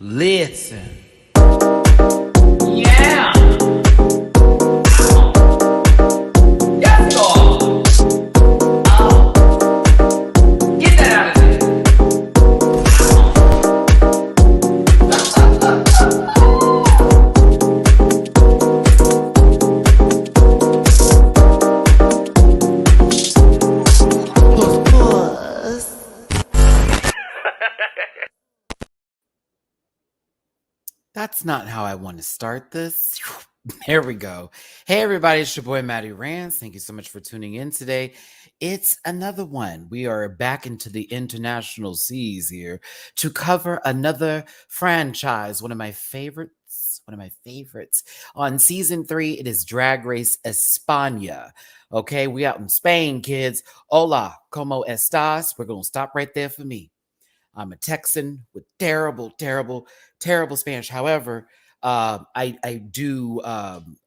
Listen. Yeah. Yes, God. Get that out of there. That's not how I want to start this. There we go. Hey, everybody, it's your boy, Matty-Rants. Thank you so much for tuning in today. It's another one. We are back into the international seas here to cover another franchise, one of my favorites. On season 3, it is Drag Race España. Okay, we out in Spain, kids. Hola, ¿cómo estás? We're going to stop right there for me. I'm a Texan with terrible Spanish. However, I do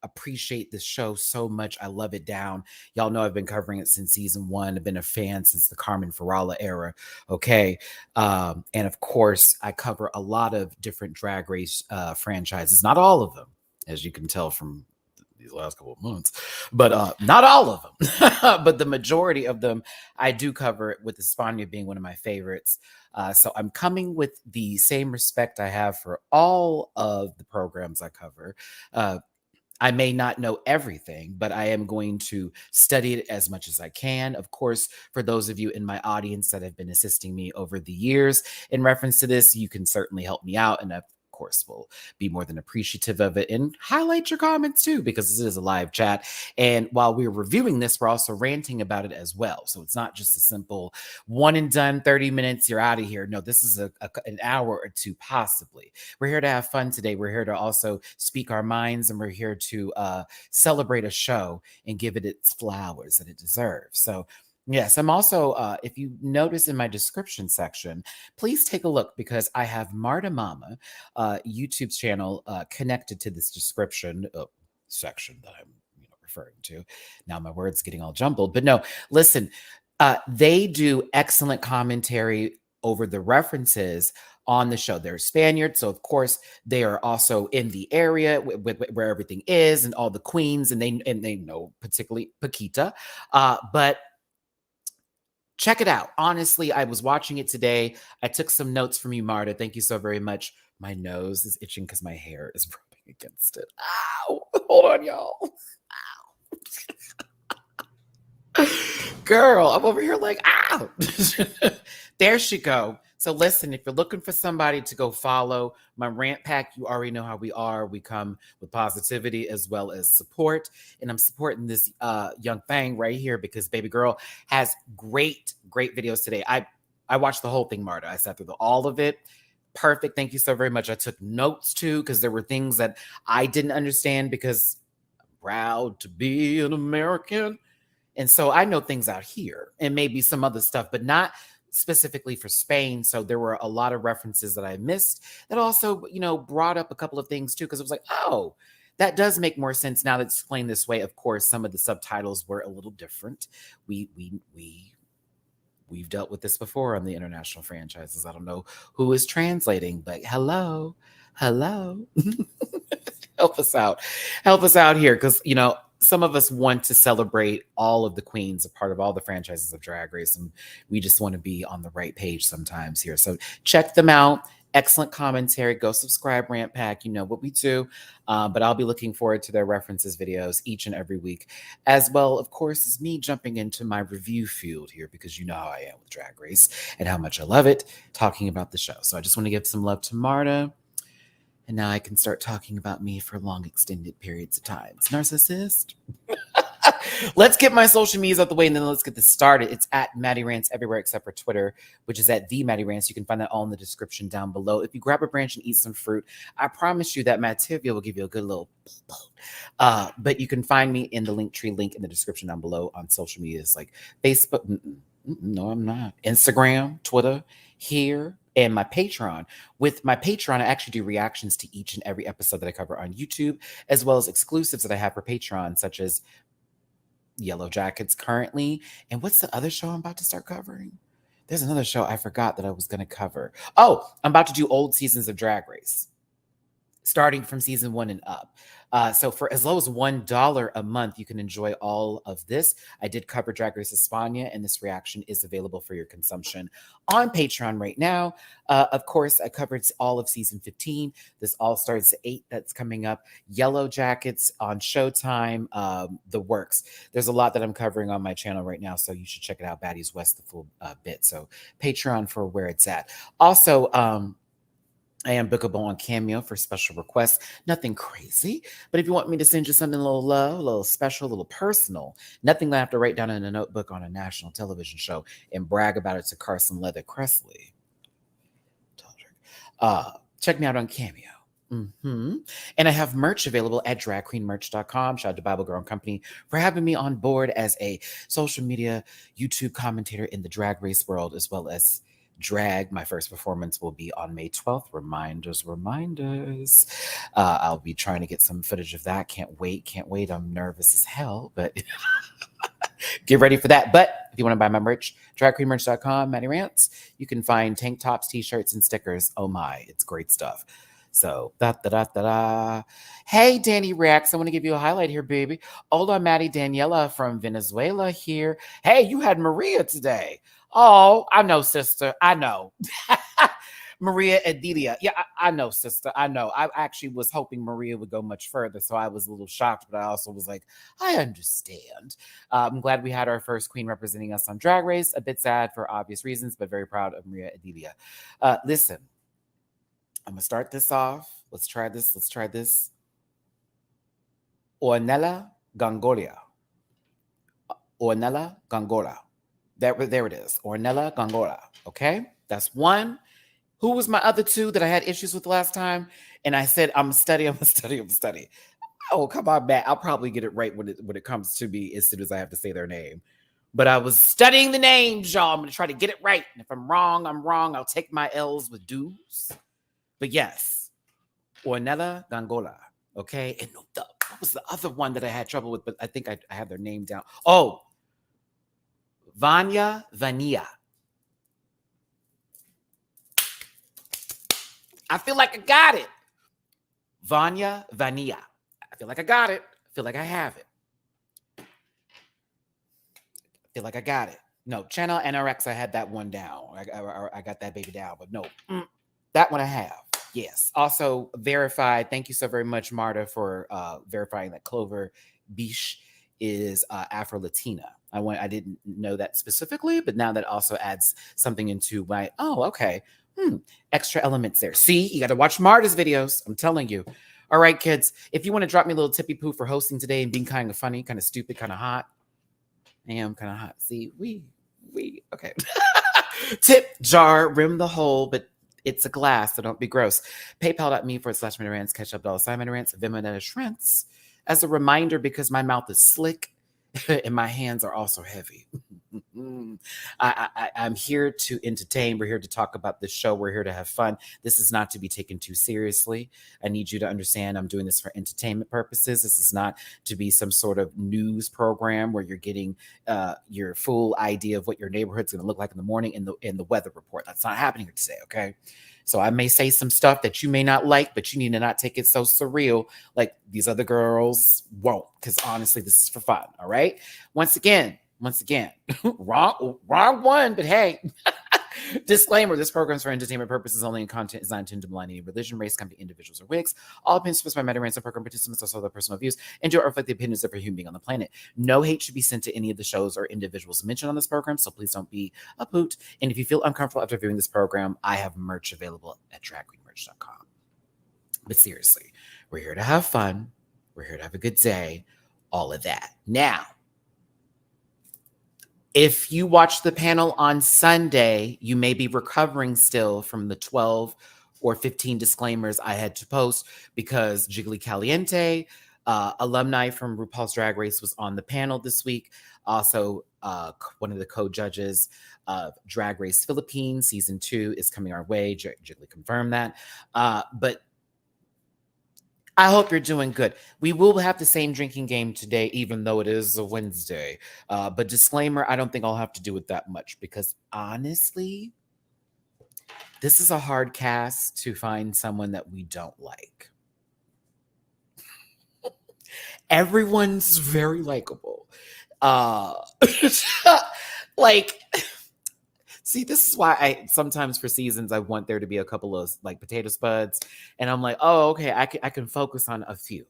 appreciate this show so much. I love it down. Y'all know I've been covering it since season 1. I've been a fan since the Carmen Farala era. Okay. And of course, I cover a lot of different Drag Race franchises. Not all of them, as you can tell from these last couple of months, but not all of them, but the majority of them I do cover, with España being one of my favorites. So I'm coming with the same respect I have for all of the programs I cover. I may not know everything, but I am going to study it as much as I can. Of course, for those of you in my audience that have been assisting me over the years in reference to this, you can certainly help me out, and of course will be more than appreciative of it, and highlight your comments too, because this is a live chat. And while we're reviewing this, we're also ranting about it as well. So it's not just a simple one and done, 30 minutes, you're out of here. No, this is an hour or two possibly. We're here to have fun today. We're here to also speak our minds, and we're here to celebrate a show and give it its flowers that it deserves. So yes, I'm also, if you notice in my description section, please take a look, because I have Marta Mama YouTube's channel connected to this description section that I'm referring to. Now my words getting all jumbled, but no, listen, they do excellent commentary over the references on the show. They're Spaniards, so of course they are also in the area where everything is, and all the queens, and they know particularly Paquita, but check it out. Honestly, I was watching it today. I took some notes from you, Marta. Thank you so very much. My nose is itching because my hair is rubbing against it. Ow! Hold on, y'all. Ow. Girl, I'm over here like, ow. There she go. So listen, if you're looking for somebody to go follow my rant pack, you already know how we are. We come with positivity as well as support. And I'm supporting this young thing right here because baby girl has great videos today. I watched the whole thing, Marta. I sat through all of it. Perfect. Thank you so very much. I took notes too, because there were things that I didn't understand, because I'm proud to be an American. And so I know things out here and maybe some other stuff, but not specifically for Spain. So there were a lot of references that I missed that also, brought up a couple of things too, because it was like, oh, that does make more sense now that it's explained this way. Of course, some of the subtitles were a little different. We've dealt with this before on the international franchises. I don't know who is translating, but hello. Help us out here, because some of us want to celebrate all of the queens, a part of all the franchises of Drag Race, and we just want to be on the right page sometimes here. So check them out. Excellent commentary. Go subscribe, Rant Pack. You know what we do. But I'll be looking forward to their references videos each and every week, as well, of course, as me jumping into my review field here, because you know how I am with Drag Race and how much I love it, talking about the show. So I just want to give some love to Marta. And now I can start talking about me for long extended periods of time. Narcissist. Let's get my social medias out the way, and then let's get this started. It's at MattyRants everywhere except for Twitter, which is at the MattyRants. You can find that all in the description down below. If you grab a branch and eat some fruit, I promise you that Mattivia will give you a good little but you can find me in the Linktree link in the description down below on social medias like Facebook. No, I'm not. Instagram, Twitter, here, and my Patreon. With my Patreon, I actually do reactions to each and every episode that I cover on YouTube, as well as exclusives that I have for Patreon, such as Yellow Jackets currently. And what's the other show I'm about to start covering? There's another show I forgot that I was going to cover. Oh, I'm about to do old seasons of Drag Race, starting from season 1 and up. So for as low as $1 a month, you can enjoy all of this. I did cover Drag Race España, and this reaction is available for your consumption on Patreon right now. Of course, I covered all of season 15. This all starts at 8. That's coming up. Yellow Jackets on Showtime. The works. There's a lot that I'm covering on my channel right now, so you should check it out. Baddies West, the full bit. So Patreon for where it's at. Also, I am bookable on Cameo for special requests. Nothing crazy, but if you want me to send you something a little low, a little special, a little personal, nothing that I have to write down in a notebook on a national television show and brag about it to Carson Leather Cressley. Check me out on Cameo. And I have merch available at dragqueenmerch.com. Shout out to Bible Girl and Company for having me on board as a social media YouTube commentator in the drag race world, as well as drag. My first performance will be on May 12th. Reminders. I'll be trying to get some footage of that. Can't wait. I'm nervous as hell, but get ready for that. But if you want to buy my merch, dragqueenmerch.com, MattyRants, you can find tank tops, t-shirts, and stickers. Oh my, it's great stuff. So, Hey, Danny Reacts. I want to give you a highlight here, baby. Hola, Maddie Daniela from Venezuela here. Hey, you had Maria today. Oh, I know, sister. I know. Maria Edilia. Yeah, I know, sister. I know. I actually was hoping Maria would go much further, so I was a little shocked, but I also was like, I understand. I'm glad we had our first queen representing us on Drag Race. A bit sad for obvious reasons, but very proud of Maria Edilia. Listen, I'm going to start this off. Let's try this. Ornella Gongola. There it is. Ornella Gongola. Okay? That's one. Who was my other two that I had issues with last time? And I said, I'm going to study. Oh, come on, Matt. I'll probably get it right when it comes to me as soon as I have to say their name. But I was studying the names, y'all. I'm going to try to get it right. And if I'm wrong, I'm wrong. I'll take my L's with dues. But yes, Ornella Gongola. Okay? And what was the other one that I had trouble with? But I think I have their name down. Oh, Vanya Vania. I feel like I got it. Vanya Vania. I feel like I got it. I feel like I have it. I feel like I got it. No, Channel NRX, I had that one down. I got that baby down, but no, that one I have. Yes. Also verified. Thank you so very much, Marta, for verifying that Clover Biche is Afro-Latina. I didn't know that specifically, but now that also adds something into my, oh, okay. Extra elements there. See, you got to watch Marta's videos. I'm telling you. All right, kids. If you want to drop me a little tippy poo for hosting today and being kind of funny, kind of stupid, kind of hot. I am kind of hot. See, okay. Tip jar, rim the hole, but it's a glass, so don't be gross. PayPal.me/MattyRants, catch up $MattyRants, Venmo MattyRants. As a reminder, because my mouth is slick and my hands are also heavy. I'm here to entertain. We're here to talk about this show. We're here to have fun. This is not to be taken too seriously. I need you to understand I'm doing this for entertainment purposes. This is not to be some sort of news program where you're getting your full idea of what your neighborhood's going to look like in the morning in the weather report. That's not happening here today, okay? So I may say some stuff that you may not like, but you need to not take it so surreal like these other girls won't, because honestly, this is for fun, all right? Once again, wrong one, but hey. Disclaimer, this program is for entertainment purposes only, and content is not intended to malign any religion, race, company, individuals, or wigs. All opinions expressed by MattyRants and program participants also their personal views and do not reflect the opinions of every human being on the planet. No hate should be sent to any of the shows or individuals mentioned on this program, so please don't be a poot. And if you feel uncomfortable after viewing this program, I have merch available at dragqueenmerch.com. But seriously, we're here to have fun. We're here to have a good day. All of that. Now, if you watched the panel on Sunday, you may be recovering still from the 12 or 15 disclaimers I had to post because Jiggly Caliente, alumni from RuPaul's Drag Race, was on the panel this week. Also, one of the co-judges of Drag Race Philippines Season 2 is coming our way. Jiggly confirmed that. But I hope you're doing good. We will have the same drinking game today, even though it is a Wednesday. But disclaimer, I don't think I'll have to do it that much because honestly, this is a hard cast to find someone that we don't like. Everyone's very likable. Uh, like, see, this is why I sometimes for seasons I want there to be a couple of like potato spuds, and I'm like, oh, okay, I can focus on a few.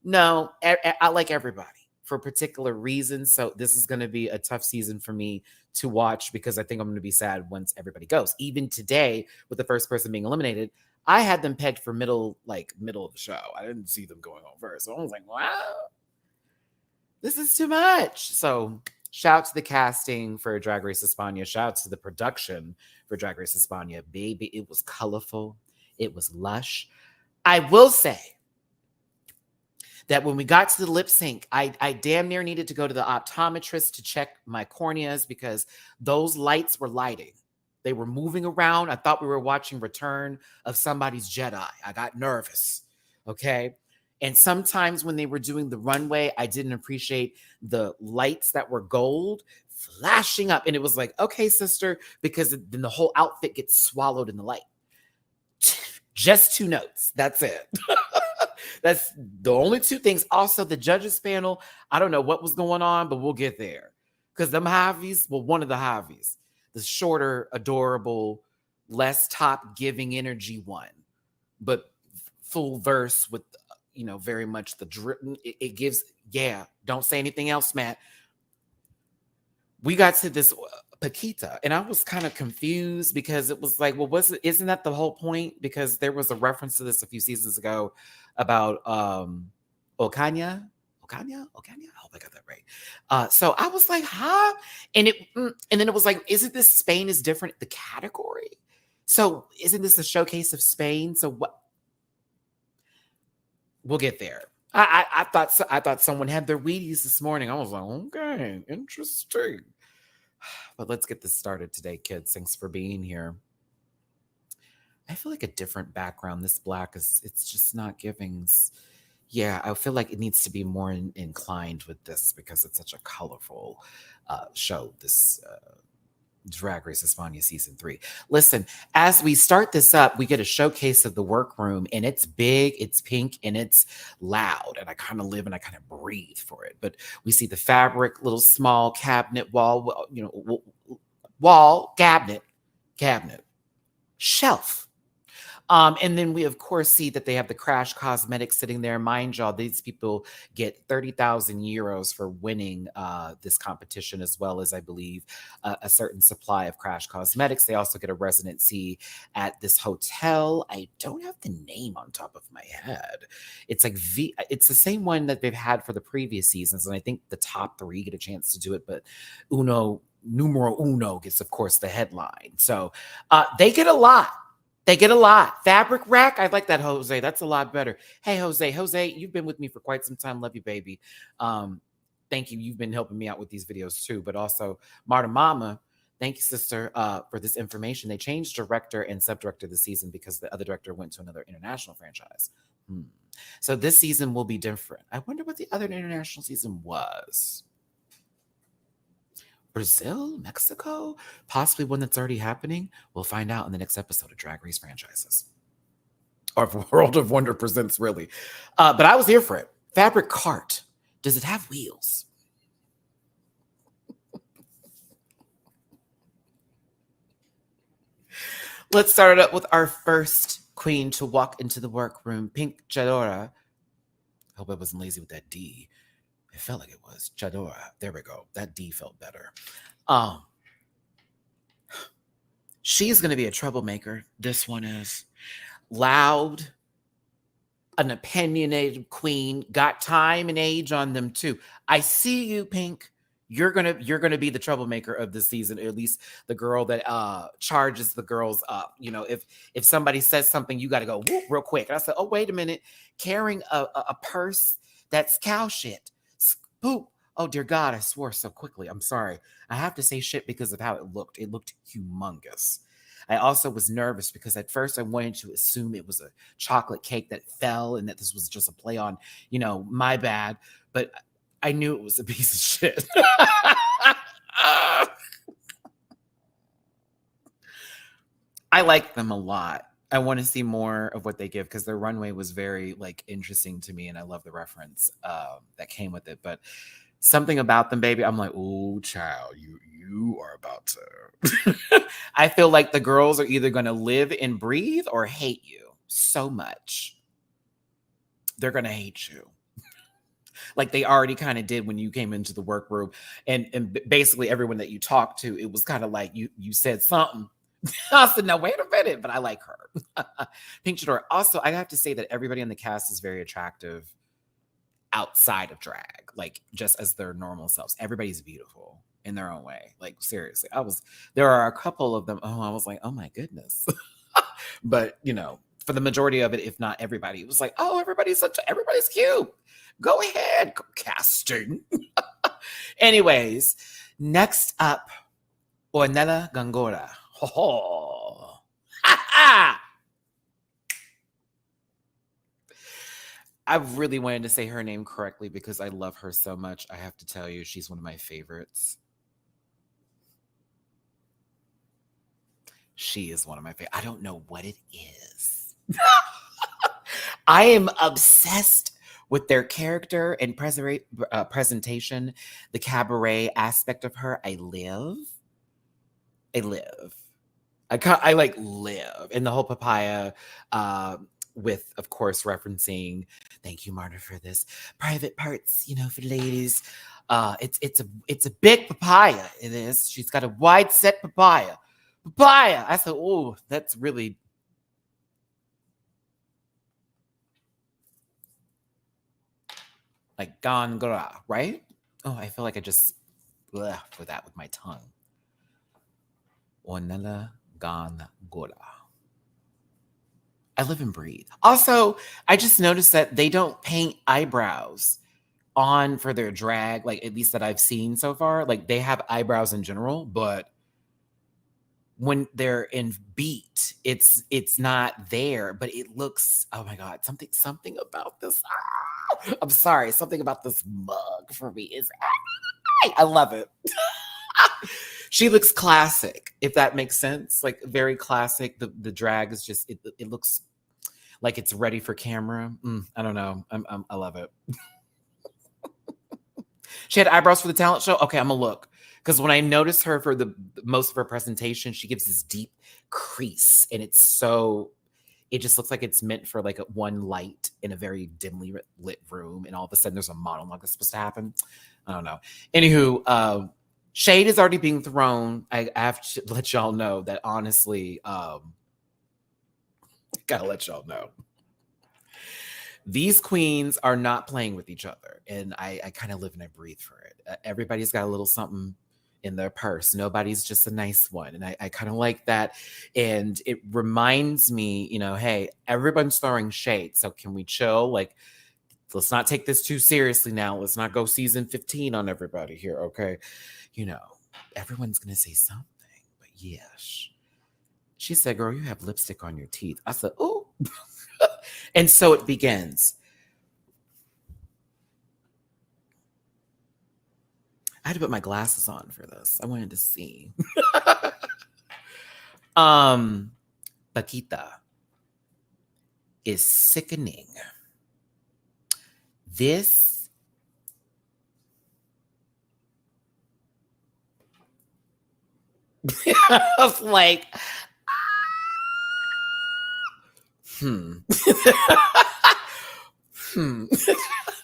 No, I like everybody for particular reasons. So this is going to be a tough season for me to watch because I think I'm going to be sad once everybody goes. Even today, with the first person being eliminated, I had them pegged for middle of the show. I didn't see them going on first. So I was like, wow, this is too much. So shout to the casting for Drag Race España. Shout to the production for Drag Race España. Baby, it was colorful. It was lush. I will say that when we got to the lip sync, I damn near needed to go to the optometrist to check my corneas because those lights were lighting. They were moving around. I thought we were watching Return of Somebody's Jedi. I got nervous. Okay. And sometimes when they were doing the runway, I didn't appreciate the lights that were gold flashing up. And it was like, okay, sister, because then the whole outfit gets swallowed in the light. Just 2 notes. That's it. That's the only 2 things. Also, the judges panel, I don't know what was going on, but we'll get there. Because them Javis, well, one of the Javis, the shorter, adorable, less top giving energy one, but full verse with, very much the drip. It gives, yeah, don't say anything else, Matt. We got to this Paquita, and I was kind of confused because it was like, well, isn't that the whole point? Because there was a reference to this a few seasons ago about Ocaña. I hope I got that right. So I was like, huh? And then it was like, isn't this Spain is different, the category? So isn't this a showcase of Spain? So what? We'll get there. I thought someone had their Wheaties this morning. I was like, okay, interesting. But let's get this started today, kids. Thanks for being here. I feel like a different background. This black it's just not giving. Yeah, I feel like it needs to be more inclined with this because it's such a colorful show. This Drag Race España season 3. Listen, as we start this up, we get a showcase of the workroom, and it's big, it's pink, and it's loud. And I kind of live and I kind of breathe for it. But we see the fabric, little small cabinet wall, wall, cabinet, shelf. And then we, of course, see that they have the Crash Cosmetics sitting there. Mind y'all, these people get 30,000 euros for winning this competition, as well as, I believe, a certain supply of Crash Cosmetics. They also get a residency at this hotel. I don't have the name on top of my head. It's like it's the same one that they've had for the previous seasons. And I think the top 3 get a chance to do it. But numero uno gets, of course, the headline. So they get a lot. They get a lot. Fabric rack. I like that, Jose. That's a lot better. Hey, Jose, you've been with me for quite some time. Love you, baby. Thank you. You've been helping me out with these videos too. But also, Marta Mama, thank you, sister, for this information. They changed director and sub-director this season because the other director went to another international franchise. So this season will be different. I wonder what the other international season was. Brazil, Mexico, possibly one that's already happening. We'll find out in the next episode of Drag Race Franchises. Or World of Wonder Presents, really. But I was here for it. Fabric cart. Does it have wheels? Let's start it up with our first queen to walk into the workroom, Pink Chadora. Hope I wasn't lazy with that D. It felt like it was. Chadora. There we go. That D felt better. She's going to be a troublemaker. This one is loud, an opinionated queen, got time and age on them too. I see you, Pink. You're gonna be the troublemaker of this season, or at least the girl that charges the girls up. If somebody says something, you got to go whoop real quick. And I said, oh, wait a minute, carrying a purse that's cow shit. Poop. Oh, dear God, I swore so quickly. I'm sorry. I have to say shit because of how it looked. It looked humongous. I also was nervous because at first I wanted to assume it was a chocolate cake that fell and that this was just a play on, my bad. But I knew it was a piece of shit. I like them a lot. I want to see more of what they give because their runway was very interesting to me, and I love the reference that came with it. But something about them, baby, I'm like, oh, child, you are about to. I feel like the girls are either going to live and breathe or hate you so much. They're going to hate you. Like they already kind of did when you came into the workroom, and basically everyone that you talked to, it was kind of like you said something. I said, no, wait a minute, but I like her. Pink Chador. Also, I have to say that everybody in the cast is very attractive outside of drag, like just as their normal selves. Everybody's beautiful in their own way. Like seriously, there are a couple of them. Oh, I was like, oh my goodness. But for the majority of it, if not everybody, it was like, oh, everybody's cute. Go ahead, casting. Anyways, next up, Ornella Gongora. Oh. I really wanted to say her name correctly because I love her so much. I have to tell you, she's one of my favorites. She is one of my favorites. I don't know what it is. I am obsessed with their character and presentation, the cabaret aspect of her. I live. I live. And the whole papaya, with, of course, referencing, thank you, Marta, for this, private parts, for ladies. It's a big papaya. It is. She's got a wide set papaya. I said, oh, that's really. Like Gongora, right? Oh, I feel like I just for that with my tongue. Ornella Gongora. I live and breathe. Also, I just noticed that they don't paint eyebrows on for their drag, like at least that I've seen so far. Like they have eyebrows in general, but when they're in beat, it's not there, but it looks, oh my God, something about this. I'm sorry, something about this mug for me is, I love it. She looks classic, if that makes sense. Like very classic. The drag is just, it looks like it's ready for camera. I don't know. I love it. She had eyebrows for the talent show. Okay, I'm gonna look. Because when I noticed her for the most of her presentation, she gives this deep crease, and it just looks like it's meant for like one light in a very dimly lit room, and all of a sudden there's a monologue that's supposed to happen. I don't know. Anywho, shade is already being thrown. I have to let y'all know that honestly, gotta let y'all know. These queens are not playing with each other, and I kind of live and I breathe for it. Everybody's got a little something in their purse. Nobody's just a nice one. And I kind of like that. And it reminds me, hey, everyone's throwing shade. So can we chill? Like, let's not take this too seriously now. Let's not go season 15 on everybody here, okay? Everyone's going to say something. But yes. She said, girl, you have lipstick on your teeth. I said, ooh. And so it begins. I had to put my glasses on for this. I wanted to see. Paquita is sickening. This I was like,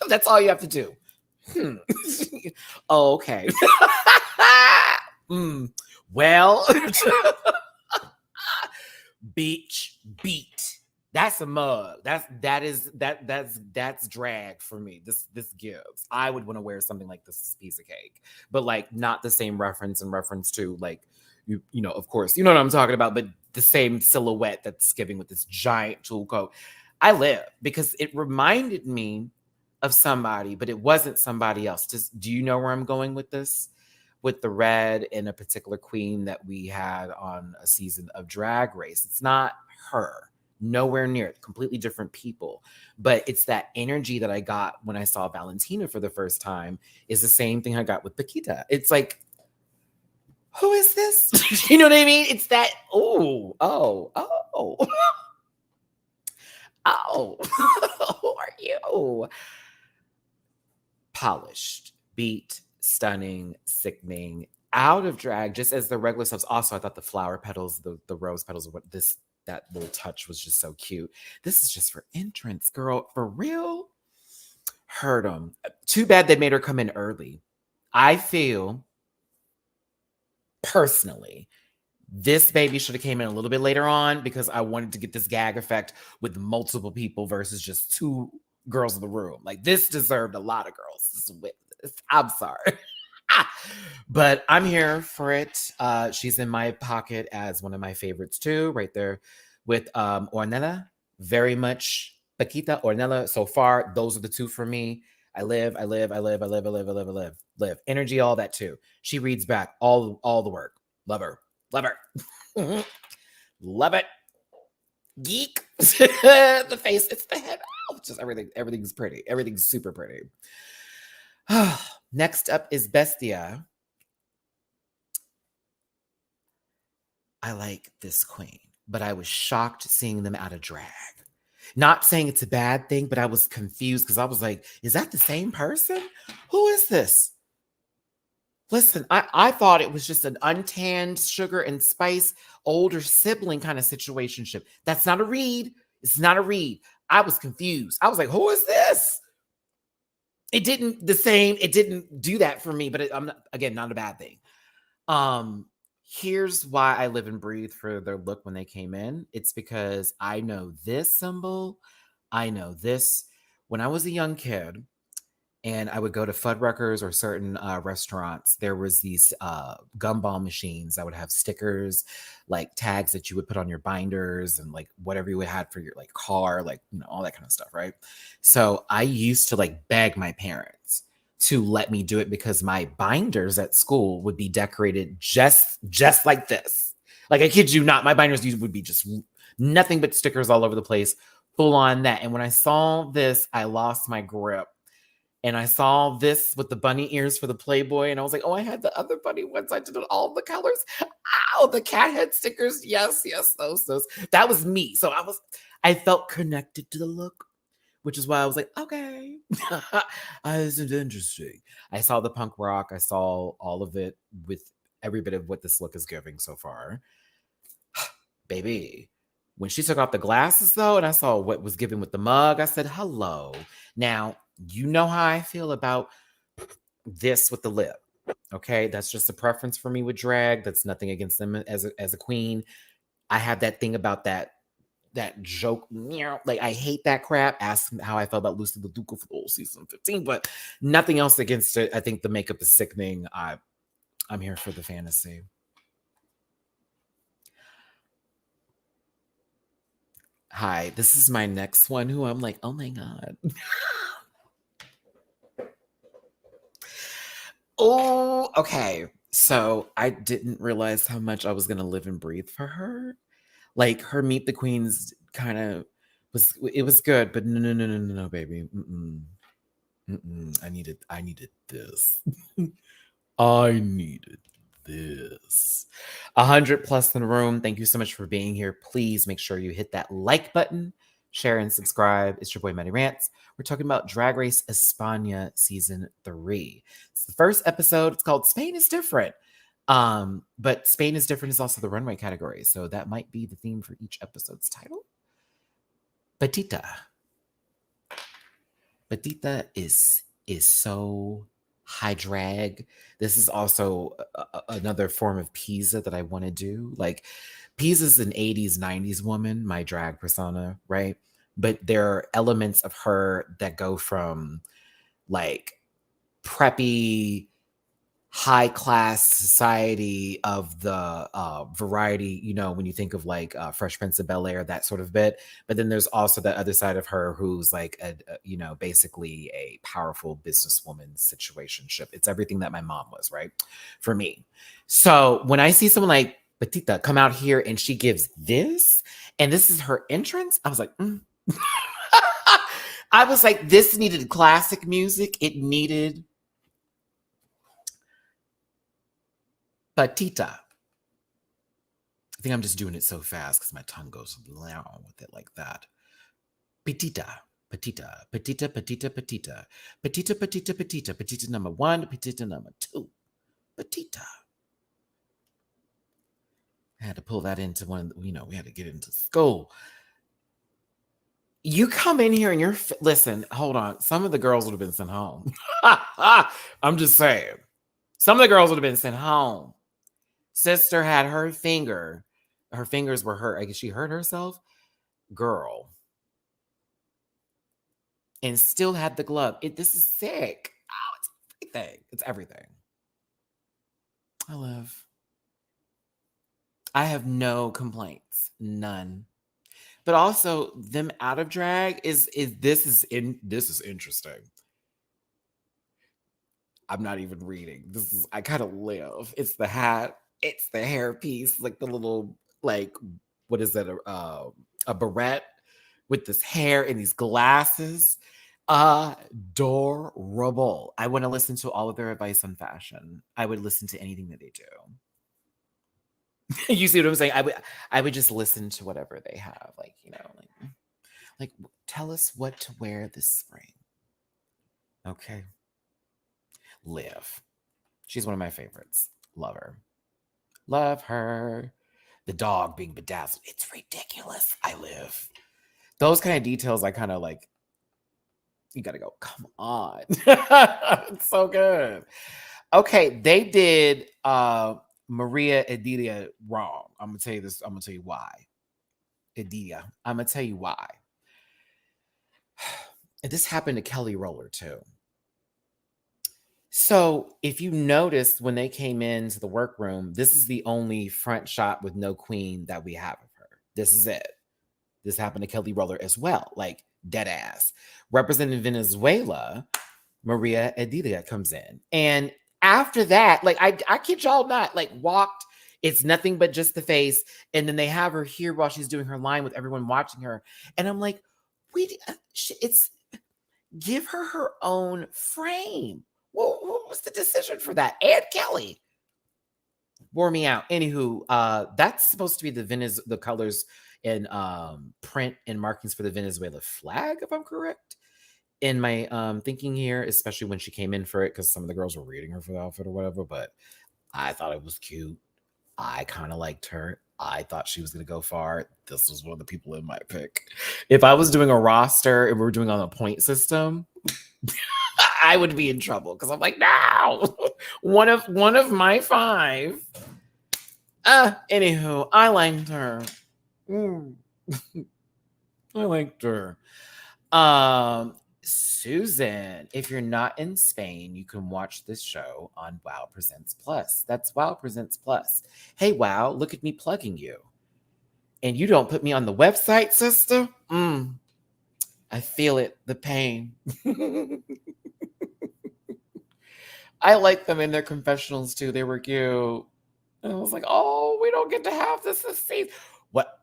That's all you have to do. Oh, okay. Well, beach beat. That's a mug. That's drag for me. This gives. I would want to wear something like this as a piece of cake, but like not the same reference to like of course, you know what I'm talking about, but the same silhouette that's giving with this giant tool coat. I live because it reminded me of somebody, but it wasn't somebody else. Do you know where I'm going with this? with the red and a particular queen that we had on a season of Drag Race. It's not her. Nowhere near it. Completely different people. But it's that energy that I got when I saw Valentina for the first time is the same thing I got with Paquita. It's like, who is this? You know what I mean? It's that, oh. Oh, who are you? Polished, beat, stunning, sickening, out of drag, just as the regular subs. Also, I thought the flower petals, the rose petals, that little touch was just so cute. This is just for entrance, girl. For real. Heard them. Too bad they made her come in early. I feel personally this baby should have came in a little bit later on because I wanted to get this gag effect with multiple people versus just 2 girls in the room. Like, this deserved a lot of girls. I'm sorry. But I'm here for it. She's in my pocket as one of my favorites too, right there with Ornella. Very much Paquita, Ornella. So far, those are the 2 for me. I live. Energy, all that too. She reads back all the work. Love her. Love it. Geek. The face, it's the head. Oh, just everything's pretty. Everything's super pretty. Next up is Bestia. I like this queen, but I was shocked seeing them out of drag. Not saying it's a bad thing, but I was confused because I was like, is that the same person? Who is this? Listen, I thought it was just an untanned sugar and spice older sibling kind of situationship. That's not a read. It's not a read. I was confused. I was like, who is this? It didn't do that for me, but I'm not, again, not a bad thing. Here's why I live and breathe for their look when they came in. It's because I know this symbol. I know this. When I was a young kid, and I would go to Fuddruckers or certain restaurants, there was these gumball machines that would have stickers, like tags that you would put on your binders and like whatever you would have for your like car, like, you know, all that kind of stuff, right? So I used to like beg my parents to let me do it because my binders at school would be decorated just like this. Like, I kid you not, my binders would be just nothing but stickers all over the place, full on that. And when I saw this, I lost my grip. And I saw this with the bunny ears for the Playboy. And I was like, oh, I had the other bunny ones. I did all the colors. Ow, the cat head stickers. Yes, those. That was me. So I felt connected to the look, which is why I was like, okay. This is interesting. I saw the punk rock. I saw all of it with every bit of what this look is giving so far. Baby. When she took off the glasses, though, and I saw what was given with the mug, I said, hello. Now, you know how I feel about this with the lip, okay? That's just a preference for me with drag. That's nothing against them as a queen. I have that thing about that joke. Like, I hate that crap. Ask how I felt about Lucy LaDuca for the whole season 15, but nothing else against it. I think the makeup is sickening. I'm here for the fantasy. Hi, this is my next one who I'm like, oh my God. Oh, okay. So I didn't realize how much I was going to live and breathe for her. Like, her Meet the Queens kind of it was good, but no, baby. I needed this. I needed this. 100 plus in the room. Thank you so much for being here. Please make sure you hit that like button, share and subscribe. It's your boy Matty-Rants. We're talking about Drag Race España season 3. It's the first episode. It's called Spain is Different. But Spain is Different is also the runway category. So that might be the theme for each episode's title. Batita is so high drag. This is also another form of Pisa that I want to do. Like, Pisa's an 80s, 90s woman, my drag persona, right? But there are elements of her that go from like preppy, high class society of the variety, you know, when you think of like Fresh Prince of Bel-Air, that sort of bit. But then there's also the other side of her who's like you know, basically a powerful businesswoman situationship. It's everything that my mom was, right? For me. So when I see someone like Petita come out here and she gives this, and this is her entrance, I was like, I was like, this needed classic music. It needed Petita. I think I'm just doing it so fast because my tongue goes long with it like that. Petita, petita, petita, petita, petita, petita, petita, petita, petita number 1, petita number 2, petita. I had to pull that into one, you know, we had to get into school. You come in here and you're, listen, hold on. Some of the girls would have been sent home. I'm just saying. Some of the girls would have been sent home. Sister had her fingers were hurt. I guess she hurt herself. Girl. And still had the glove. This is sick. Oh, it's everything. It's everything. I have no complaints. None. But also them out of drag is interesting. I'm not even reading. I kind of live. It's the hat. It's the hair piece, like the little, like, what is that? A barrette with this hair and these glasses. Adorable. I want to listen to all of their advice on fashion. I would listen to anything that they do. You see what I'm saying? I would just listen to whatever they have. Like, you know, like tell us what to wear this spring. Okay. Liv. She's one of my favorites. Love her. Love her. The dog being bedazzled. It's ridiculous. I live. Those kind of details I kind of like, you gotta go, come on. It's so good. Okay, they did Maria Edilia wrong. I'm gonna tell you this. I'm gonna tell you why. Edilia. I'm gonna tell you why. And this happened to Kelly Roller too. So if you noticed when they came into the workroom, this is the only front shot with no queen that we have of her. This is it. This happened to Kelly Roller as well, like dead ass. Representing Venezuela, Maria Edilia comes in. And after that, like I kid y'all not, like walked, it's nothing but just the face. And then they have her here while she's doing her line with everyone watching her. And I'm like, it's give her own frame. What was the decision for that? And Kelly wore me out. Anywho, that's supposed to be the colors and print and markings for the Venezuela flag, if I'm correct. In my thinking here, especially when she came in for it, because some of the girls were reading her for the outfit or whatever, but I thought it was cute. I kind of liked her. I thought she was going to go far. This was one of the people in my pick. If I was doing a roster and we were doing on a point system, I would be in trouble because I'm like, no, one of my 5. Anywho, I liked her. I liked her. Susan, if you're not in Spain, you can watch this show on Wow Presents Plus. That's Wow Presents Plus. Hey, Wow, look at me plugging you. And you don't put me on the website, sister? I feel it, the pain. I like them in their confessionals too. They were cute. And I was like, oh, we don't get to have this season. What?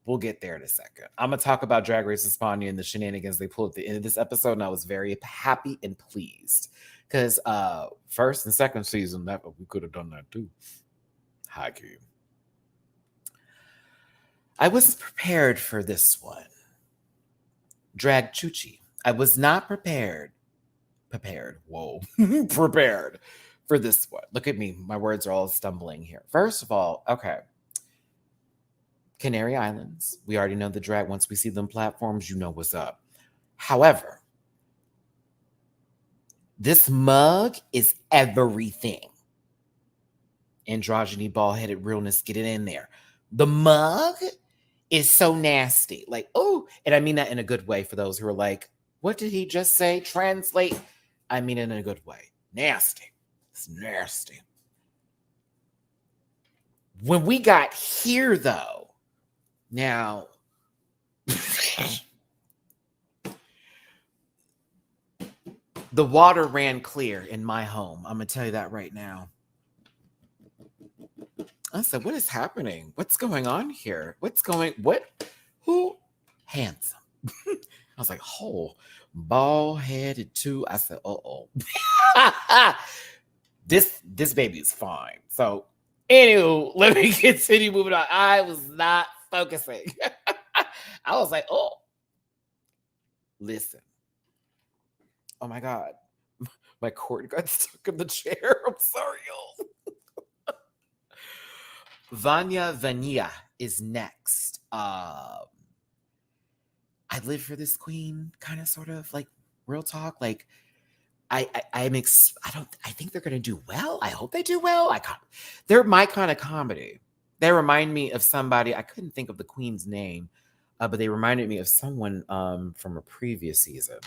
We'll get there in a second. I'm going to talk about Drag Race España and the shenanigans they pulled at the end of this episode, and I was very happy and pleased. Because first and second season, we could have done that too. Hi, Q. I wasn't prepared for this one. Drag Chuchi. I was not prepared. Whoa. Prepared for this one. Look at me. My words are all stumbling here. First of all, okay. Canary Islands. We already know the drag. Once we see them platforms, you know what's up. However, this mug is everything. Androgyny, bald-headed realness, get it in there. The mug is so nasty. Like, oh, and I mean that in a good way for those who are like, what did he just say? Translate. I mean it in a good way. Nasty. It's nasty. When we got here, though, now, the water ran clear in my home. I'm going to tell you that right now. I said, what is happening? What's going on here? Who? Handsome. I was like, oh, bald-headed too. I said, uh-oh. This baby is fine. So, anywho, let me continue moving on. I was not focusing. I was like, oh, listen. Oh my God. My cord got stuck in the chair. I'm sorry, y'all. Vanya Vanilla is next. I live for this queen, kind of, sort of, like, real talk. Like, I think they're gonna do well. I hope they do well. They're my kind of comedy. They remind me of somebody. I couldn't think of the queen's name, but they reminded me of someone from a previous season.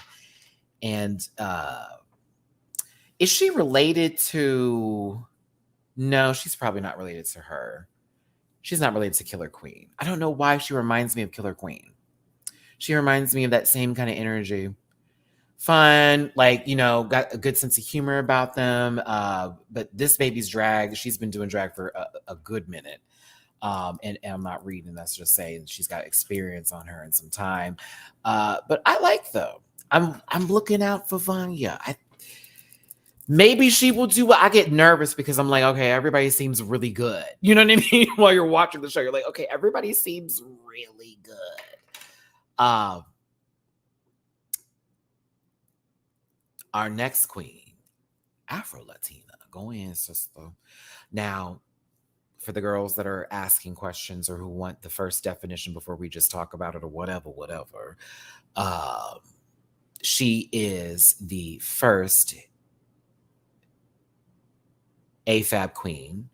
And is she related to? No, she's probably not related to her. She's not related to Killer Queen. I don't know why she reminds me of Killer Queen. She reminds me of that same kind of energy. Fun, like, got a good sense of humor about them. But this baby's drag, she's been doing drag for a good minute. And I'm not reading, that's just saying she's got experience on her and some time. But I like them. I'm looking out for Vanya. Maybe she will do what I get nervous because I'm like, okay, everybody seems really good. You know what I mean? While you're watching the show, you're like, okay, everybody seems really good. Our next queen, Afro-Latina. Go in, sister. Now, for the girls that are asking questions or who want the first definition before we just talk about it or whatever, she is the first AFAB queen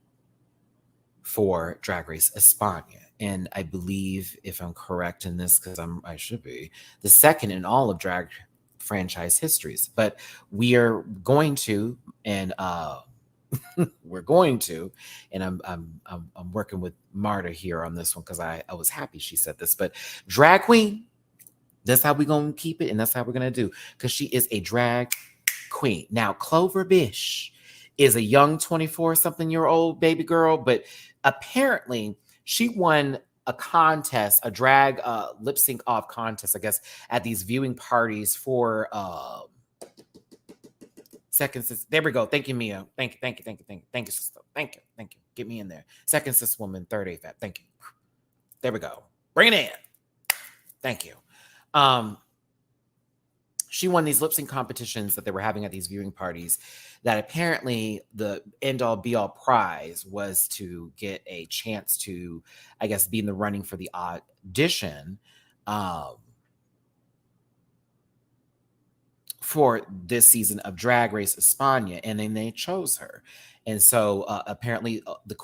for Drag Race España. And I believe, if I'm correct in this, because I should be, the second in all of drag franchise histories. But we are going to, and we're going to, and I'm working with Marta here on this one because I was happy she said this. But drag queen, that's how we're gonna keep it, and that's how we're gonna do, because she is a drag queen. Now, Clover Bish is a young 24-something-year-old baby girl, but apparently she won a contest, a drag lip sync off contest, I guess, at these viewing parties for Second Sis. There we go. Thank you, Mia. Thank you, sister. Thank you. Get me in there. Second Sis Woman, third AFAB. Thank you. There we go. Bring it in. Thank you. She won these lip sync competitions that they were having at these viewing parties, that apparently the end-all be-all prize was to get a chance to, I guess, be in the running for the audition for this season of Drag Race España, and then they chose her. And so apparently the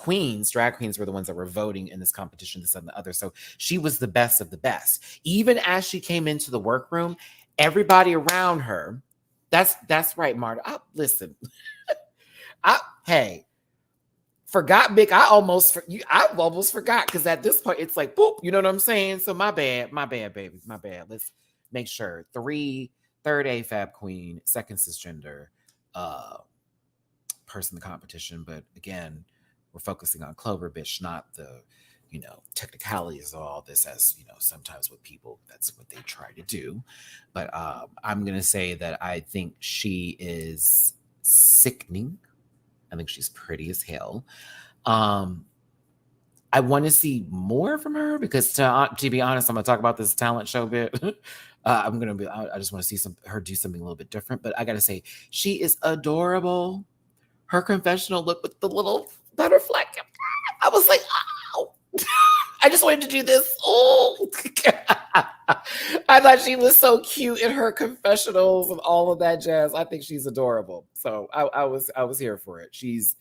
drag queens were the ones that were voting in this competition, this and the other. So she was the best of the best. Even as she came into the workroom, everybody around her, that's right, Marta. Listen, forgot Mick. I almost forgot, because at this point it's like, boop, you know what I'm saying? So my bad, baby, my bad. Let's make sure. Third AFAB queen, second cisgender person in the competition. But again, we're focusing on Clover Bish, not the technicalities of all this, as sometimes with people, that's what they try to do. But I'm gonna say that I think she is sickening. I think she's pretty as hell. I want to see more from her, because to be honest, I'm gonna talk about this talent show bit. I just want to see her do something a little bit different. But I gotta say, she is adorable. Her confessional look with the little butterfly, I was like, oh, I just wanted to do this. Oh, I thought she was so cute in her confessionals and all of that jazz. I think she's adorable. So I was here for it. She's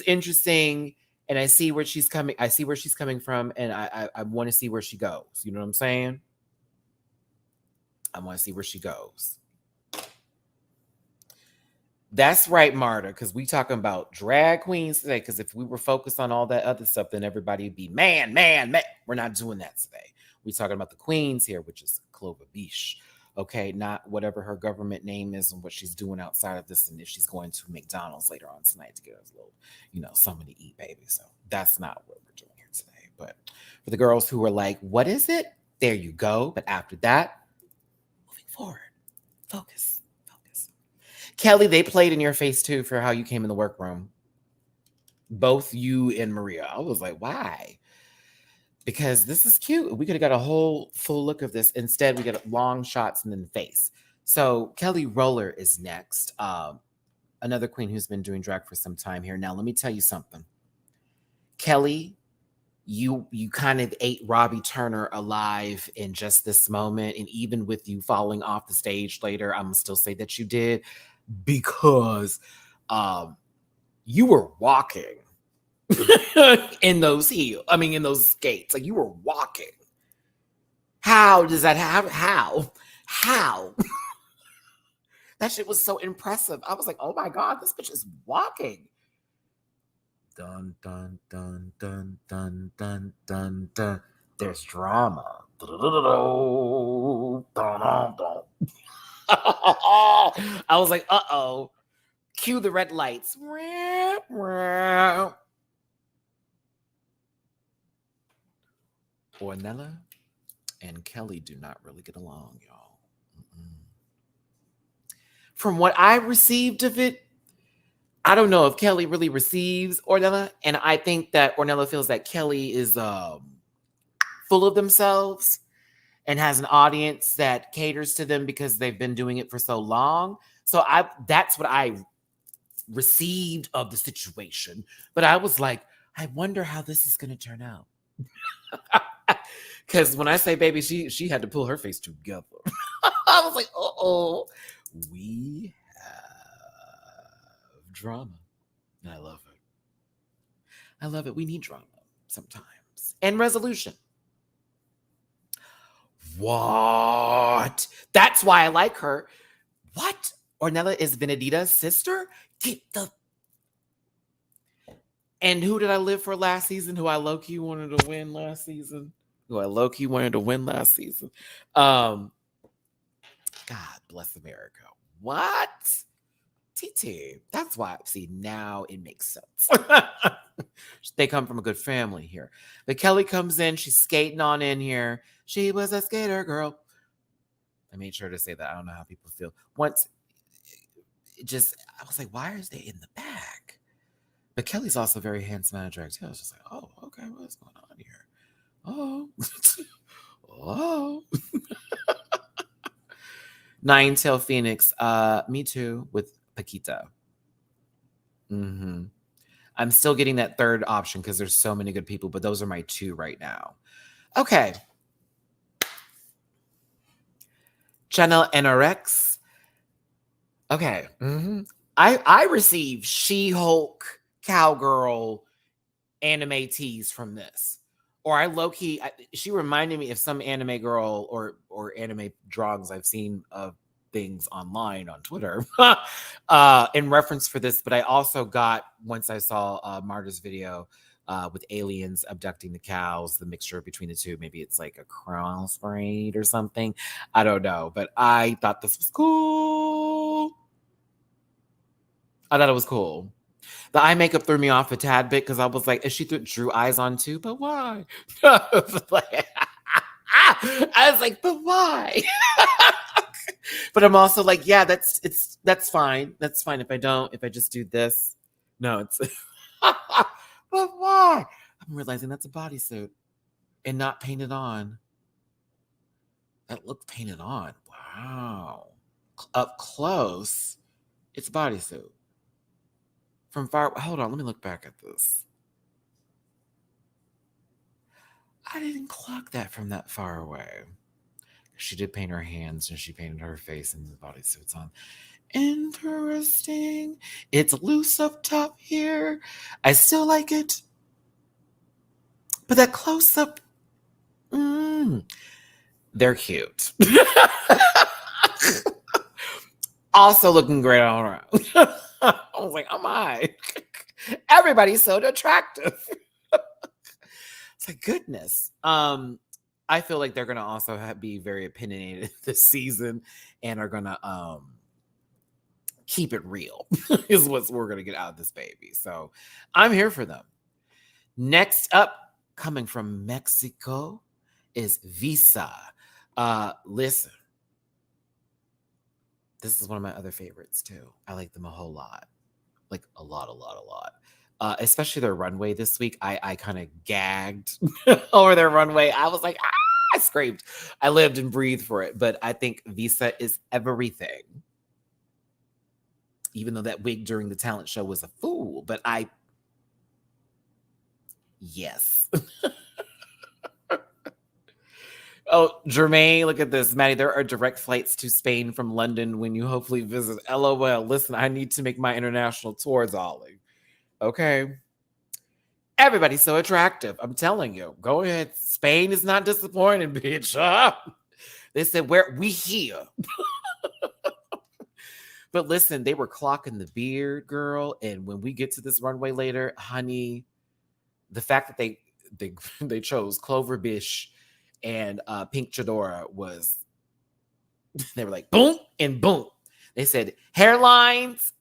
interesting, and I see where she's coming. I see where she's coming from, and I want to see where she goes. You know what I'm saying? I want to see where she goes. That's right, Marta, because we talking about drag queens today. Because if we were focused on all that other stuff, then everybody would be man. We're not doing that today. We're talking about the queens here, which is Clover Beach. Okay, not whatever her government name is and what she's doing outside of this, and if she's going to McDonald's later on tonight to get us a little, something to eat, baby. So that's not what we're doing here today. But for the girls who are like, what is it? There you go. But after that, moving forward, focus. Kelly, they played in your face too for how you came in the workroom. Both you and Maria. I was like, why? Because this is cute. We could have got a whole full look of this. Instead, we got long shots and then the face. So Kelly Roller is next. Another queen who's been doing drag for some time here. Now, let me tell you something. Kelly, you kind of ate Robbie Turner alive in just this moment. And even with you falling off the stage later, I'm going to still say that you did. Because you were walking in those heels. I mean, in those skates. Like, you were walking. How does that happen? How? That shit was so impressive. I was like, oh my God, this bitch is walking. Dun, dun, dun, dun, dun, dun, dun, dun. There's drama. I was like, uh-oh. Cue the red lights. Ornella and Kelly do not really get along, y'all. From what I received of it, I don't know if Kelly really receives Ornella, and I think that Ornella feels that Kelly is full of themselves and has an audience that caters to them because they've been doing it for so long. So that's what I received of the situation. But I was like, I wonder how this is going to turn out. Because when I say baby, she had to pull her face together. I was like, uh-oh, we have drama. And I love it. I love it. We need drama sometimes. And resolution. What? That's why I like her. What? Ornella is Benedita's sister? Get the... And who did I live for last season? Who I low-key wanted to win last season? God bless America. What? TT. That's why. See, now it makes sense. They come from a good family here. But Kelly comes in. She's skating on in here. She was a skater girl. I made sure to say that. I don't know how people feel. Once, I was like, why is they in the back? But Kelly's also very handsome and attractive. I was just like, oh, okay, what's going on here? Oh. Oh. Nine Tail Phoenix. Me too, with Paquita. I'm still getting that third option because there's so many good people, but those are my two right now. Okay. Channel NRX. Okay. I received She-Hulk, Cowgirl, anime tees from this. Or I low-key, she reminded me of some anime girl or anime drawings I've seen of things online on Twitter in reference for this. But I also got, once I saw Marta's video with aliens abducting the cows, the mixture between the two, maybe it's like a crossbreed or something. I don't know. But I thought this was cool. I thought it was cool. The eye makeup threw me off a tad bit because I was like, she drew eyes on too, but why? I was like, but why? But I'm also like, yeah, that's fine. That's fine if I just do this. No, it's but why? I'm realizing that's a bodysuit and not painted on. That looked painted on. Wow. Up close, it's a bodysuit. From far, hold on, let me look back at this. I didn't clock that from that far away. She did paint her hands and she painted her face and the bodysuit's on. Interesting. It's loose up top here. I still like it. But that close up, they're cute. Also looking great all around. I was like, oh my. Everybody's so attractive. It's like, goodness. I feel like they're going to also be very opinionated this season and are going to keep it real is what we're going to get out of this baby. So I'm here for them. Next up, coming from Mexico, is Visa. Listen, this is one of my other favorites too. I like them a whole lot. Like a lot. Especially their runway this week. I kind of gagged over their runway. I was like, I screamed. I lived and breathed for it. But I think Visa is everything. Even though that wig during the talent show was a fool. But yes. Oh, Jermaine, look at this. Matty, there are direct flights to Spain from London when you hopefully visit. LOL. Listen, I need to make my international tour, darling. Okay. Everybody's so attractive. I'm telling you. Go ahead. Spain is not disappointing, bitch. They said, we here. But listen, they were clocking the beard, girl. And when we get to this runway later, honey, the fact that they chose Clover Bish and Pink Chadora was, they were like, boom and boom. They said, hairlines,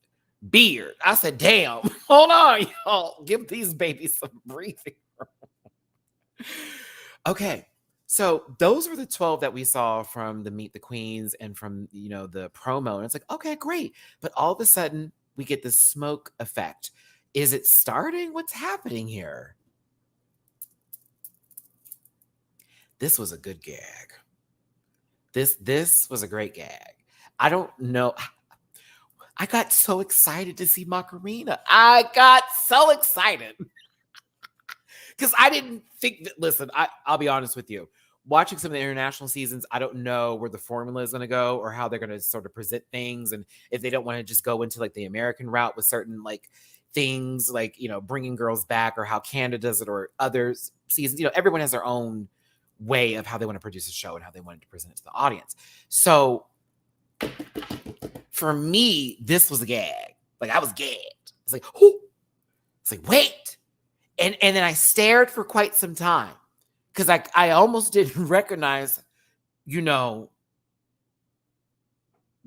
beard. I said, damn, hold on, y'all. Give these babies some breathing room. Okay, so those were the 12 that we saw from the Meet the Queens and from, the promo. And it's like, okay, great. But all of a sudden, we get this smoke effect. Is it starting? What's happening here? This was a good gag. This was a great gag. I don't know. I got so excited to see Macarena. I got so excited. Because I didn't think that, listen, I'll be honest with you. Watching some of the international seasons, I don't know where the formula is going to go or how they're going to sort of present things. And if they don't want to just go into like the American route with certain like things like, bringing girls back or how Canada does it or other seasons, everyone has their own way of how they want to produce a show and how they want to present it to the audience. So for me, this was a gag. Like I was gagged. I was like, whoo. It's like, wait. And then I stared for quite some time because I almost didn't recognize,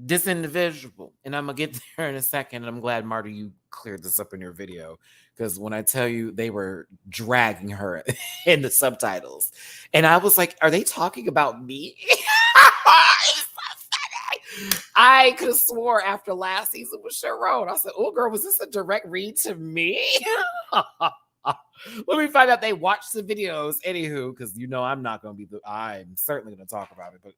this individual. And I'm going to get there in a second. And I'm glad, Marta, you cleared this up in your video. Because when I tell you they were dragging her in the subtitles. And I was like, are they talking about me? I could have swore after last season with Sharon. I said, oh, girl, was this a direct read to me? Let me find out they watched the videos. Anywho, because I'm not going to be I'm certainly going to talk about it. But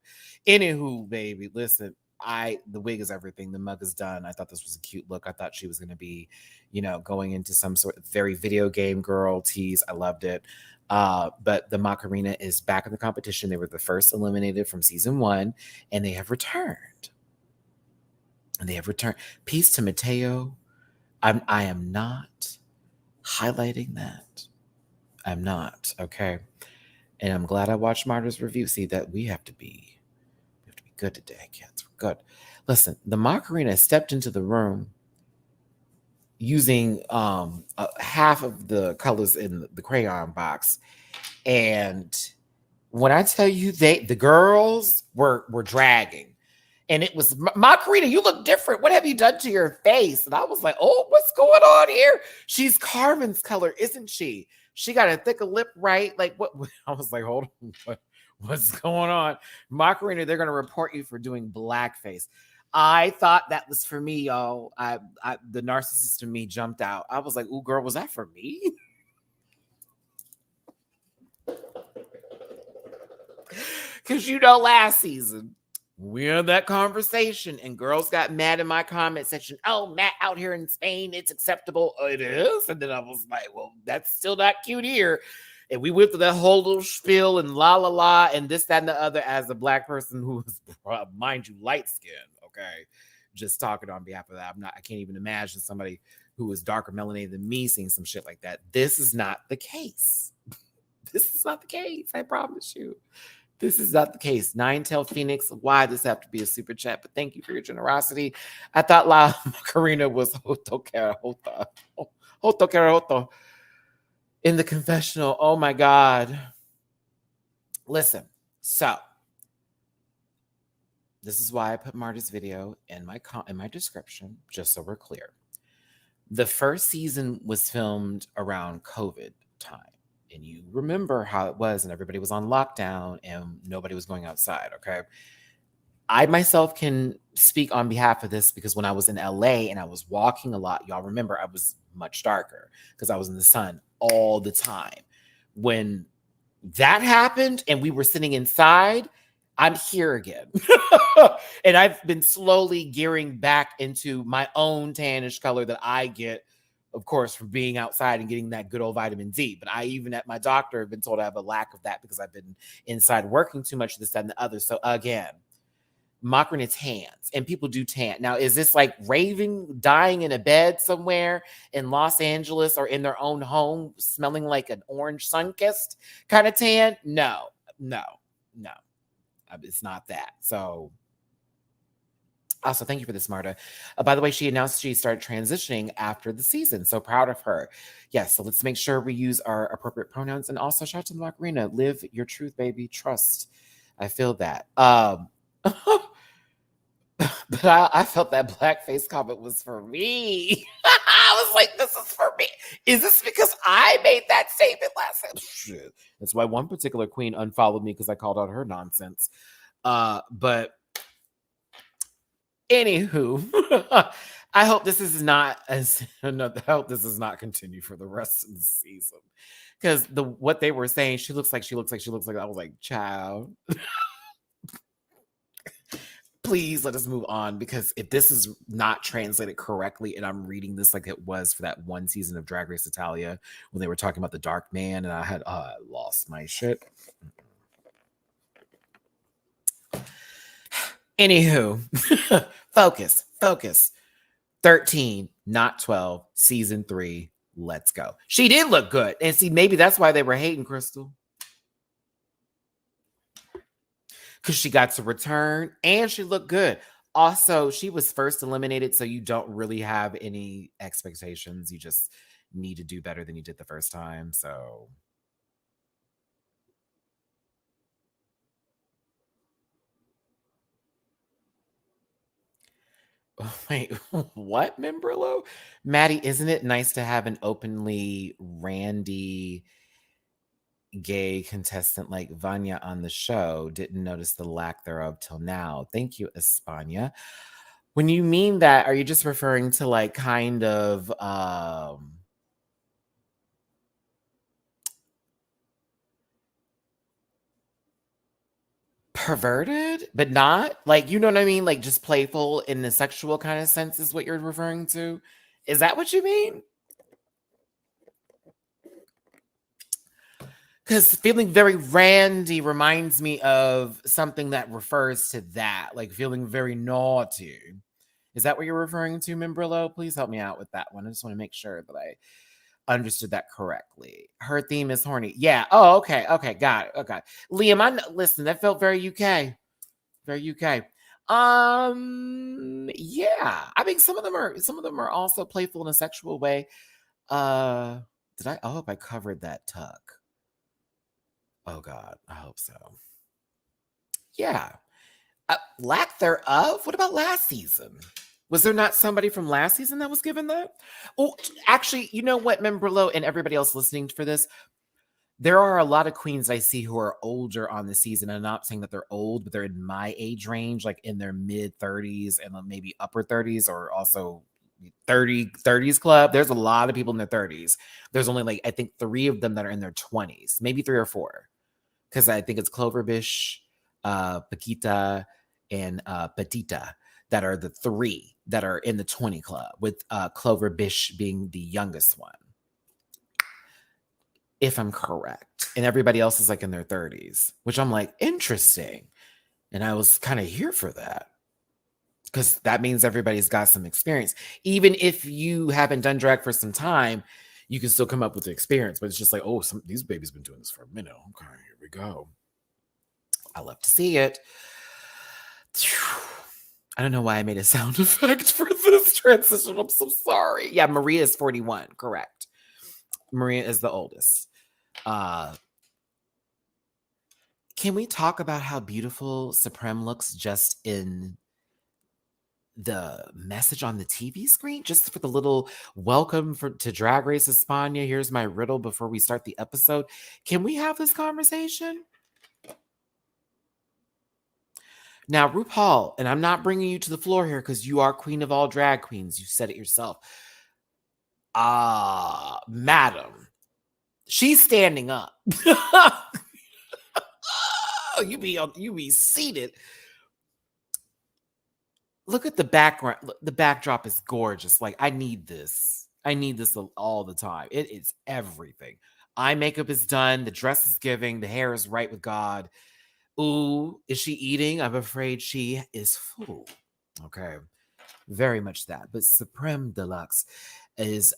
anywho, baby, listen, the wig is everything. The mug is done. I thought this was a cute look. I thought she was going to be, going into some sort of very video game girl tease. I loved it. But the Macarena is back in the competition. They were the first eliminated from season 1, and they have returned. Peace to Mateo. I am not highlighting that. I'm not. Okay. And I'm glad I watched Marta's review. See that we have to be good today, kids. We're good. Listen, the Macarena stepped into the room using half of the colors in the crayon box. And when I tell you the girls were dragging. And it was, Macarena, you look different. What have you done to your face? And I was like, oh, what's going on here? She's Carmen's color, isn't she? She got a thicker lip, right? Like, what? I was like, hold on, what's going on? Macarena, they're going to report you for doing blackface. I thought that was for me, y'all. The narcissist in me jumped out. I was like, ooh, girl, was that for me? Because last season, we had that conversation and girls got mad in my comment section. Oh, Matt out here in Spain, it's acceptable. Oh, it is. And then I was like, well, that's still not cute here. And we went through that whole little spiel and la la la and this, that, and the other as a black person who was, mind you, light skinned. Okay. Just talking on behalf of that. I can't even imagine somebody who is darker melanated than me seeing some shit like that. This is not the case. This is not the case. I promise you. This is not the case. Nine-Tail Phoenix, why does have to be a super chat? But thank you for your generosity. I thought La Macarena was Hoto Carahota. Hoto Carahota. In the confessional. Oh my God. Listen, so this is why I put Marta's video in my description, just so we're clear. The first season was filmed around COVID time. And you remember how it was, and everybody was on lockdown and nobody was going outside, okay? I myself can speak on behalf of this because when I was in LA and I was walking a lot, y'all remember I was much darker because I was in the sun all the time. When that happened and we were sitting inside, I'm here again. And I've been slowly gearing back into my own tannish color that I get, of course, from being outside and getting that good old vitamin D. But I even at my doctor have been told I have a lack of that because I've been inside working too much, this, that, and the other. So again, Macarena tans, and people do tan. Now, is this like raving, dying in a bed somewhere in Los Angeles or in their own home, smelling like an orange sun-kissed kind of tan? No. It's not that. So also, thank you for this, Marta. By the way, she announced she started transitioning after the season. So proud of her. Yes, so let's make sure we use our appropriate pronouns. And also, shout out to the Macarena. Live your truth, baby. Trust. I feel that. But I felt that blackface comment was for me. I was like, this is for me. Is this because I made that statement last time? Shit. That's why one particular queen unfollowed me because I called out her nonsense. But anywho, I hope this is not I hope this does not continue for the rest of the season. Because what they were saying, she looks like. I was like, child. Please let us move on, because if this is not translated correctly and I'm reading this like it was for that one season of Drag Race Italia when they were talking about the dark man and I had lost my shit. Anywho, focus. 13, not 12, season 3. Let's go. She did look good. And see, maybe that's why they were hating Crystal. Because she got to return and she looked good. Also, she was first eliminated, so you don't really have any expectations. You just need to do better than you did the first time. So wait, what, Membrillo? Matty, isn't it nice to have an openly randy gay contestant like Vanya on the show? Didn't notice the lack thereof till now. Thank you, España. When you mean that, are you just referring to like kind of perverted, but not like, you know what I mean? Like just playful in the sexual kind of sense is what you're referring to? Is that what you mean? Because feeling very randy reminds me of something that refers to that, like feeling very naughty. Is that what you're referring to, Membrillo? Please help me out with that one. I just want to make sure that I understood that correctly. Her theme is horny. Yeah. Oh, okay. Okay. Got it. Okay. Liam, listen, that felt very UK. Very UK. Yeah. I mean, some of them are also playful in a sexual way. I hope I covered that tuck. Oh God, I hope so. Yeah. Lack thereof? What about last season? Was there not somebody from last season that was given that? Oh, actually, you know what, Membrillo and everybody else listening for this? There are a lot of queens I see who are older on the season. I'm not saying that they're old, but they're in my age range, like in their mid-30s and maybe upper 30s, or also 30s club. There's a lot of people in their 30s. There's only like, I think 3 of them that are in their 20s, maybe 3 or 4. Because I think it's Cloverbish, Paquita, and Petita that are the 3 that are in the 20 club, with Cloverbish being the youngest one, if I'm correct. And everybody else is like in their 30s, which I'm like, interesting. And I was kind of here for that, because that means everybody's got some experience. Even if you haven't done drag for some time, you can still come up with the experience. But it's just like, oh, these babies been doing this for a minute. Okay, here we go. I love to see it. I don't know why I made a sound effect for this transition. I'm so sorry. Yeah, Maria is 41. Correct. Maria is the oldest. Can we talk about how beautiful Supreme looks just in the message on the TV screen? Just for the little welcome to Drag Race España. Here's my riddle before we start the episode. Can we have this conversation? Now, RuPaul, and I'm not bringing you to the floor here because you are queen of all drag queens. You said it yourself. Madam, she's standing up. You be seated. Look at the background. The backdrop is gorgeous. Like, I need this. I need this all the time. It is everything. Eye makeup is done. The dress is giving. The hair is right with God. Ooh, is she eating? I'm afraid she is full. Okay. Very much that. But Supreme Deluxe is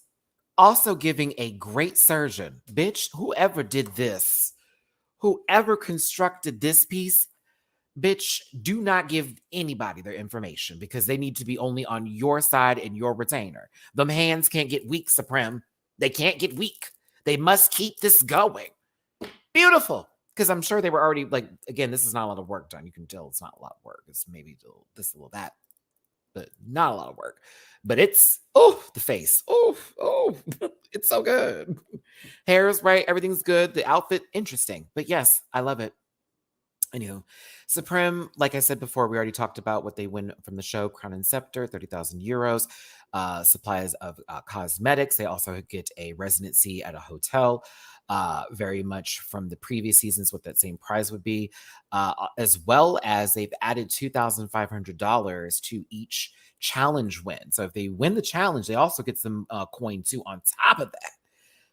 also giving a great surgeon. Bitch, whoever did this, whoever constructed this piece, bitch, do not give anybody their information because they need to be only on your side and your retainer. Them hands can't get weak, Supreme. They can't get weak. They must keep this going. Beautiful. Because I'm sure they were already, like, again, this is not a lot of work done. You can tell it's not a lot of work. It's maybe this, a little that, but not a lot of work. But it's, the face. It's so good. Hair is right. Everything's good. The outfit, interesting. But yes, I love it. Anywho, Supreme, like I said before, we already talked about what they win from the show, Crown and Scepter, 30,000 euros, supplies of cosmetics. They also get a residency at a hotel, very much from the previous seasons, what that same prize would be, as well as they've added $2,500 to each challenge win. So if they win the challenge, they also get some coin too on top of that.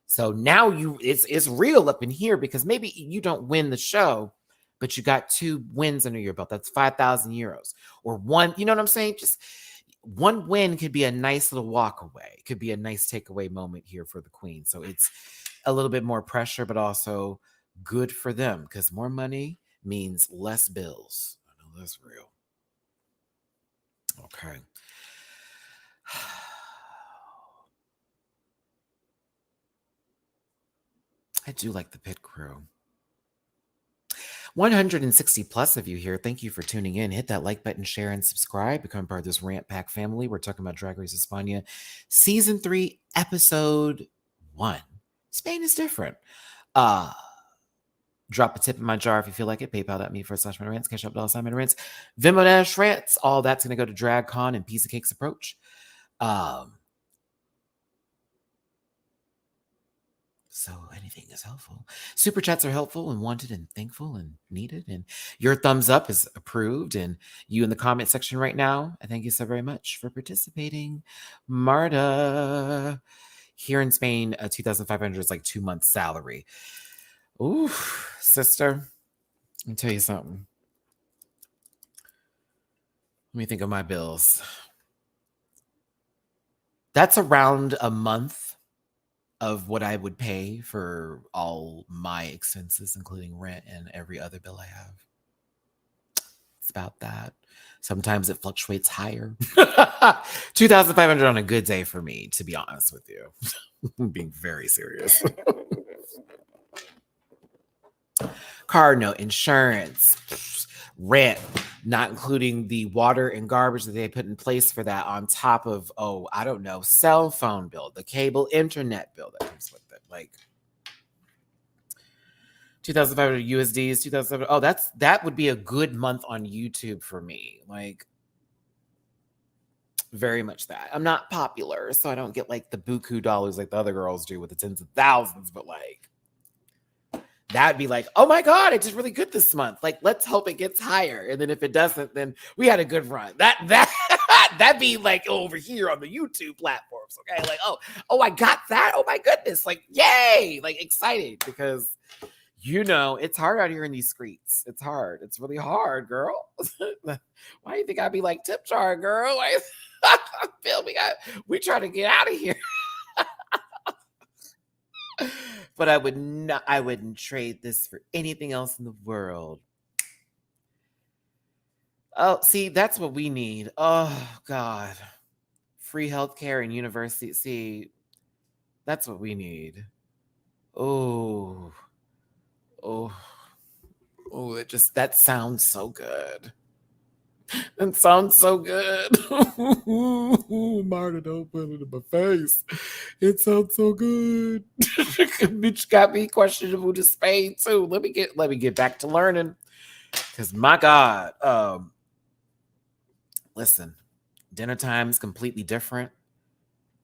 So now it's real up in here because maybe you don't win the show, but you got 2 wins under your belt. That's 5,000 euros or one. You know what I'm saying? Just one win could be a nice little walk away. It could be a nice takeaway moment here for the queen. So it's a little bit more pressure, but also good for them because more money means less bills. I know that's real. Okay. I do like the pit crew. 160 plus of you here. Thank you for tuning in. Hit that like button, share, and subscribe. Become part of this Rant Pack family. We're talking about Drag Race España, Season 3, Episode 1. Spain is different. Drop a tip in my jar if you feel like it. PayPal.me/MattyRants. Cash App $MattyRants. Venmo-Rants. All that's going to go to DragCon and Piece of Cake's approach. So anything is helpful. Super chats are helpful and wanted and thankful and needed. And your thumbs up is approved. And you in the comment section right now, I thank you so very much for participating. Marta, here in Spain, 2,500 is like 2 months' salary. Ooh, sister, let me tell you something. Let me think of my bills. That's around a month of what I would pay for all my expenses, including rent and every other bill I have. It's about that. Sometimes it fluctuates higher. 2,500 on a good day for me, to be honest with you. I'm being very serious. Car note, insurance, rent, not including the water and garbage that they put in place for that on top of, I don't know, cell phone bill, the cable internet bill that comes with it. Like 2,500 USDs, 2,500. That would be a good month on YouTube for me. Like very much that. I'm not popular, so I don't get like the buku dollars like the other girls do with the tens of thousands, but like that'd be like, oh my God, I did really good this month. Like, let's hope it gets higher. And then if it doesn't, then we had a good run. That'd be like over here on the YouTube platforms. Okay. Like, oh, I got that. Oh my goodness. Like, yay. Like excited because it's hard out here in these streets. It's hard. It's really hard, girl. Why do you think I'd be like tip jar, girl? Like, Phil, we try to get out of here. But I wouldn't trade this for anything else in the world. Oh, see, that's what we need. Oh, God. Free healthcare and university. See, that's what we need. Oh, oh, oh, that sounds so good. It sounds so good. Marta, don't put it in my face. It sounds so good. Bitch got me questionable to Spain too. Let me get back to learning. Cause my God, listen, dinner time is completely different.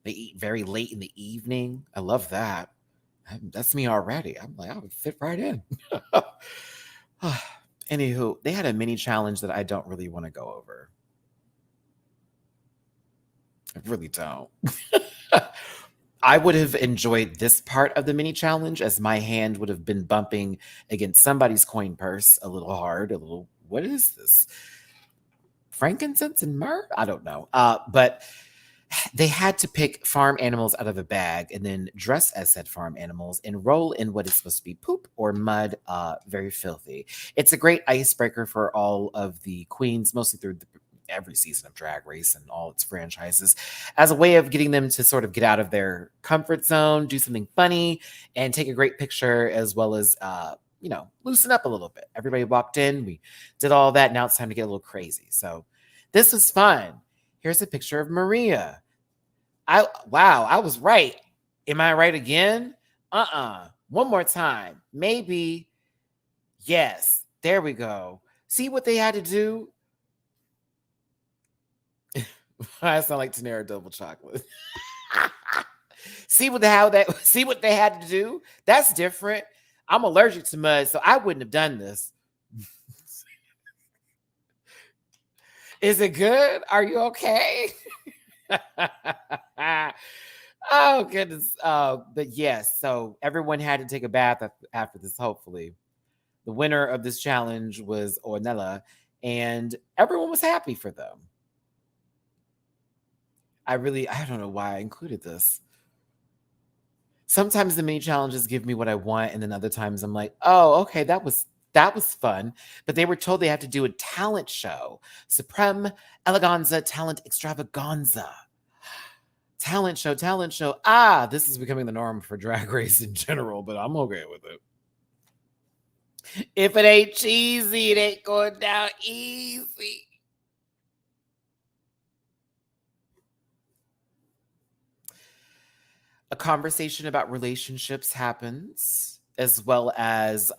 They eat very late in the evening. I love that. That's me already. I'm like, I would fit right in. Anywho, they had a mini challenge that I don't really want to go over. I really don't. I would have enjoyed this part of the mini challenge as my hand would have been bumping against somebody's coin purse a little hard, a little, what is this? Frankincense and myrrh? I don't know. But they had to pick farm animals out of a bag and then dress as said farm animals and roll in what is supposed to be poop or mud, very filthy. It's a great icebreaker for all of the queens, mostly through every season of Drag Race and all its franchises, as a way of getting them to sort of get out of their comfort zone, do something funny, and take a great picture, as well as, loosen up a little bit. Everybody walked in, we did all that. Now it's time to get a little crazy. So this was fun. Here's a picture of Maria. I was right. Am I right again? One more time. Maybe. Yes. There we go. See what they had to do? I sound like Tanera Double Chocolate. See what they had to do? That's different. I'm allergic to mud, so I wouldn't have done this. Is it good? Are you okay? Oh, goodness. But yes, so everyone had to take a bath after this, hopefully. The winner of this challenge was Ornella, and everyone was happy for them. I don't know why I included this. Sometimes the mini challenges give me what I want, and then other times I'm like, oh, okay, that was fun. But they were told they had to do a talent show. Supreme Eleganza Talent Extravaganza. Talent show. This is becoming the norm for Drag Race in general, but I'm okay with it. If it ain't cheesy, it ain't going down easy. A conversation about relationships happens, as well as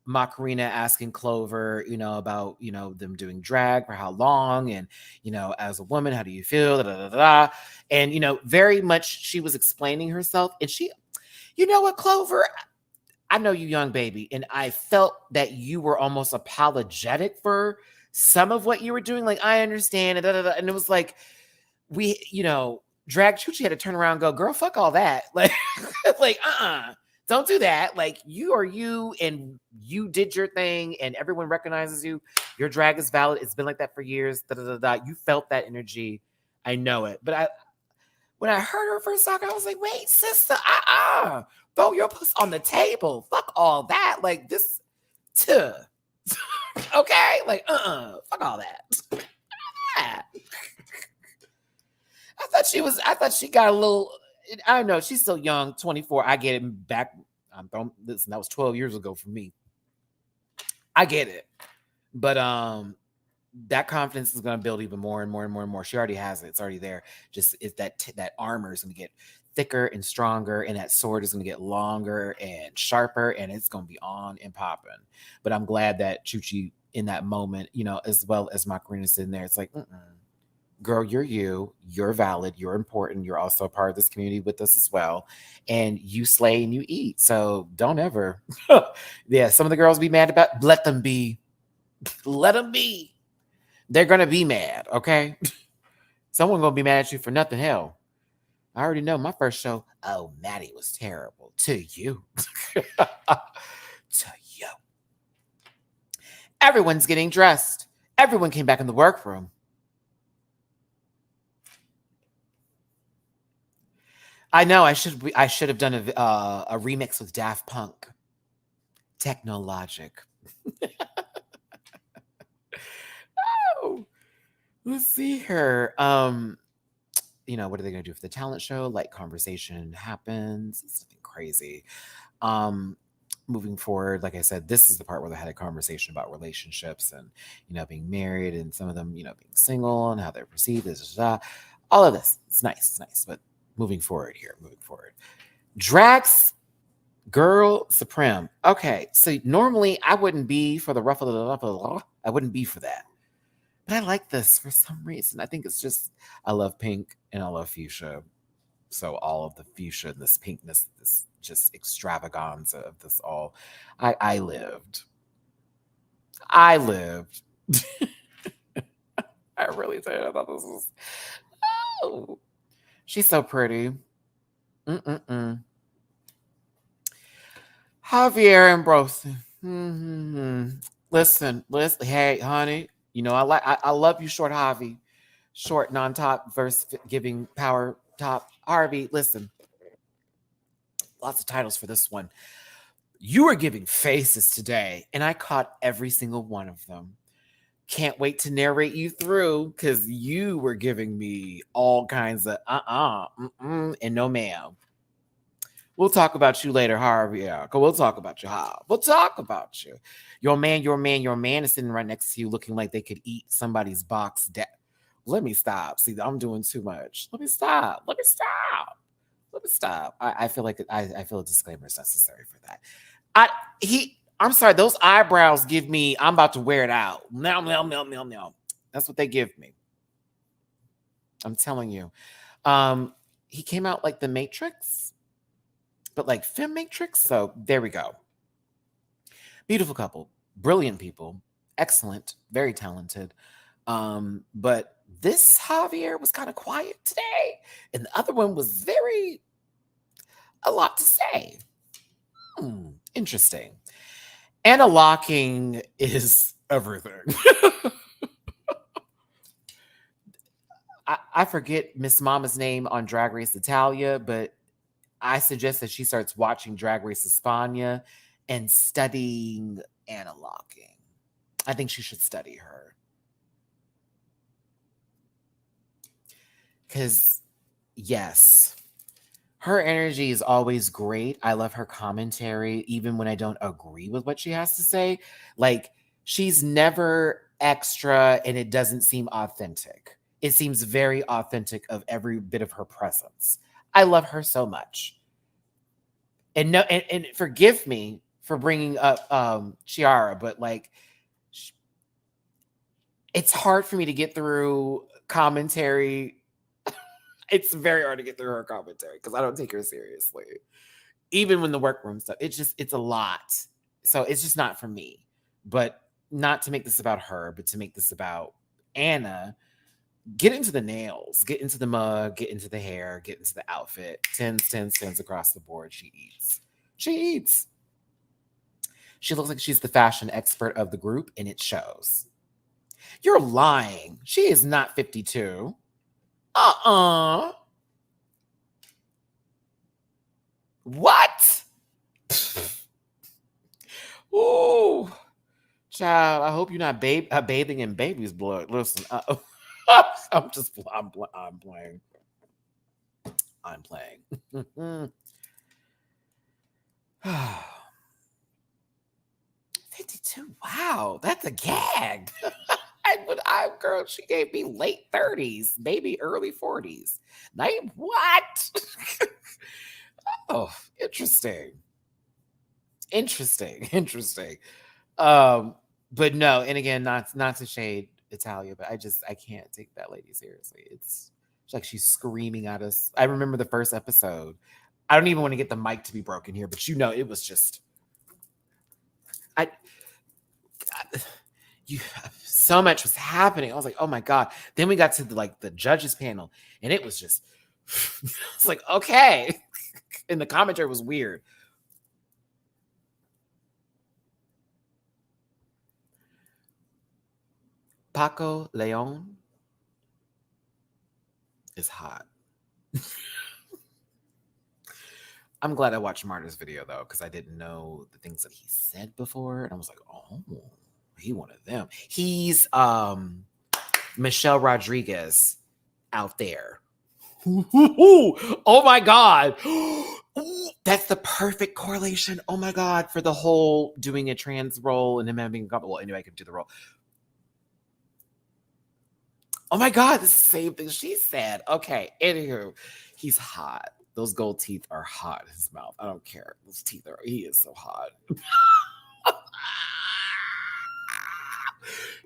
Macarena asking Clover, about, them doing drag for how long, and, as a woman, how do you feel? Da, da, da, da. And, very much she was explaining herself, and she, you know what, Clover, I know you young baby, and I felt that you were almost apologetic for some of what you were doing. Like, I understand, and it was like, Drag Chuchi had to turn around and go, girl, fuck all that. Like, don't do that. Like, you are you, and you did your thing, and everyone recognizes you. Your drag is valid. It's been like that for years. You felt that energy. I know it. But when I heard her first talk, I was like, wait, sister, throw your puss on the table. Fuck all that. Like, this, okay? Like, fuck all that. I thought she got a little, I know she's still young, 24. I get it back. Listen, that was 12 years ago for me. I get it. But that confidence is going to build even more and more and more and more. She already has it. It's already there. Just that armor is going to get thicker and stronger, and that sword is going to get longer and sharper, and it's going to be on and popping. But I'm glad that Chuchi in that moment, as well as Macarena sitting there, it's like, girl, you're valid, you're important, you're also a part of this community with us as well, and you slay and you eat, so don't ever yeah, some of the girls be mad about, let them be. They're gonna be mad, okay? Someone gonna be mad at you for nothing. Hell, I already know my first show, oh, Matty was terrible to you. To you. Everyone's getting dressed. Everyone came back in the workroom. I know I should have done a remix with Daft Punk. Technologic. Let's see here. What are they gonna do for the talent show? Like conversation happens. It's nothing crazy. Moving forward, like I said, this is the part where they had a conversation about relationships and being married and some of them, being single and how they're perceived. All of this. It's nice. It's nice. But moving forward. Drax Girl Supreme. Okay, so normally I wouldn't be for the ruffle. I wouldn't be for that. But I like this for some reason. I think it's just, I love pink and I love fuchsia. So all of the fuchsia, this pinkness, this just extravaganza of this all. I lived. I really did. I thought this was, oh, she's so pretty. Javier and Brosen. Listen. Hey, honey, I love you, short Javi. Short non-top verse giving power top Harvey. Listen, lots of titles for this one. You were giving faces today, and I caught every single one of them. Can't wait to narrate you through because you were giving me all kinds of and no ma'am. We'll talk about you later, Harvey. Yeah, we'll talk about you, Harv. We'll talk about you. Your man is sitting right next to you looking like they could eat somebody's box. Let me stop. See, I'm doing too much. Let me stop. I feel like I feel a disclaimer is necessary for that. I'm sorry, those eyebrows give me, I'm about to wear it out. No. That's what they give me. I'm telling you. He came out like the Matrix, but like Femme Matrix. So there we go. Beautiful couple, brilliant people, excellent, very talented. But this Javier was kind of quiet today, and the other one was a lot to say. Interesting. Anna locking is everything. I forget Miss Mama's name on Drag Race Italia, but I suggest that she starts watching Drag Race España and studying Anna locking. I think she should study her. Because, yes, her energy is always great. I love her commentary, even when I don't agree with what she has to say. Like, she's never extra and it doesn't seem authentic. It seems very authentic of every bit of her presence. I love her so much. And forgive me for bringing up Chiara, but like, it's hard for me to get through commentary. It's very hard to get through her commentary because I don't take her seriously. Even when the workroom stuff, it's a lot. So it's just not for me. But not to make this about her, but to make this about Anna. Get into the nails, get into the mug, get into the hair, get into the outfit. 10s across the board. She eats. She looks like she's the fashion expert of the group, and it shows. You're lying. She is not 52. What? Ooh. Child, I hope you're not bathing in baby's blood. Listen, I'm playing. I'm playing. 52. Wow, that's a gag. Girl, she gave me late 30s, maybe early 40s. What? Oh, interesting. But no, and again, not to shade Italia, but I can't take that lady seriously. It's like she's screaming at us. I remember the first episode. I don't even want to get the mic to be broken here, but it was just so much was happening. I was like, oh my God. Then we got to the judges panel, and it was just it's like, okay. And the commentary was weird. Paco Leon is hot. I'm glad I watched Marta's video though, because I didn't know the things that he said before, and I was like, oh, he one of them. He's Michelle Rodriguez out there. Oh my God. That's the perfect correlation. Oh my God. For the whole doing a trans role and him having a couple. Well, anyway, I could do the role. Oh my God. This is the same thing she said. Okay. Anywho, he's hot. Those gold teeth are hot in his mouth. I don't care. Those teeth are, he is so hot.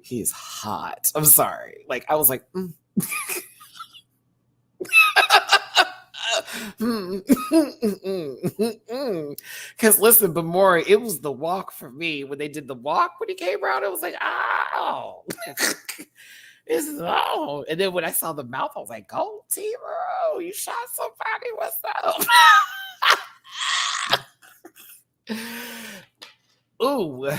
He is hot. I'm sorry. Like, I was like, Because listen, Bamori, it was the walk for me. When they did the walk when he came around, it was like, ow. This is oh. And then when I saw the mouth, I was like, go, T-Bro, you shot somebody. What's up? Ooh.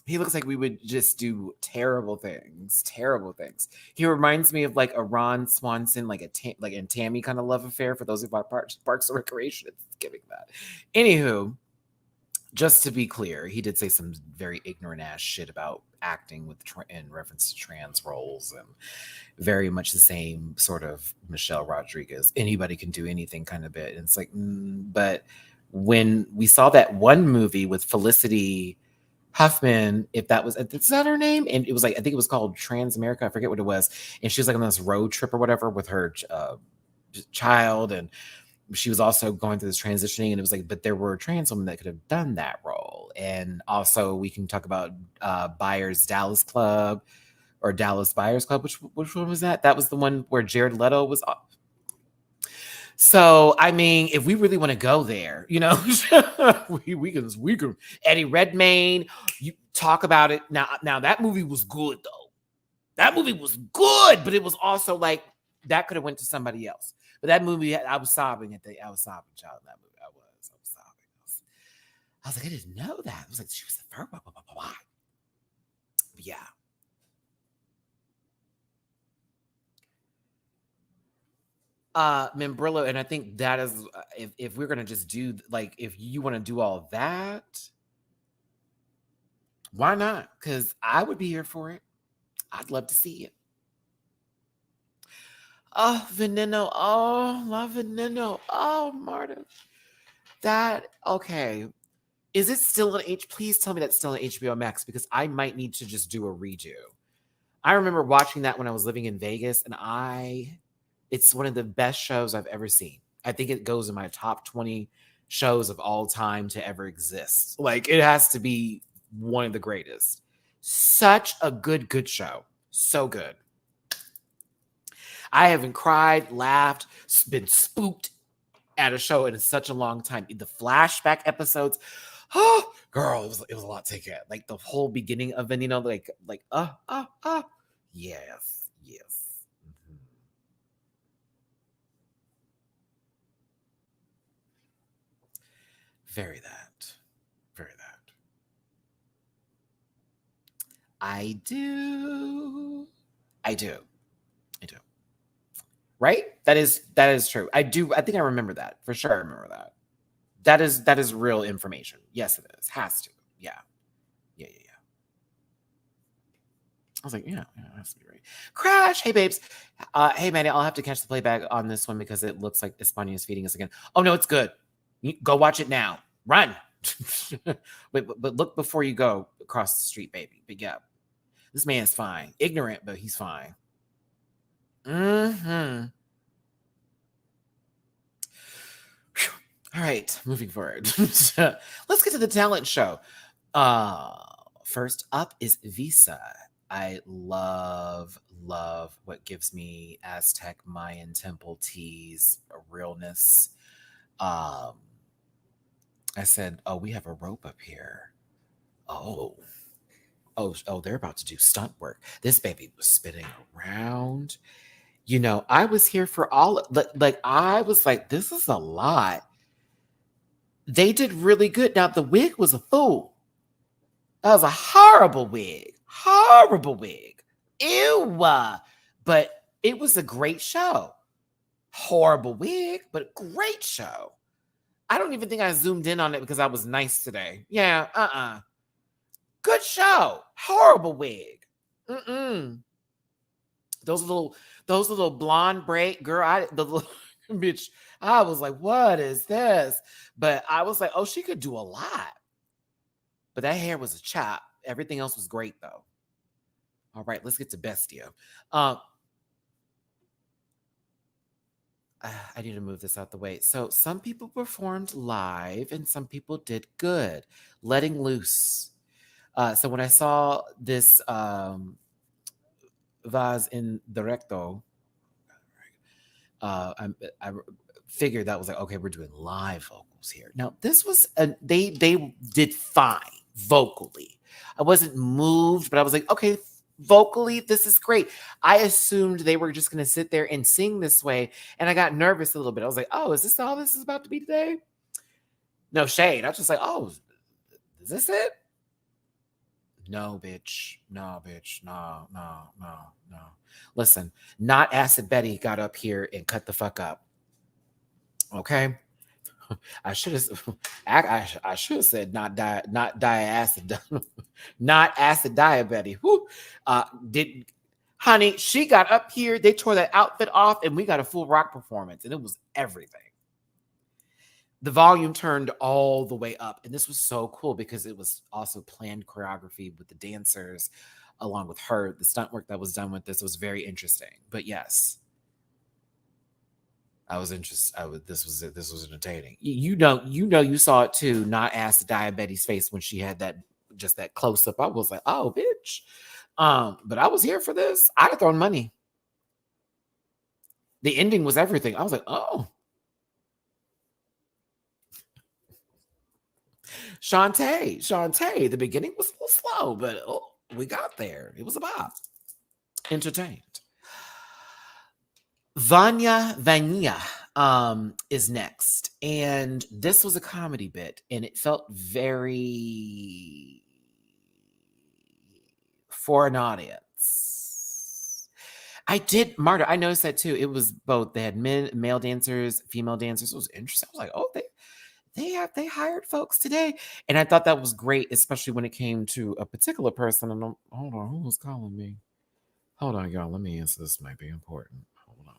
He looks like we would just do terrible things. Terrible things. He reminds me of like a Ron Swanson, like like in Tammy kind of love affair. For those who bought Parks and Recreation, it's giving that. Anywho, just to be clear, he did say some very ignorant ass shit about acting with in reference to trans roles, and very much the same sort of Michelle Rodriguez. Anybody can do anything kind of bit. And it's like, but when we saw that one movie with Felicity Huffman, if that was, is that her name? And it was like, I think it was called Trans America. I forget what it was. And she was like on this road trip or whatever with her child. And she was also going through this transitioning. And it was like, but there were trans women that could have done that role. And also we can talk about Buyers Dallas Club or Dallas Buyers Club. Which one was that? That was the one where Jared Leto was. So, I mean, if we really want to go there, you know, we can Eddie Redmayne, you talk about it. Now that movie was good though. That movie was good, but it was also like that could have went to somebody else. But that movie, I was sobbing I was sobbing, child, in that movie. I was sobbing. I was like, I didn't know that. I was like, she was the first. Yeah. Membrillo, and I think that is if we're gonna just do like if you want to do all that, why not? Because I would be here for it. I'd love to see it. Oh, Veneno. Oh, my Veneno. Oh, Marta. That okay. Is it still on Please tell me that's still on HBO Max, because I might need to just do a redo. I remember watching that when I was living in Vegas, and it's one of the best shows I've ever seen. I think it goes in my top 20 shows of all time to ever exist. Like, it has to be one of the greatest. Such a good show. So good. I haven't cried, laughed, been spooked at a show in such a long time. The flashback episodes, oh, girl, it was a lot to take in. Like, the whole beginning of it, you know, yes. Very that. I do. Right? That is true. I think I remember that. For sure I remember that. That is real information. Yes, it is. Has to. Yeah. I was like, yeah, it has to be right. Crash. Hey, babes. Hey, Matty, I'll have to catch the playback on this one because it looks like España is feeding us again. Oh, no, it's good. Go watch it now. Run. Wait, but look before you go across the street, baby. But yeah, this man's fine. Ignorant, but he's fine. Mm-hmm. All right, moving forward. Let's get to the talent show. First up is Visa. I love what gives me Aztec Mayan temple teas, realness. I said, oh, we have a rope up here. Oh, they're about to do stunt work. This baby was spinning around. You know, I was here for all, like, I was like, this is a lot. They did really good. Now, the wig was a fool. That was a horrible wig. Ew. But it was a great show. Horrible wig, but great show. I don't even think I zoomed in on it because I was nice today. Yeah, Good show. Horrible wig. Those little blonde braid, girl. The little bitch. I was like, what is this? But I was like, oh, she could do a lot. But that hair was a chop. Everything else was great though. All right, let's get to Bestia. I need to move this out the way. So some people performed live and some people did good, letting loose. So when I saw this vase in directo, I figured that was like, okay, we're doing live vocals here. Now this was they did fine vocally. I wasn't moved, but I was like, okay, vocally this is great. I assumed they were just going to sit there and sing this way, and I got nervous a little bit. I was like, oh, is this all this is about to be today? No shade. I was just like, oh, is this it? No, bitch. No, bitch. No. Listen, not Acid Betty got up here and cut the fuck up. Okay. I should have I should have said not diacid, not acid diabetes. Whoo. Honey, she got up here, they tore that outfit off, and we got a full rock performance, and it was everything. The volume turned all the way up, and this was so cool because it was also planned choreography with the dancers along with her. The stunt work that was done with this was very interesting. But yes, I was interested. This was entertaining. You saw it too. Not Ask Diabetes' face when she had that close up. I was like, oh, bitch. But I was here for this. I'd have thrown money. The ending was everything. I was like, oh. Shantae. The beginning was a little slow, but we got there. It was a bop. Entertained. Vanya is next, and this was a comedy bit, and it felt very for an audience. Marta, I noticed that too. It was both. They had male dancers, female dancers. It was interesting. I was like, oh, they hired folks today, and I thought that was great, especially when it came to a particular person. And hold on, who was calling me? Hold on, y'all. Let me answer. This might be important. Hold on.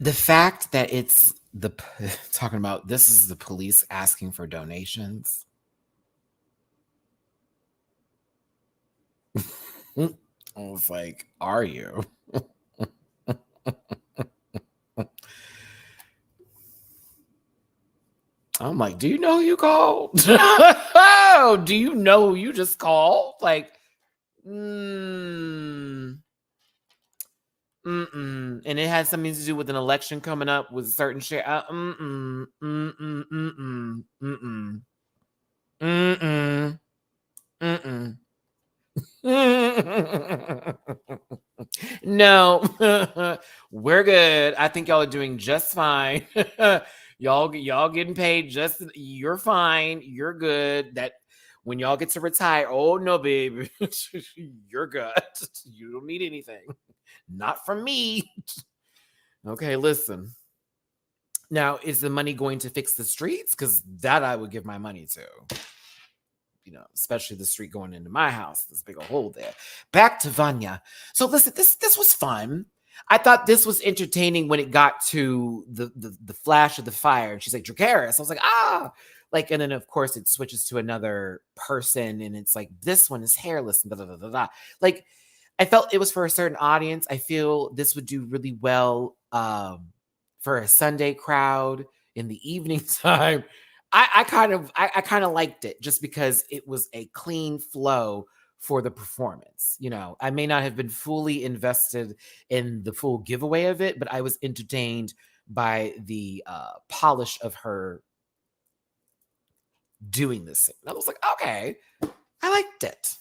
The fact that it's talking about this is the police asking for donations. I was like, are you? I'm like, do you know who you called? Oh, do you know who you just called? Like, and it had something to do with an election coming up with a certain share. No, we're good. I think y'all are doing just fine. y'all getting paid you're fine. You're good. That when y'all get to retire, oh no, baby, you're good. You don't need anything. Not from me. Okay, listen. Now, is the money going to fix the streets? Because that I would give my money to. Especially the street going into my house. There's a big hole there. Back to Vanya. So listen, this was fun. I thought this was entertaining when it got to the flash of the fire. And she's like, Dracarys. I was like, ah. Like, and then of course it switches to another person, and it's like, this one is hairless and da da da da da. Like, I felt it was for a certain audience. I feel this would do really well for a Sunday crowd in the evening time. I kind of liked it just because it was a clean flow for the performance. I may not have been fully invested in the full giveaway of it, but I was entertained by the polish of her doing this thing. And I was like, okay, I liked it.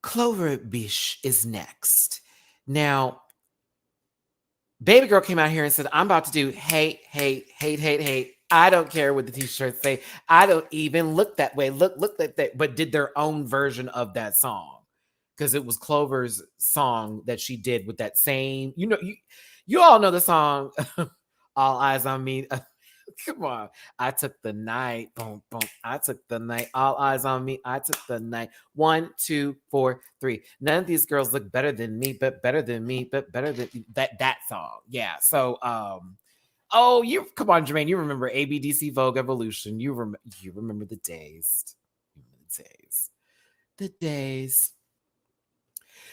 Clover Bish is next. Now, Baby girl came out here and said, I'm about to do hate, hate, hate, hate, hate. I don't care what the t-shirts say. I don't even look that way. Look like that. But did their own version of that song. Because it was Clover's song that she did with that same, you all know the song, All Eyes on Me. Come on. I took the night. Boom, boom. I took the night. All eyes on me. I took the night. 1, 2, 4, 3. None of these girls look better than me, but better than me, but better than that song. Yeah. So oh, you come on, Jermaine. You remember ABDC Vogue Evolution. You remember the days. The days.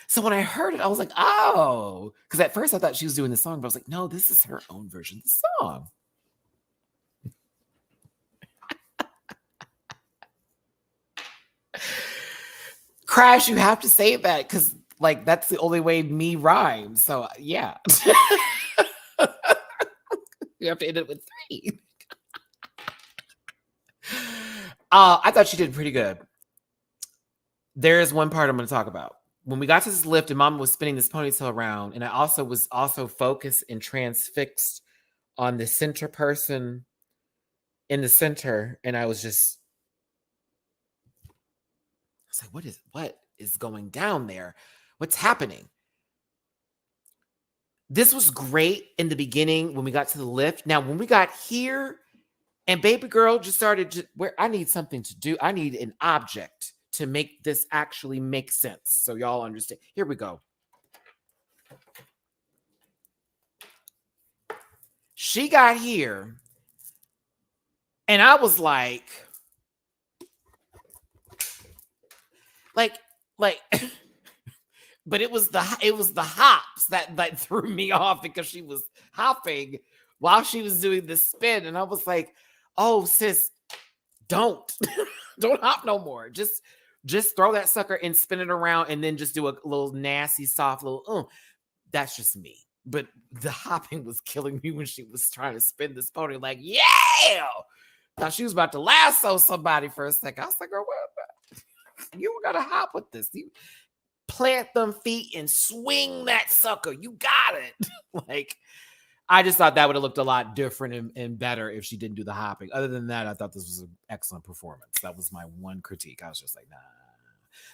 So when I heard it, I was like, oh, because at first I thought she was doing the song, but I was like, no, this is her own version of the song. Crash, you have to say that because like that's the only way me rhymes. So yeah. You have to end it with 3. I thought she did pretty good. There is one part I'm going to talk about. When we got to this lift and Mama was spinning this ponytail around, and I also was focused and transfixed on the center person in the center, and I was like, what is going down there? What's happening? This was great in the beginning when we got to the lift. Now, when we got here and baby girl just started where I need something to do. I need an object to make this actually make sense. So y'all understand. Here we go. She got here and I was like but it was the hops that threw me off because she was hopping while she was doing the spin. And I was like, oh, sis, don't hop no more. Just throw that sucker and spin it around and then just do a little nasty, soft little, that's just me. But the hopping was killing me when she was trying to spin this pony. Like, yeah! Thought she was about to lasso somebody for a second. I was like, girl, what? You gotta hop with this. You plant them feet and swing that sucker. You got it. Like, I just thought that would have looked a lot different and better if she didn't do the hopping. Other than that, I thought this was an excellent performance. That was my one critique. I was just like, nah.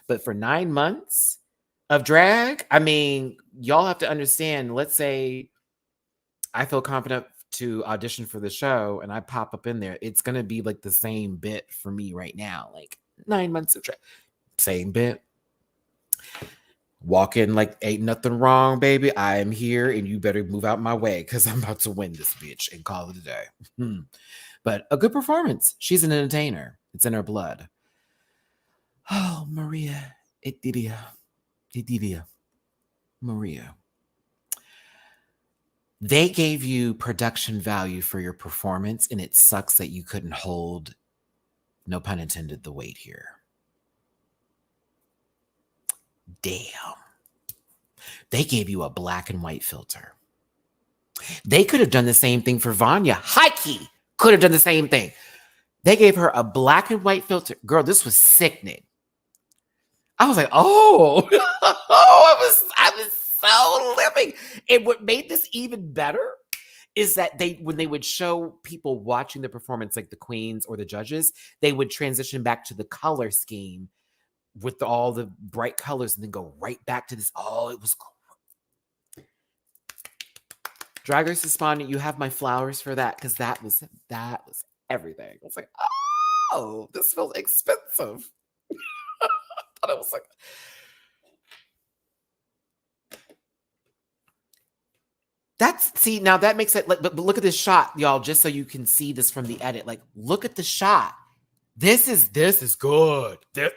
But for 9 months of drag, I mean, y'all have to understand, let's say I feel confident to audition for the show and I pop up in there, it's going to be like the same bit for me right now. Like 9 months of drag, same bit. Walk in like ain't nothing wrong, baby. I am here and you better move out my way because I'm about to win this bitch and call it a day. But a good performance. She's an entertainer. It's in her blood. Oh, Maria. Edivia. Maria. They gave you production value for your performance, and it sucks that you couldn't hold, no pun intended, the weight here. Damn. They gave you a black and white filter. They could have done the same thing for Vanya. Heike could have done the same thing. They gave her a black and white filter. Girl, this was sickening. I was like, oh, I was so living. And what made this even better is that when they would show people watching the performance, like the queens or the judges, they would transition back to the color scheme with all the bright colors and then go right back to this. Oh, it was cool. Drag Race España, you have my flowers for that because that was everything. I was like, oh, this feels expensive. I thought it was like, now that makes it like, but look at this shot, y'all, just so you can see this from the edit. Like, look at the shot. This is good. This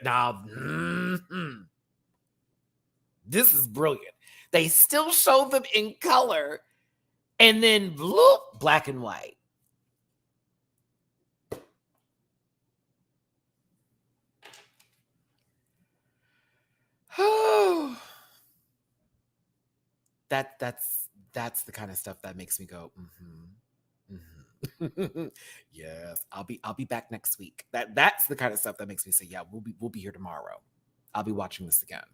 is brilliant. They still show them in color and then black and white. Oh, that's the kind of stuff that makes me go, yes, I'll be back next week. That's the kind of stuff that makes me say, yeah, we'll be here tomorrow. I'll be watching this again.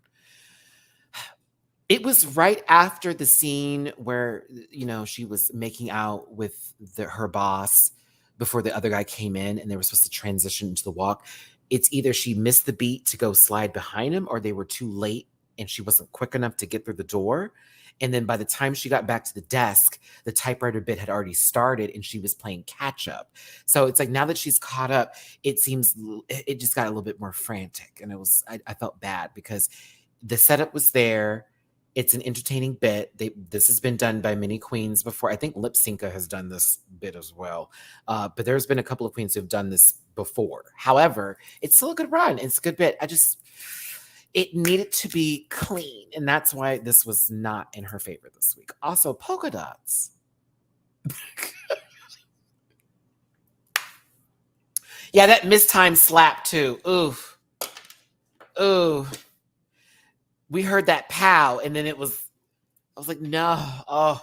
It was right after the scene where, she was making out with her boss before the other guy came in and they were supposed to transition into the walk. It's either she missed the beat to go slide behind him or they were too late and she wasn't quick enough to get through the door. And then by the time she got back to the desk, the typewriter bit had already started and she was playing catch up. So it's like now that she's caught up, it seems it just got a little bit more frantic. And I felt bad because the setup was there. It's an entertaining bit. This has been done by many queens before. I think Lip Synca has done this bit as well. But there's been a couple of queens who've done this before. However, it's still a good run. It's a good bit. It needed to be clean. And that's why this was not in her favor this week. Also, polka dots. Yeah, that mistimed slap too. Ooh. We heard that pow, and then I was like, no, oh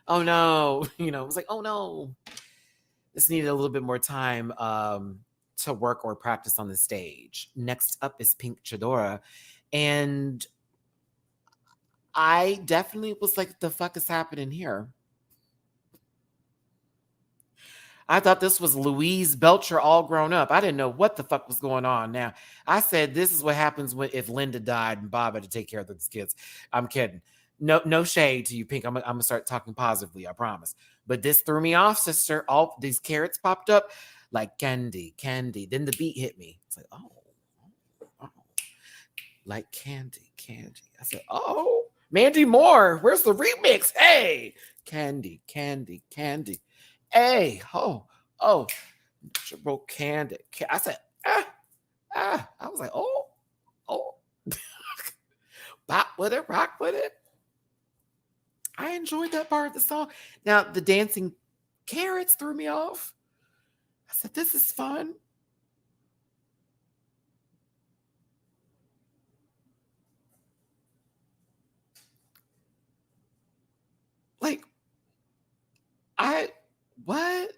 no. It was like, oh no. This needed a little bit more time to work or practice on the stage. Next up is Pink Chadora. And I definitely was like, the fuck is happening here? I thought this was Louise Belcher all grown up. I didn't know what the fuck was going on. Now, I said this is what happens if Linda died and Bob had to take care of those kids. I'm kidding. No shade to you, Pink. I'm gonna start talking positively, I promise. But this threw me off, sister. All these carrots popped up like candy. Then the beat hit me. It's like, oh. Like candy. I said, oh, Mandy Moore, where's the remix? Hey, candy. Hey, oh, natural candy. I said, I was like, oh. Pop with it, rock with it. I enjoyed that part of the song. Now, the dancing carrots threw me off. I said, this is fun. Like, what?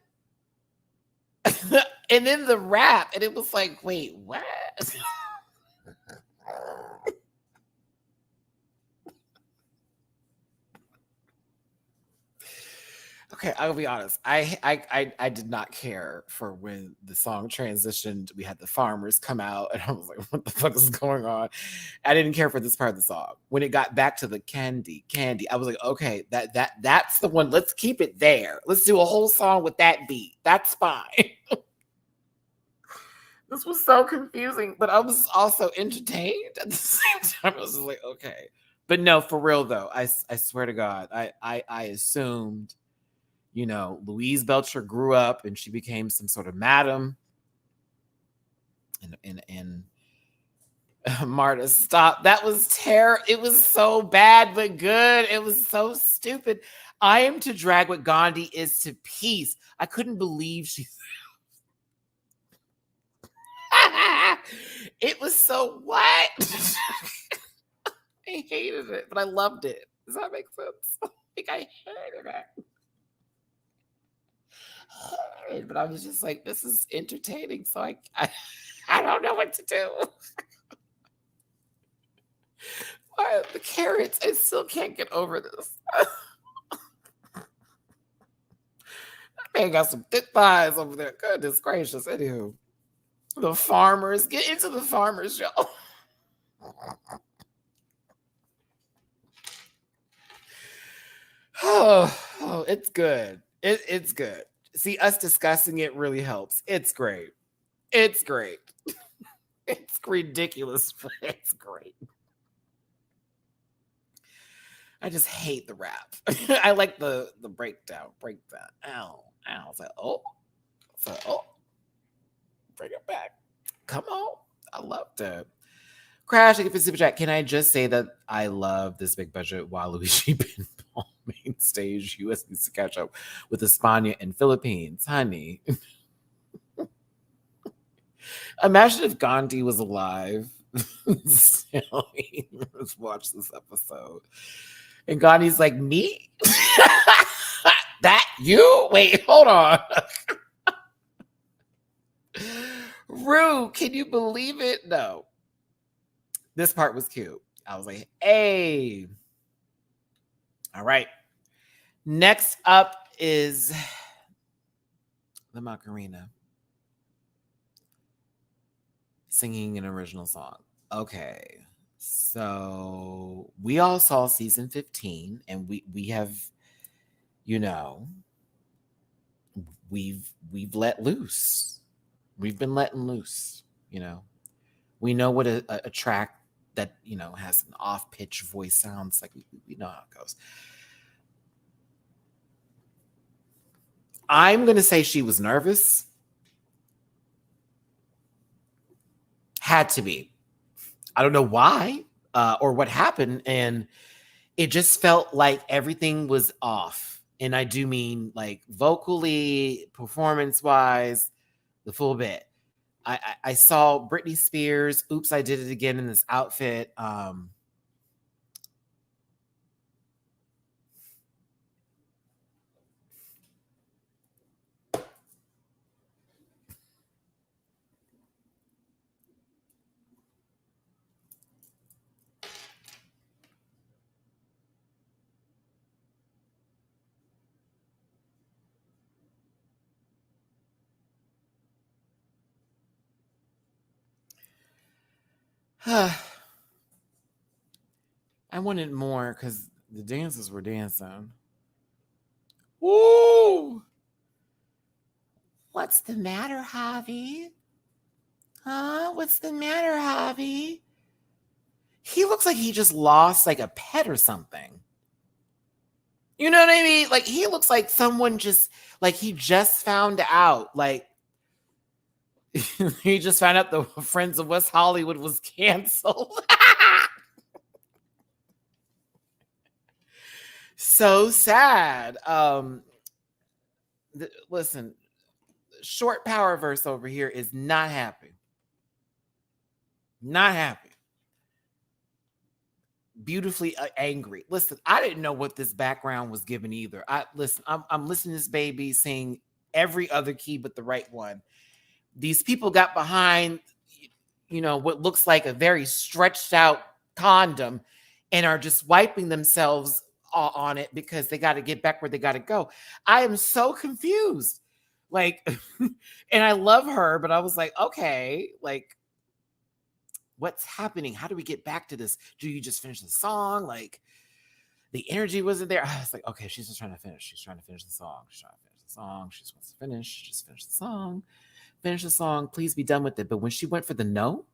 And then the rap, and it was like, wait, what? Okay, I'll be honest. I did not care for when the song transitioned. We had the farmers come out, and I was like, "What the fuck is going on?" I didn't care for this part of the song. When it got back to the candy, I was like, "Okay, that's the one. Let's keep it there. Let's do a whole song with that beat. That's fine." This was so confusing, but I was also entertained at the same time. I was just like, "Okay," but no, for real though. I swear to God, I assumed. Louise Belcher grew up and she became some sort of madam. And Marta, stop. That was terrible. It was so bad, but good. It was so stupid. I am to drag what Gandhi is to peace. I couldn't believe she. It was so what? I hated it, but I loved it. Does that make sense? Like I hated it. But I was just like, this is entertaining. So I don't know what to do. Why the carrots? I still can't get over this. Man got some thick thighs over there. Goodness gracious. Anywho, the farmers. Get into the farmers, y'all. Oh, it's good. It's good. See, us discussing it really helps. It's great. It's ridiculous, but it's great. I just hate the rap. I like the breakdown. Ow. It's like, oh. Bring it back. Come on. I loved it. Crash, I give a super chat. Can I just say that I love this big budget Waluigi pinball main stage? US needs to catch up with España and Philippines, honey. Imagine if Gandhi was alive. Let's watch this episode. And Gandhi's like, me? That you? Wait, hold on. Rue, can you believe it? No. This part was cute. I was like, hey. All right. Next up is the Macarena singing an original song. Okay. So we all saw season 15 and we have, you know, we've let loose. We've been letting loose, you know. We know what a track that, you know, has an off-pitch voice sounds like. We know how it goes. I'm going to say she was nervous. Had to be. I don't know why or what happened. And it just felt like everything was off. And I do mean like vocally, performance-wise, the full bit. I saw Britney Spears, Oops, I Did It Again in this outfit. I wanted more because the dancers were dancing. Woo! What's the matter, Javi? Huh? What's the matter, Javi? He looks like he just lost like a pet or something. You know what I mean? Like he looks like someone just like he just found out. Like he just found out the Friends of West Hollywood was canceled. So sad. Listen, short power verse over here is not happy. Not happy. Beautifully angry. Listen, I didn't know what this background was given either. I'm listening to this baby sing every other key but the right one. These people got behind, you know, what looks like a very stretched out condom and are just wiping themselves on it because they got to get back where they got to go. I am so confused. Like, and I love her, but I was like, okay, like, what's happening? How do we get back to this? Do you just finish the song? Like, the energy wasn't there. I was like, okay, she's just trying to finish. She's trying to finish the song. She's trying to finish the song. She just wants to finish. Just finish the song. Finish the song. Please be done with it. But when she went for the note,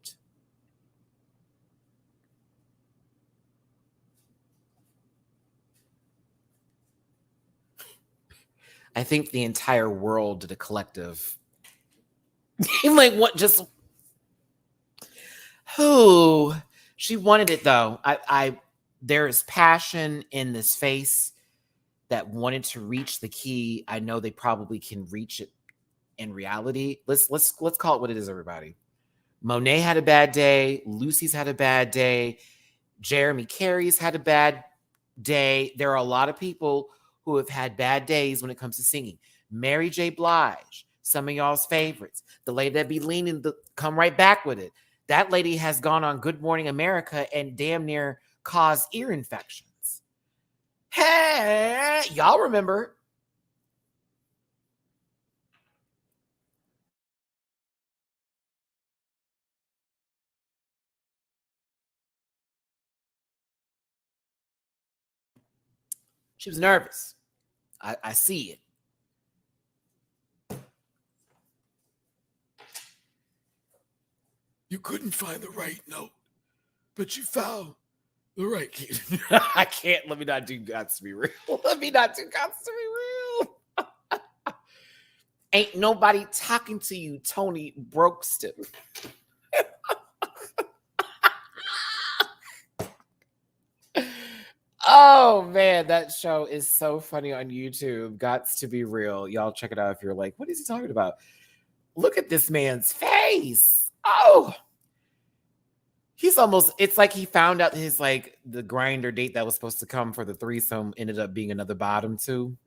I think the entire world did a collective. Like, what? Just who? She wanted it though. There is passion in this face that wanted to reach the key. I know they probably can reach it in reality. Let's call it what it is, everybody. Monet had a bad day. Lucy's had a bad day. Jeremy Carey's had a bad day. There are a lot of people who have had bad days when it comes to singing. Mary J. Blige, some of y'all's favorites. The lady that be leaning to come right back with it. That lady has gone on Good Morning America and damn near caused ear infections. Hey, y'all remember? She was nervous. I see it. You couldn't find the right note, but you found the right key. I can't. Let me not do Gots to be real. Let me not do Gots to be real. Ain't nobody talking to you, Tony Brokeston. Oh man, that show is so funny on YouTube. Gots to be real. Y'all check it out if you're like, what is he talking about? Look at this man's face. Oh, he's almost, it's like he found out his like the grinder date that was supposed to come for the threesome ended up being another bottom too.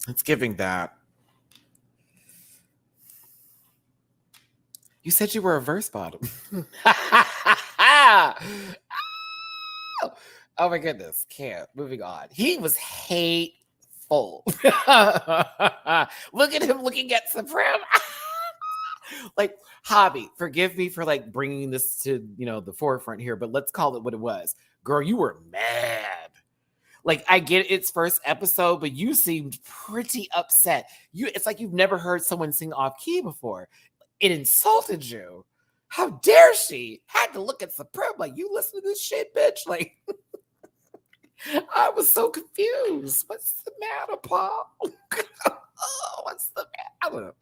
It's giving that. You said you were a verse bottom. Oh my goodness. Can't. Moving on. He was hateful. Look at him looking at Supreme. Like, Hobby, forgive me for like bringing this to, the forefront here, but let's call it what it was. Girl, you were mad. Like, I get it's first episode, but you seemed pretty upset. It's like you've never heard someone sing off key before. It insulted you. How dare she? Had to look at Supreme like, you listen to this shit, bitch? Like, I was so confused. What's the matter, Paul? Oh, what's the matter?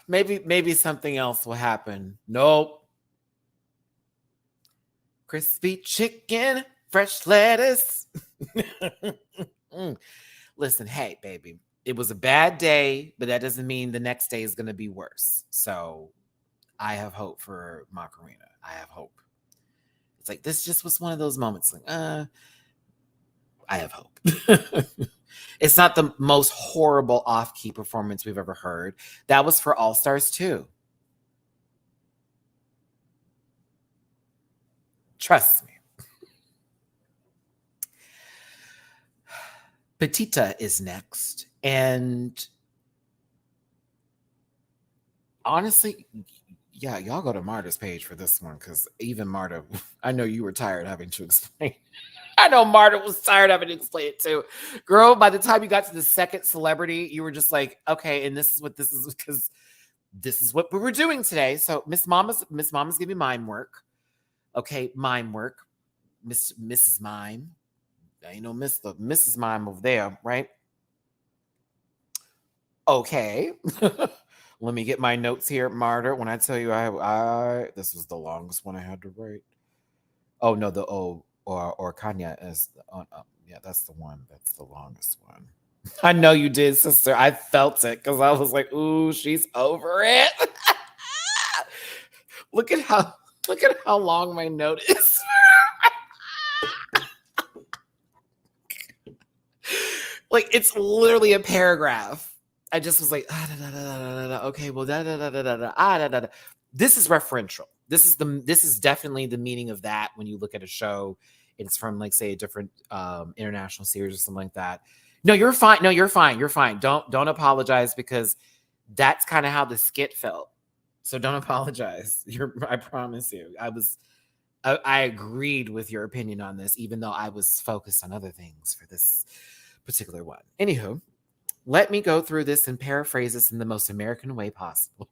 Maybe something else will happen. Nope. Crispy chicken, fresh lettuce. Listen, hey, baby, it was a bad day, but that doesn't mean the next day is going to be worse. So I have hope for Macarena. I have hope. It's like, this just was one of those moments. Like, I have hope. It's not the most horrible off-key performance we've ever heard. That was for All Stars 2. Trust me. Petita is next. And honestly, yeah, y'all go to Marta's page for this one, because even Marta, I know you were tired having to explain. I know Marta was tired having to explain it too. Girl, by the time you got to the second celebrity, you were just like, okay, and this is what this is, because this is what we were doing today. So Miss Mama's giving mime work. Okay, mime work. Mrs. Mime. Ain't no Mrs. Mime over there, right? Okay. Let me get my notes here, Marta. When I tell you I this was the longest one I had to write. Oh no, the or Kanya is yeah, that's the one. That's the longest one. I know you did, sister. I felt it because I was like, ooh, she's over it. Look at how long my note is. Like, it's literally a paragraph. I just was like, okay, well, this is referential. This is definitely the meaning of that when you look at a show. It's from, like, say, a different international series or something like that. No, you're fine. No, you're fine. You're fine. Don't apologize, because that's kind of how the skit felt. So don't apologize. I promise you. I agreed with your opinion on this, even though I was focused on other things for this particular one. Anywho, let me go through this and paraphrase this in the most American way possible.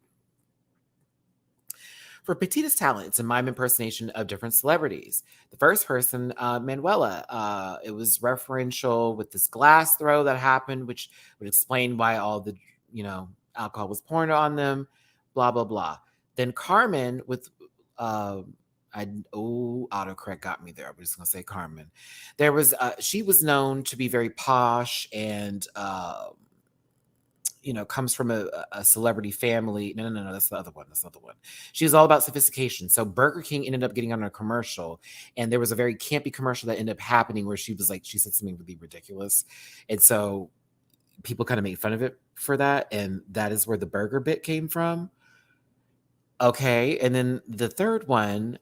For Petita's talent, it's a mime impersonation of different celebrities. The first person, Manuela, it was referential with this glass throw that happened, which would explain why all the, alcohol was poured on them, blah, blah, blah. Then Carmen with, autocorrect got me there. I'm just gonna say Carmen. There was she was known to be very posh and comes from a celebrity family. No, that's the other one. That's not the one. She was all about sophistication. So Burger King ended up getting on a commercial, and there was a very campy commercial that ended up happening where she said something really ridiculous, and so people kind of made fun of it for that, and that is where the burger bit came from. Okay, and then the third one,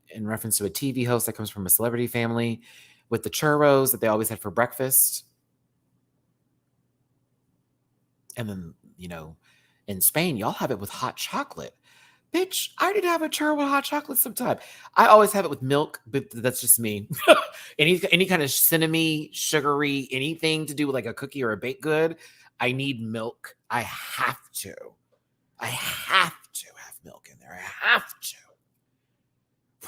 in reference to a TV host that comes from a celebrity family, with the churros that they always had for breakfast. And then, in Spain, y'all have it with hot chocolate. Bitch, I need to have a churro with hot chocolate sometime. I always have it with milk, but that's just me. any kind of cinnamon, sugary, anything to do with like a cookie or a baked good, I need milk. I have to have milk in there. I have to.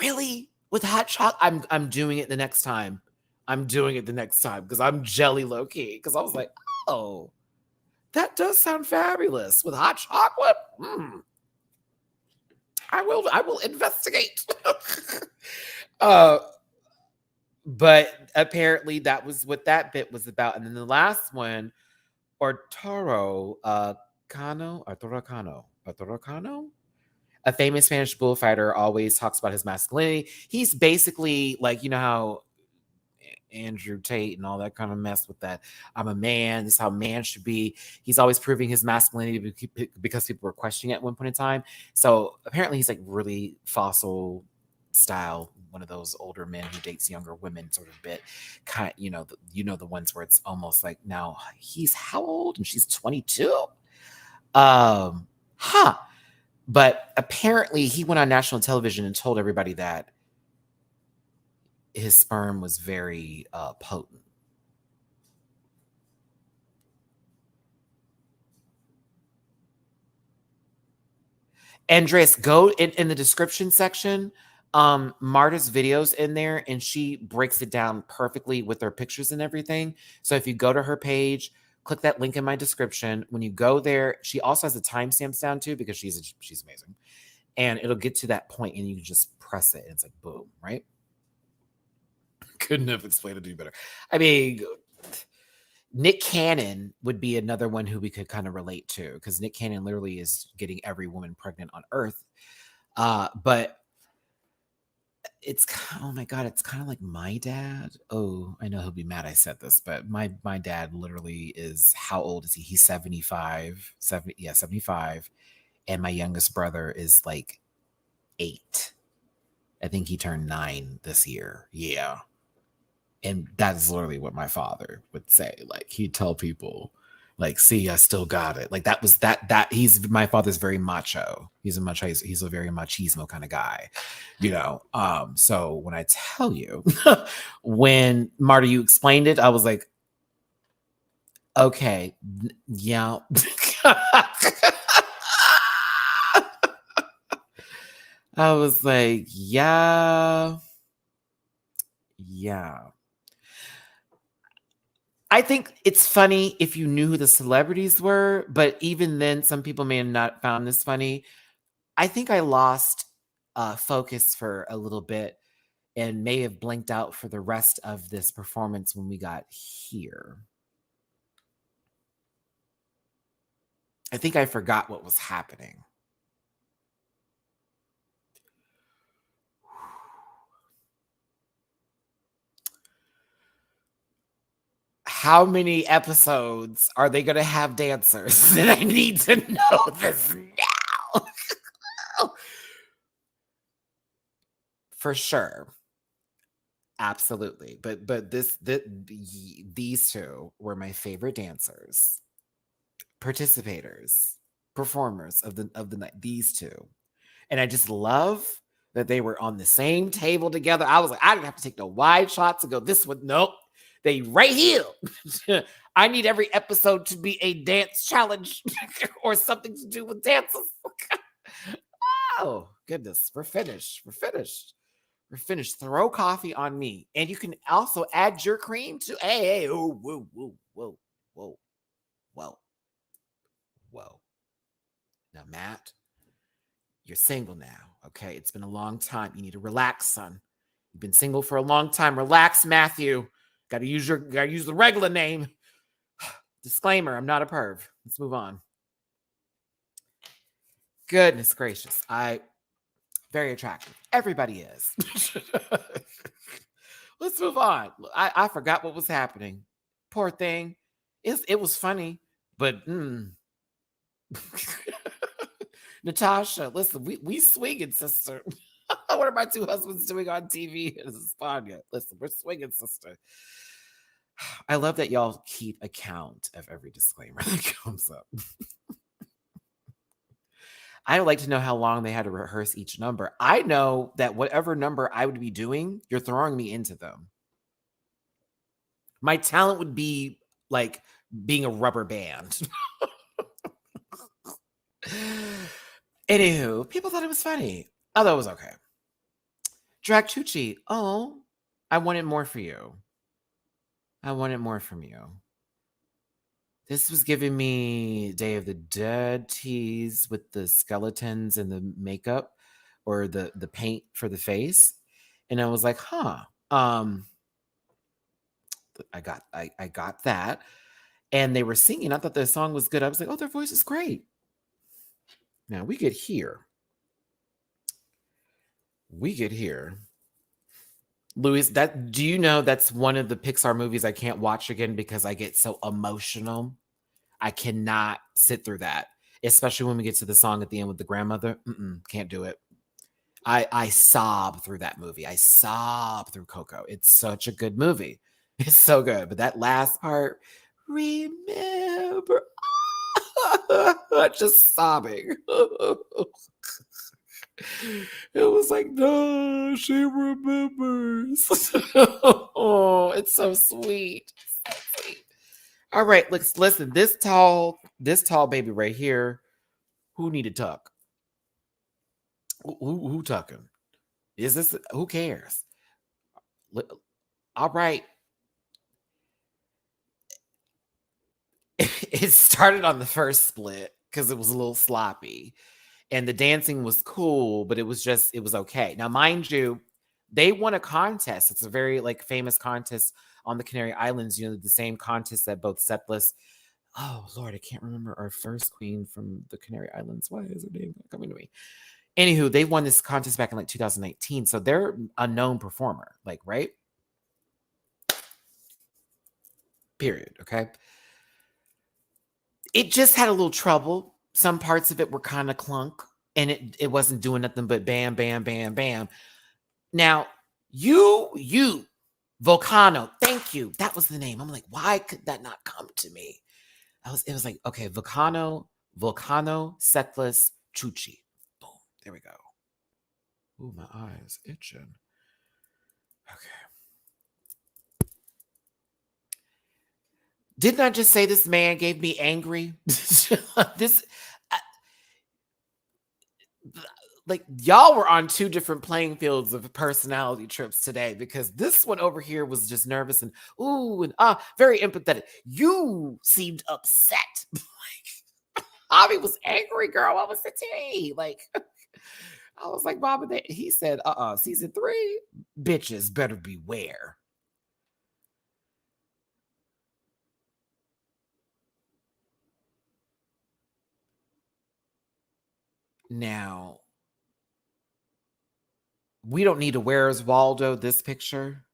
Really? With hot chocolate? I'm doing it the next time. I'm doing it the next time because I'm jelly low key. Because I was like, oh, that does sound fabulous with hot chocolate. I will investigate. But apparently that was what that bit was about. And then the last one, Arturo Cano, a famous Spanish bullfighter, always talks about his masculinity. He's basically like, how Andrew Tate and all that kind of mess with that. I'm a man. This is how man should be. He's always proving his masculinity because people were questioning it at one point in time. So apparently he's like really fossil style, one of those older men who dates younger women sort of bit. Kind, the ones where it's almost like, now he's how old and she's 22. But apparently he went on national television and told everybody that his sperm was very potent. Andres, go in the description section. Marta's videos in there, and she breaks it down perfectly with her pictures and everything. So if you go to her page, click that link in my description. When you go there, she also has the timestamps down too, because she's amazing. And it'll get to that point and you can just press it and it's like boom, right? Couldn't have explained it to you better. I mean, Nick Cannon would be another one who we could kind of relate to, because Nick Cannon literally is getting every woman pregnant on earth. But it's, oh my God, it's kind of like my dad. Oh, I know he'll be mad I said this, but my dad literally is, how old is he? He's 75. 75. And my youngest brother is like 8. I think he turned 9 this year. Yeah. And that's literally what my father would say. Like, he'd tell people, like, see, I still got it. Like, that was that my father's very macho. He's a very machismo kind of guy, So when I tell you, when Marta, you explained it, I was like, okay, yeah. I was like, yeah. I think it's funny if you knew who the celebrities were, but even then, some people may have not found this funny. I think I lost focus for a little bit and may have blinked out for the rest of this performance when we got here. I think I forgot what was happening. How many episodes are they going to have dancers? And I need to know this now. For sure. Absolutely. But these two were my favorite dancers, participators, performers of the night. These two. And I just love that they were on the same table together. I was like, I didn't have to take no wide shots to go this one. Nope. They right here. I need every episode to be a dance challenge or something to do with dances. Oh, goodness. We're finished. We're finished. Throw coffee on me. And you can also add your cream to. Hey. Oh, whoa. Now, Matt, you're single now. Okay. It's been a long time. You need to relax, son. You've been single for a long time. Relax, Matthew. Gotta use the regular name. Disclaimer, I'm not a perv. Let's move on. Goodness gracious. Very attractive. Everybody is. Let's move on. I forgot what was happening. Poor thing. It was funny, but Natasha, listen, we swinging, sister. What are my two husbands doing on TV in España? Listen, we're swinging, sister. I love that y'all keep account of every disclaimer that comes up. I would like to know how long they had to rehearse each number. I know that whatever number I would be doing, you're throwing me into them. My talent would be like being a rubber band. Anywho, people thought it was funny. I thought it was okay. Drag Chuchi. Oh, I wanted more for you. I wanted more from you. This was giving me Day of the Dead tease with the skeletons and the makeup or the paint for the face. And I was like, huh. I got that. And they were singing. I thought the song was good. I was like, oh, their voice is great. Now we get here. Louis, do you know that's one of the Pixar movies I can't watch again because I get so emotional. I cannot sit through that, especially when we get to the song at the end with the grandmother. Can't do it. I sob through that movie. I sob through Coco. It's such a good movie. It's so good. But that last part, remember, just sobbing. It was like, no, she remembers. Oh, it's so sweet. So sweet. All right, let's listen. This tall baby right here, who need to tuck? Who tucking? Is this, who cares? All right. It started on the first split because it was a little sloppy. And the dancing was cool, but it was okay. Now, mind you, they won a contest. It's a very like famous contest on the Canary Islands, you know, the same contest that both Setless. Oh Lord, I can't remember our first queen from the Canary Islands. Why is her name not coming to me? Anywho, they won this contest back in like 2019. So they're a known performer, like, right? Period. Okay. It just had a little trouble. Some parts of it were kind of clunk, and it wasn't doing nothing but bam, bam, bam, bam. Now, you, Volcano, thank you. That was the name. I'm like, why could that not come to me? It was like, okay, Volcano, Setless, Chuchi. Boom. There we go. Ooh, my eyes itching. Okay. Didn't I just say this man gave me angry? Like, y'all were on two different playing fields of personality trips today, because this one over here was just nervous and very empathetic. You seemed upset. Like, Avi was angry, girl. What was the tea? Like, I was like, Mama, he said, season 3, bitches better beware. Now, we don't need to Where's Waldo this picture,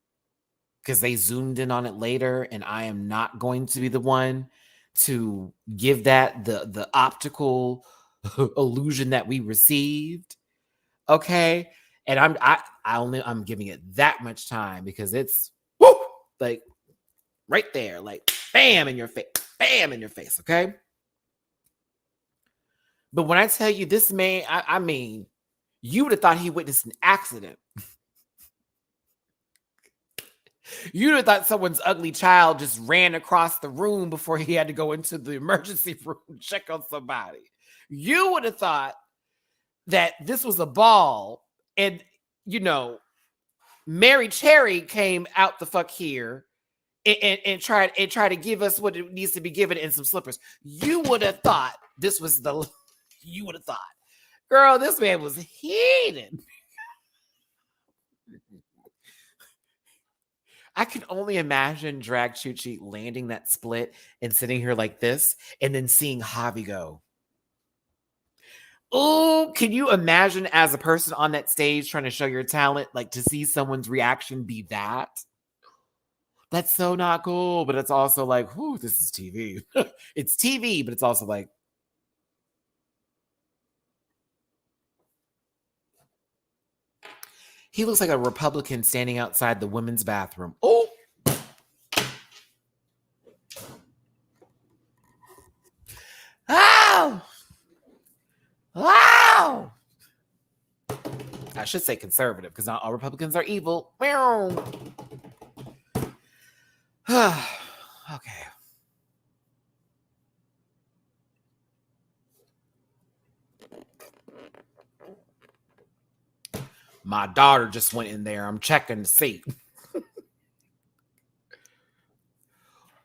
because they zoomed in on it later, and I am not going to be the one to give that the optical illusion that we received. Okay. And I'm giving it that much time because it's like right there, like bam in your face, bam in your face. Okay. But when I tell you this man, I mean, you would have thought he witnessed an accident. You'd have thought someone's ugly child just ran across the room before he had to go into the emergency room and check on somebody. You would have thought that this was a ball and, you know, Mary Cherry came out the fuck here and tried to give us what it needs to be given in some slippers. You would have thought this was you would have thought. Girl, this man was heated. I can only imagine Drag Chuchi landing that split and sitting here like this and then seeing Javi go. Oh, can you imagine as a person on that stage trying to show your talent, like to see someone's reaction be that? That's so not cool, but it's also like, whoo, this is TV. It's TV, but it's also like, he looks like a Republican standing outside the women's bathroom. Oh! Ow! Wow! I should say conservative, because not all Republicans are evil. Okay. My daughter just went in there. I'm checking to see.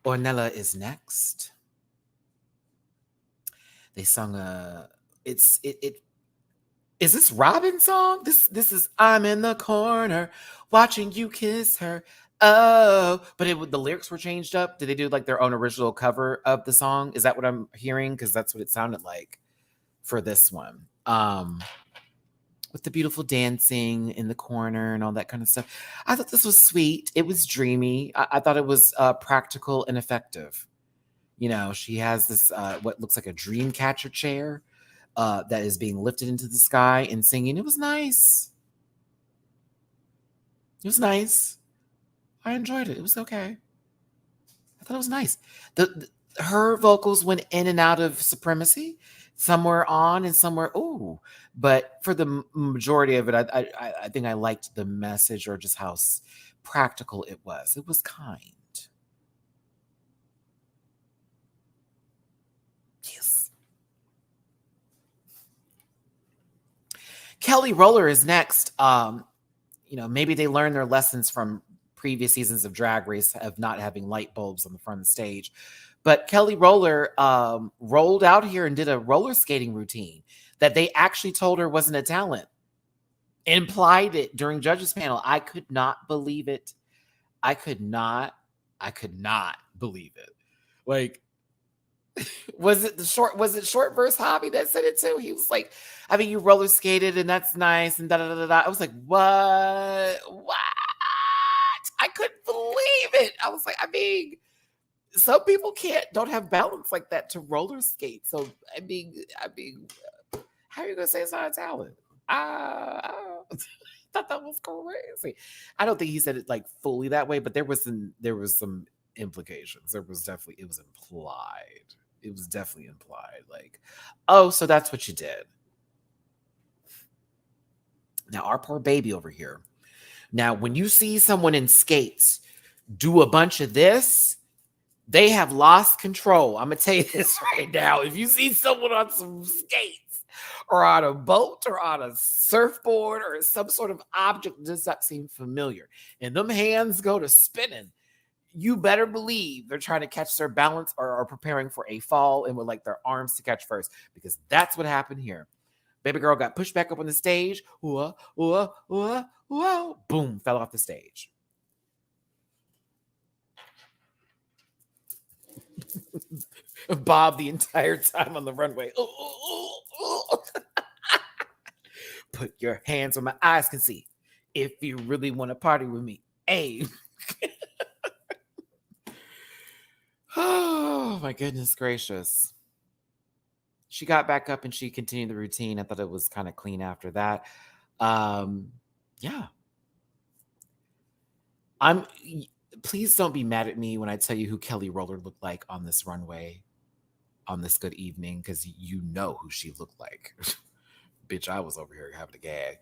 Ornella is next. They sung is this Robin's song? This is I'm in the corner watching you kiss her. Oh, but the lyrics were changed up. Did they do like their own original cover of the song? Is that what I'm hearing? Because that's what it sounded like for this one. with the beautiful dancing in the corner and all that kind of stuff. I thought this was sweet. It was dreamy. I thought it was practical and effective. You know, she has this what looks like a dream catcher chair that is being lifted into the sky and singing. It was nice. It was nice. I enjoyed it. It was okay. I thought it was nice. Her vocals went in and out of supremacy, somewhere on and somewhere ooh. But for the majority of it, I think I liked the message or just how practical it was. It was kind. Yes. Kelly Roller is next. You know, maybe they learned their lessons from previous seasons of Drag Race of not having light bulbs on the front of the stage. But Kelly Roller rolled out here and did a roller skating routine that they actually told her wasn't a talent. Implied it during judges panel. I could not believe it. I could not believe it. Like, was it short verse hobby that said it too? He was like, I mean, you roller skated and that's nice and da da da da. I was like, what? I couldn't believe it. I was like, I mean, some people don't have balance like that to roller skate. So I mean, how are you gonna say it's not a talent? I thought that was crazy. I don't think he said it like fully that way, but there was some implications. It was implied. It was definitely implied. Like, oh, so that's what you did. Now our poor baby over here. Now, when you see someone in skates do a bunch of this, they have lost control. I'm going to tell you this right now. If you see someone on some skates or on a boat or on a surfboard or some sort of object that does not seem familiar, and them hands go to spinning, you better believe they're trying to catch their balance or are preparing for a fall and would like their arms to catch first, because that's what happened here. Baby girl got pushed back up on the stage. Boom, fell off the stage. Bob the entire time on the runway. Put your hands where my eyes can see. If you really want to party with me. Hey. Oh, my goodness gracious. She got back up and she continued the routine. I thought it was kind of clean after that. Yeah. Please don't be mad at me when I tell you who Kelly Roller looked like on this runway on this good evening, because you know who she looked like. Bitch, I was over here having a gag.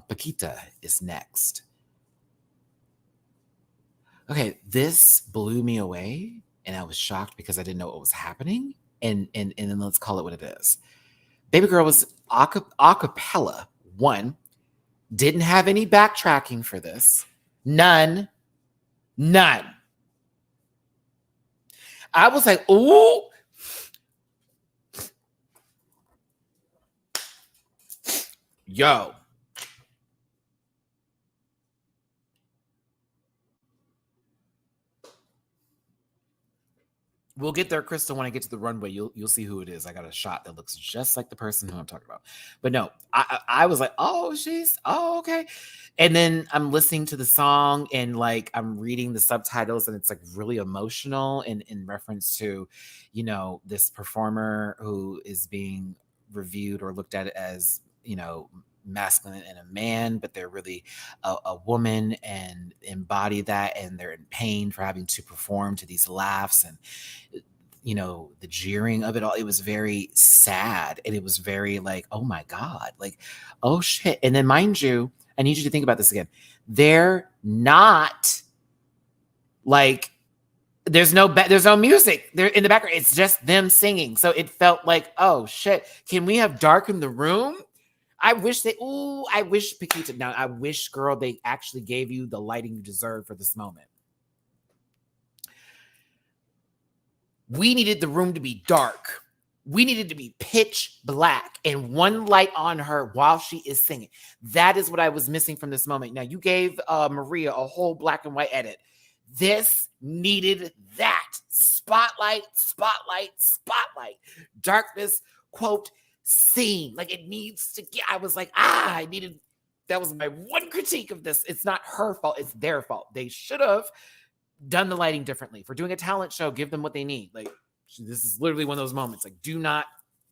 Paquita is next. Okay, this blew me away, and I was shocked because I didn't know what was happening. And then let's call it what it is. Baby girl was a cappella. One, didn't have any backtracking for this. None. I was like, ooh. Yo. We'll get there, Crystal, when I get to the runway. You'll see who it is. I got a shot that looks just like the person who I'm talking about. But no, I was like, oh, okay. And then I'm listening to the song and like I'm reading the subtitles and it's like really emotional in reference to, you know, this performer who is being reviewed or looked at as, you know, masculine and a man, but they're really a woman and embody that, and they're in pain for having to perform to these laughs and, you know, the jeering of it all. It was very sad, and it was very like, oh my God, like, oh shit. And then mind you, I need you to think about this again. They're not like, there's no music. They're in the background. It's just them singing. So it felt like, oh shit, can we have darkened the room? I wish Paquita. Now, I wish, girl, they actually gave you the lighting you deserve for this moment. We needed the room to be dark. We needed to be pitch black and one light on her while she is singing. That is what I was missing from this moment. Now, you gave Maria a whole black and white edit. This needed that. Spotlight. Darkness, quote, scene. Like it needs to get, I was like, that was my one critique of this. It's not her fault. It's their fault. They should have done the lighting differently. For doing a talent show, give them what they need. Like this is literally one of those moments. Like do not,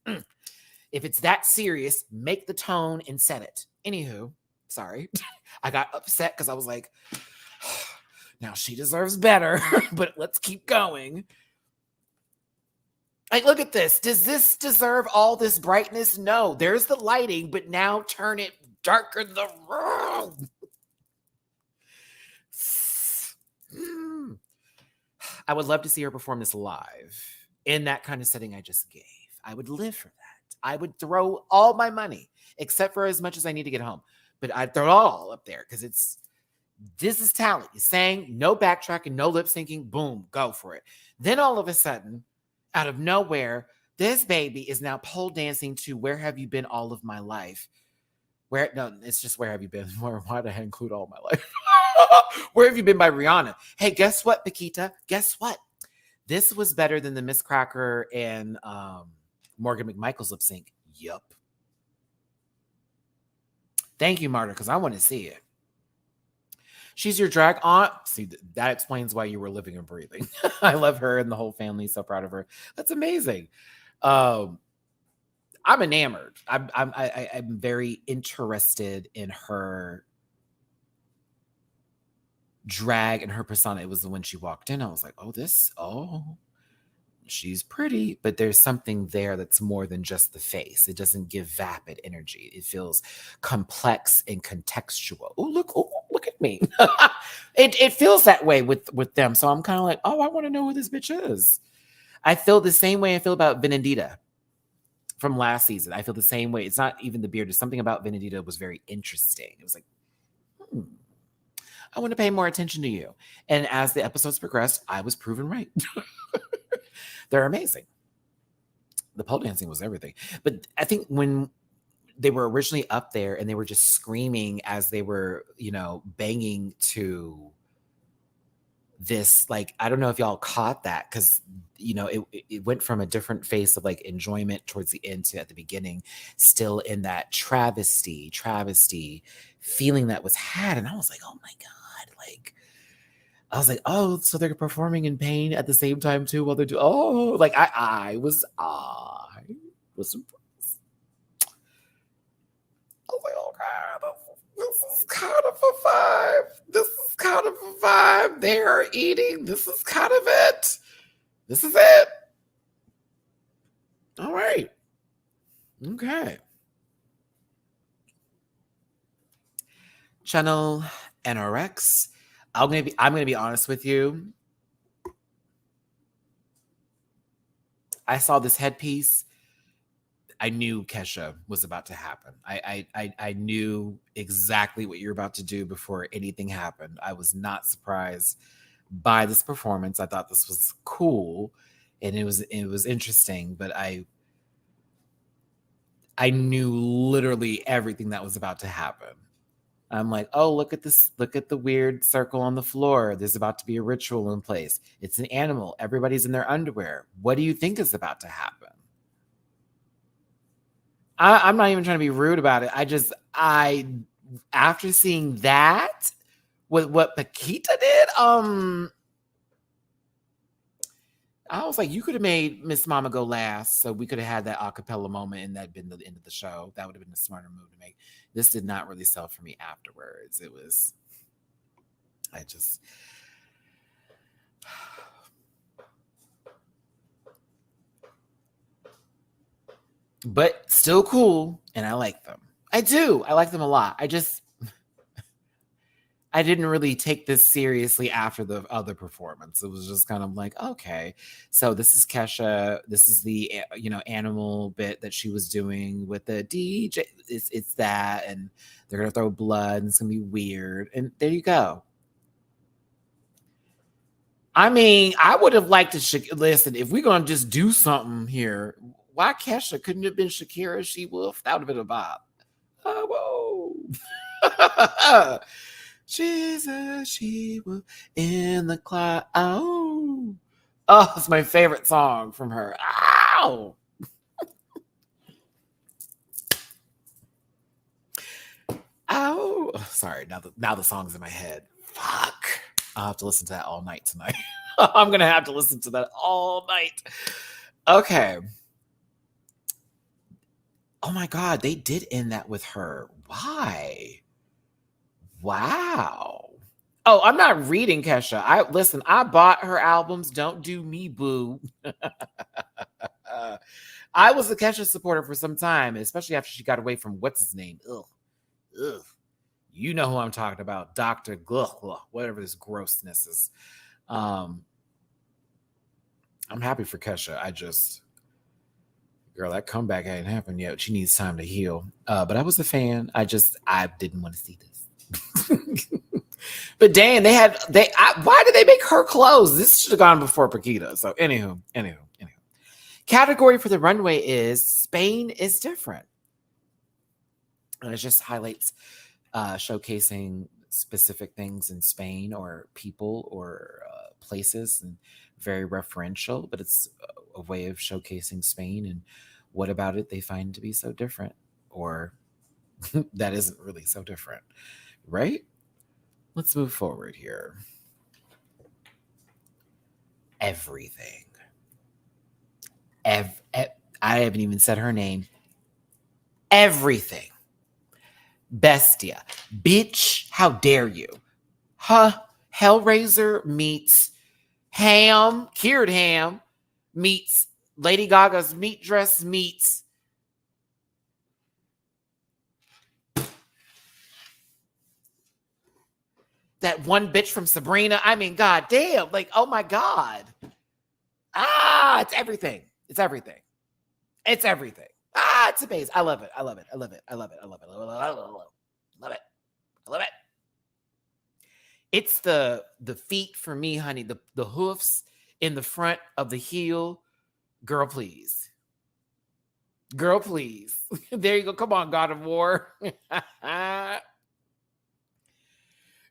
if it's that serious, make the tone and set it. Anywho, sorry. I got upset because I was like, now she deserves better, but let's keep going. Like, look at this. Does this deserve all this brightness? No. There's the lighting, but now turn it darker the room. I would love to see her perform this live in that kind of setting I just gave. I would live for that. I would throw all my money, except for as much as I need to get home. But I'd throw it all up there because this is talent. You sang, no backtracking, no lip syncing, boom, go for it. Then all of a sudden, out of nowhere, this baby is now pole dancing to Where Have You Been All of My Life? No, it's just Where Have You Been? Why did I include all my life? Where Have You Been by Rihanna? Hey, guess what, Paquita? Guess what? This was better than the Miss Cracker and Morgan McMichael's lip sync. Yup. Thank you, Marta, because I want to see it. She's your drag aunt. See, that explains why you were living and breathing. I love her and the whole family. So proud of her. That's amazing. I'm enamored. I'm very interested in her drag and her persona. It was when she walked in, I was like, she's pretty, but there's something there that's more than just the face. It doesn't give vapid energy. It feels complex and contextual. Look at me. It feels that way with them. So I'm kind of like, I want to know who this bitch is. I feel the same way I feel about Benedita from last season. I feel the same way. It's not even the beard. It's something about Benedita was very interesting. It was like, I want to pay more attention to you. And as the episodes progressed, I was proven right. They're amazing. The pole dancing was everything. But I think when they were originally up there and they were just screaming as they were, banging to this, like, I don't know if y'all caught that because, it went from a different face of like enjoyment towards the end to at the beginning, still in that travesty feeling that was had. And I was like, oh my God, like, I was like, so they're performing in pain at the same time too while they're doing, I was impressed. I was like, okay, this is kind of a vibe. This is kind of a vibe. They are eating. This is kind of it. This is it. All right. Okay. Channel NRX. I'm gonna be honest with you. I saw this headpiece. I knew Kesha was about to happen. I knew exactly what you're about to do before anything happened. I was not surprised by this performance. I thought this was cool and it was interesting, but I knew literally everything that was about to happen. I'm like, look at this. Look at the weird circle on the floor. There's about to be a ritual in place. It's an animal. Everybody's in their underwear. What do you think is about to happen? I'm not even trying to be rude about it. After seeing that, with what Paquita did, I was like, you could have made Miss Mama go last, so we could have had that acapella moment, and that'd been the end of the show. That would have been a smarter move to make. This did not really sell for me afterwards. It was, but still cool, and I like them. I do. I like them a lot. I didn't really take this seriously after the other performance. It was just kind of like, okay, so this is Kesha. This is the animal bit that she was doing with the DJ. It's that, and they're gonna throw blood, and it's gonna be weird. And there you go. I mean, I would have liked to listen. If we're gonna just do something here, why Kesha couldn't have been Shakira She-Wolf? That would have been a bop. Oh, whoa. She's a she-wolf in the cloud. Oh, it's my favorite song from her. Ow! Oh, sorry. Now the song's in my head. Fuck. I'll have to listen to that all night tonight. I'm gonna have to listen to that all night. Okay. Oh my God, they did end that with her. Why? Wow. Oh, I'm not reading Kesha. I bought her albums. Don't do me, boo. I was a Kesha supporter for some time, especially after she got away from what's his name. Ugh. Ugh. You know who I'm talking about, Dr. Gluh, whatever this grossness is. I'm happy for Kesha. Girl, that comeback hadn't happened yet. She needs time to heal. But I was a fan. I didn't want to see this. But dang, why did they make her close? This should have gone before Paquita. So anywho. Category for the runway is Spain is different. And it just highlights showcasing specific things in Spain or people or places, and very referential, but it's a way of showcasing Spain and what about it they find to be so different, or that isn't really so different, right? Let's move forward here. Everything. I haven't even said her name. Everything. Bestia. Bitch, how dare you? Hellraiser meets ham, cured ham, meets Lady Gaga's meat dress meets that one bitch from Sabrina. I mean, god damn. Like, oh my God. It's everything. It's everything. It's everything. It's amazing. I love it. I love it. I love it. I love it. I love it. I love it. I love it. I love it. It's the feet for me, honey. The hoofs in the front of the heel. Girl, please. Girl, please. There you go. Come on, God of War.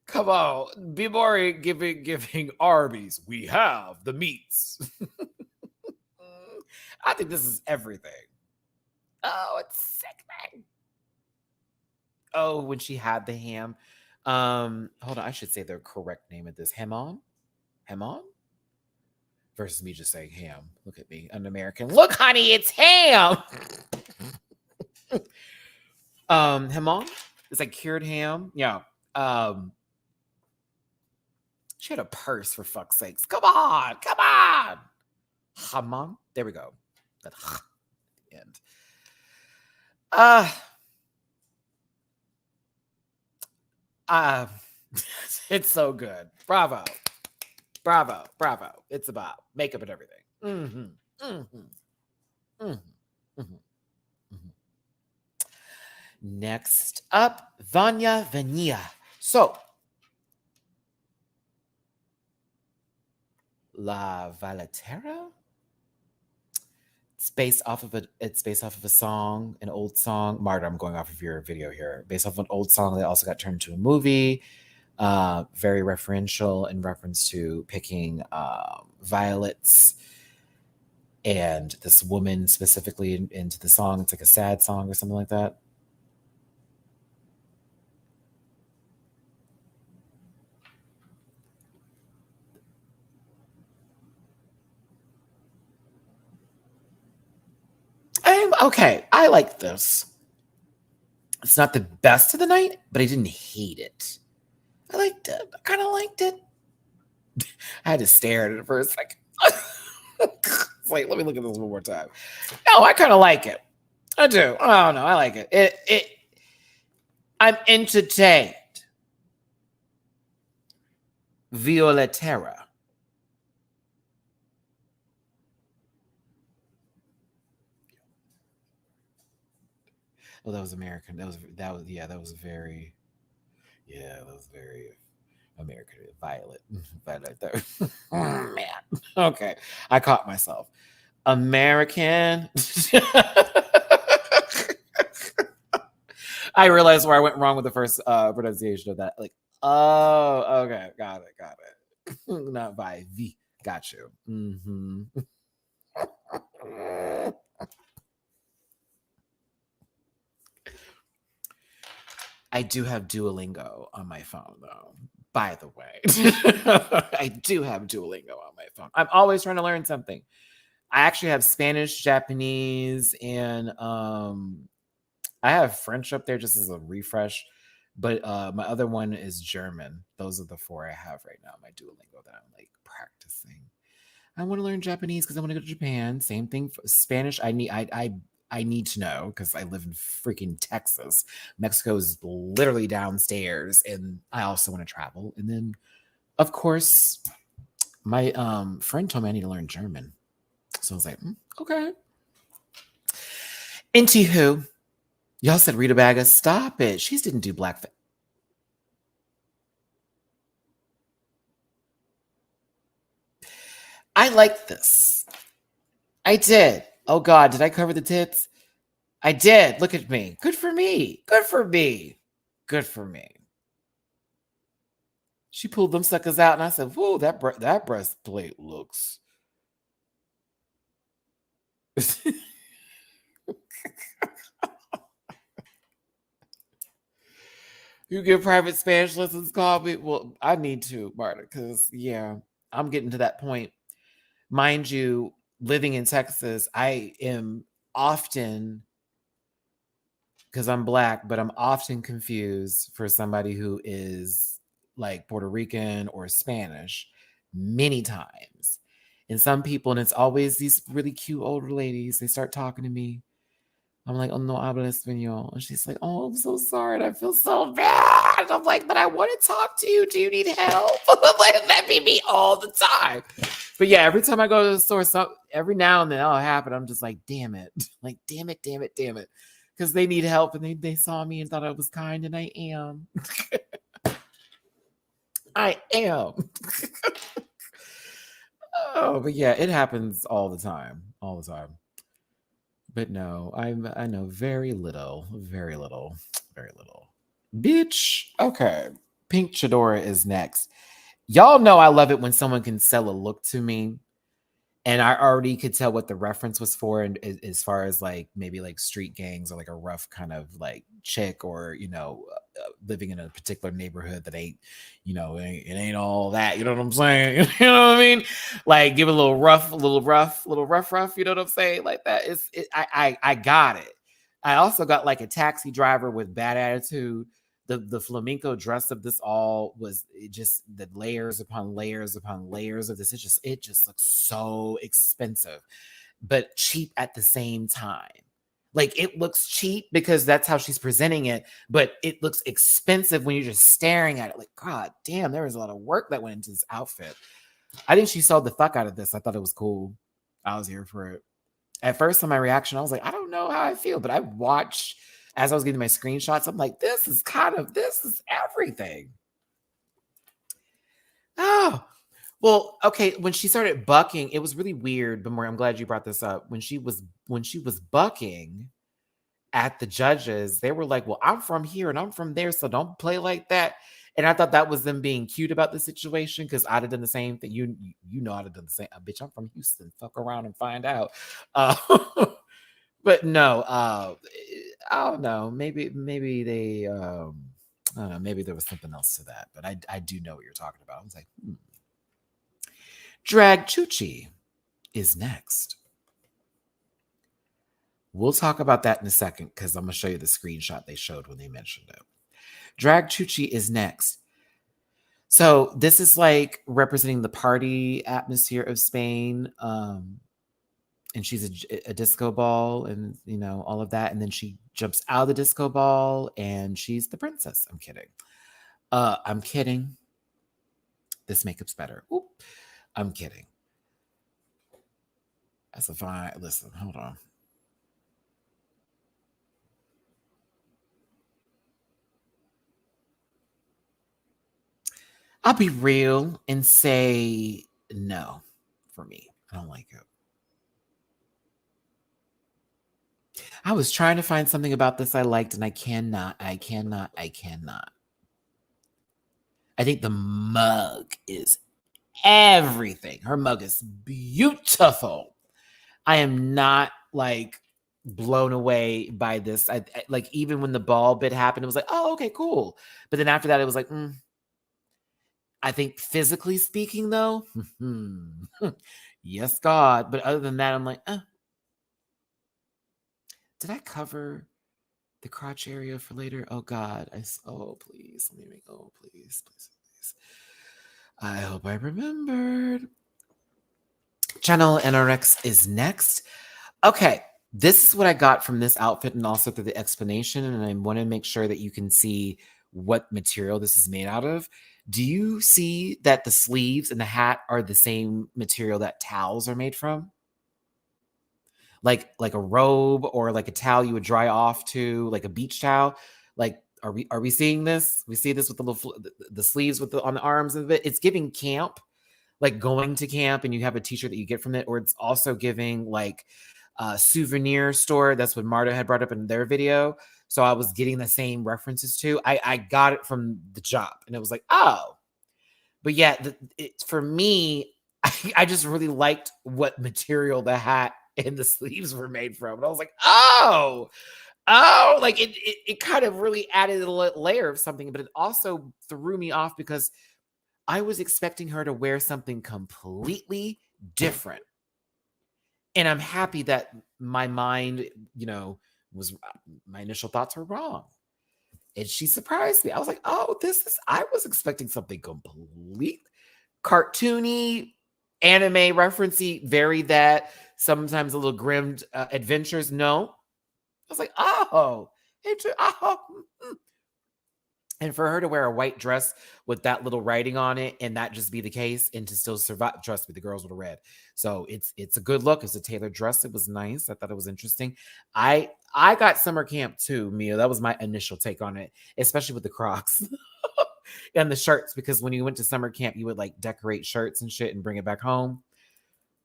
Come on. Be more giving Arby's. We have the meats. I think this is everything. Oh, it's sickening. Oh, when she had the ham. Hold on. I should say the correct name of this. Hamon? Versus me just saying ham. Look at me, an American. Look, honey, it's ham. Hamon? It's like cured ham. Yeah. She had a purse, for fuck's sakes. Come on. Hamon. There we go. That end. It's so good. Bravo. It's about makeup and everything. Next up, Vanya Vania. So, La Valetera. It's based off of a song, an old song. Marta, I'm going off of your video here. Based off of an old song that also got turned into a movie. Very referential in reference to picking violets and this woman specifically into the song. It's like a sad song or something like that. Okay. I like this. It's not the best of the night, but I didn't hate it. I liked it. I kind of liked it. I had to stare at it for a second. It's like, let me look at this one more time. No, I kind of like it. I do. Oh no, I like it. I'm entertained. Violetera. Well, that was American. That was very American. Violet. Man. Okay. I caught myself. American. I realized where I went wrong with the first pronunciation of that. Like, oh, okay. Got it. Not by V. Got you. Mm-hmm. I do have Duolingo on my phone, though. By the way, I do have Duolingo on my phone. I'm always trying to learn something. I actually have Spanish, Japanese, and I have French up there just as a refresh. But my other one is German. Those are the 4 I have right now. My Duolingo that I'm like practicing. I want to learn Japanese because I want to go to Japan. Same thing for Spanish. I need to know because I live in freaking Texas. Mexico is literally downstairs, and I also want to travel. And then, of course, my friend told me I need to learn German. So I was like, okay. Anywho, y'all said Rita Baga, stop it. She didn't do blackface. I like this. I did. Oh God, did I cover the tits? I did. Look at me. Good for me. Good for me. Good for me. She pulled them suckers out, and I said, "Whoa, that breastplate looks." You get private Spanish lessons, call me. Well, I need to, Marta, because yeah, I'm getting to that point. Mind you, living in Texas, I am often, because I'm Black, but I'm often confused for somebody who is like Puerto Rican or Spanish many times. And some people, and it's always these really cute older ladies, they start talking to me. I'm like, oh, no habla español. And she's like, oh, I'm so sorry. And I feel so bad. I'm like, but I want to talk to you. Do you need help? Like, that be me all the time. But yeah, every time I go to the store, every now and then that'll happen. I'm just like, damn it. Like, damn it. Because they need help and they saw me and thought I was kind, and I am. I am. Oh, but yeah, it happens all the time. All the time. But no, I know very little. Bitch. Okay. Pink Chadora is next. Y'all know I love it when someone can sell a look to me. And I already could tell what the reference was for, and as far as like maybe like street gangs or like a rough kind of like chick, or living in a particular neighborhood that ain't, it ain't all that. You know what I'm saying? You know what I mean? Like give a little rough. You know what I'm saying? Like that is. I got it. I also got like a taxi driver with bad attitude. The flamenco dress of this all was just the layers upon layers upon layers of this. It just looks so expensive, but cheap at the same time. Like it looks cheap because that's how she's presenting it, but it looks expensive when you're just staring at it. Like, God damn, there was a lot of work that went into this outfit. I think she sold the fuck out of this. I thought it was cool. I was here for it. At first, on my reaction, I was like, I don't know how I feel, but I watched as I was getting my screenshots. I'm like, this is everything. Oh, well, okay. When she started bucking, it was really weird. But I'm glad you brought this up. When she was bucking at the judges, they were like, well, I'm from here and I'm from there, so don't play like that. And I thought that was them being cute about the situation, because I'd have done the same thing. You know, I'd have done the same. Bitch, I'm from Houston. Fuck around and find out. But no, I don't know. Maybe they, I don't know. Maybe there was something else to that. But I do know what you're talking about. I was like, Drag Chuchi is next. We'll talk about that in a second, because I'm going to show you the screenshot they showed when they mentioned it. Drag Chuchi is next. So this is like representing the party atmosphere of Spain. And she's a disco ball, and all of that. And then she jumps out of the disco ball and she's the princess. I'm kidding. I'm kidding. This makeup's better. Oop. I'm kidding. That's a fine. Listen, hold on. I'll be real and say no for me. I don't like it. I was trying to find something about this I liked, and I cannot. I think the mug is everything. Her mug is beautiful. I am not like blown away by this. I like, even when the ball bit happened, it was like, oh, okay, cool. But then after that, it was like, I think physically speaking, though, yes, God. But other than that, I'm like, did I cover the crotch area for later? Oh God, oh please, let me make. Oh please. I hope I remembered. Channel NRX is next. Okay, this is what I got from this outfit and also through the explanation, and I want to make sure that you can see what material this is made out of. Do you see that the sleeves and the hat are the same material that towels are made from? Like a robe or like a towel you would dry off to, like a beach towel. Like, are we seeing this? We see this with the little the sleeves with on the arms of it. It's giving camp, like going to camp, and you have a t-shirt that you get from it, or it's also giving like a souvenir store. That's what Marta had brought up in their video. So I was getting the same references to. I got it from the job, and it was like, oh, but yeah, for me, I just really liked what material the hat and the sleeves were made from, and I was like, oh, like it kind of really added a layer of something, but it also threw me off because I was expecting her to wear something completely different. And I'm happy that my mind, my initial thoughts were wrong. And she surprised me. I was like, oh, I was expecting something complete cartoony, anime referencey, very that, sometimes a little grim adventures. No. I was like, oh, and for her to wear a white dress with that little writing on it and that just be the case and to still survive, trust me, the girls would have read. So it's a good look. It's a tailored dress. It was nice. I thought it was interesting. I got summer camp too, Mia. That was my initial take on it, especially with the Crocs and the shirts, because when you went to summer camp, you would like decorate shirts and shit and bring it back home.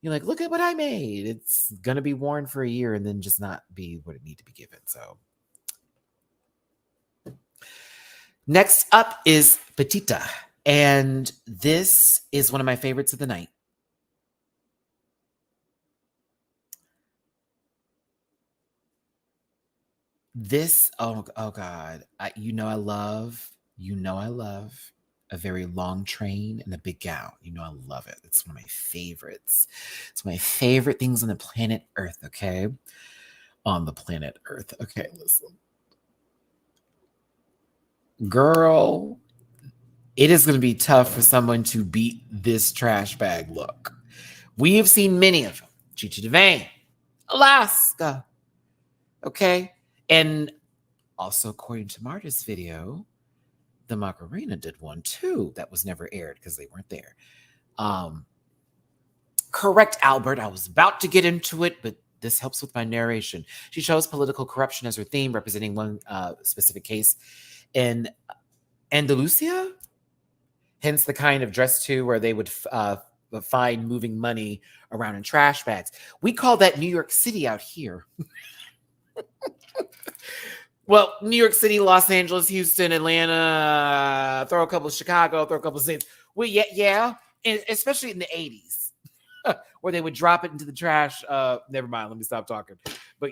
You're like, look at what I made. It's going to be worn for a year and then just not be what it need to be given. So next up is Petita, and this is one of my favorites of the night. This, oh God, I love a very long train and a big gown. I love it. It's one of my favorites. It's my favorite things on the planet Earth, okay? On the planet Earth. Okay, listen. Girl, it is going to be tough for someone to beat this trash bag look. We have seen many of them. Chi-Chi DeVayne, Alaska. Okay. And also, according to Marta's video, the Macarena did one too. That was never aired because they weren't there. Correct, Albert. I was about to get into it, but this helps with my narration. She chose political corruption as her theme, representing one specific case in Andalusia. Hence the kind of dress too where they would find moving money around in trash bags. We call that New York City out here. Well, New York City, Los Angeles, Houston, Atlanta, throw a couple of Chicago, throw a couple of states. Well, yeah. And especially in the 80s where they would drop it into the trash. Never mind. Let me stop talking. But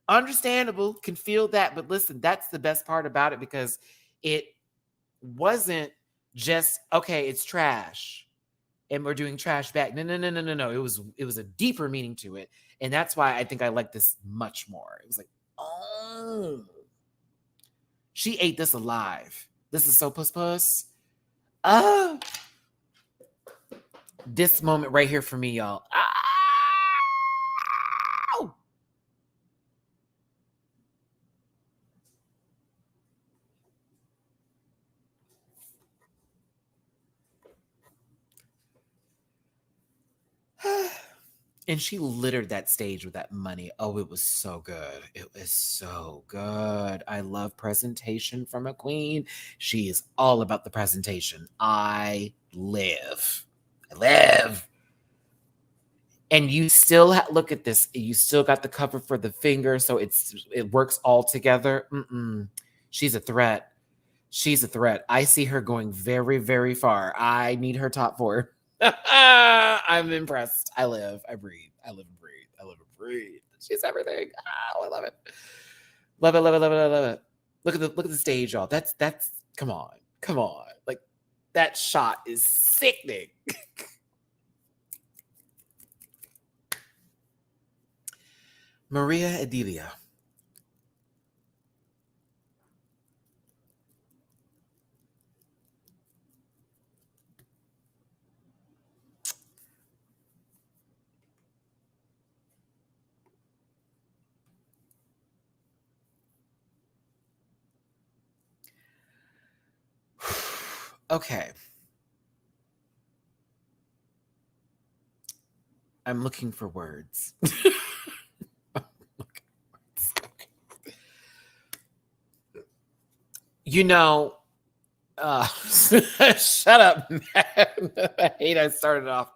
understandable, can feel that. But listen, that's the best part about it, because it wasn't just, okay, it's trash and we're doing trash back. No. It was a deeper meaning to it. And that's why I think I like this much more. It was like, oh, she ate this alive. This is so puss. This moment right here for me, y'all. And she littered that stage with that money. Oh, it was so good. It was so good. I love presentation from a queen. She is all about the presentation. I live. And you still look at this. You still got the cover for the finger, so it works all together. She's a threat. I see her going very, very far. I need her top 4. I'm impressed. I live and breathe. This She's everything. Oh, I love it. Love it, love it, love it, love it. Look at the stage, y'all. That's come on. Like that shot is sickening. Maria Adelia. Okay. I'm looking for words. You know, shut up, man. I hate I started off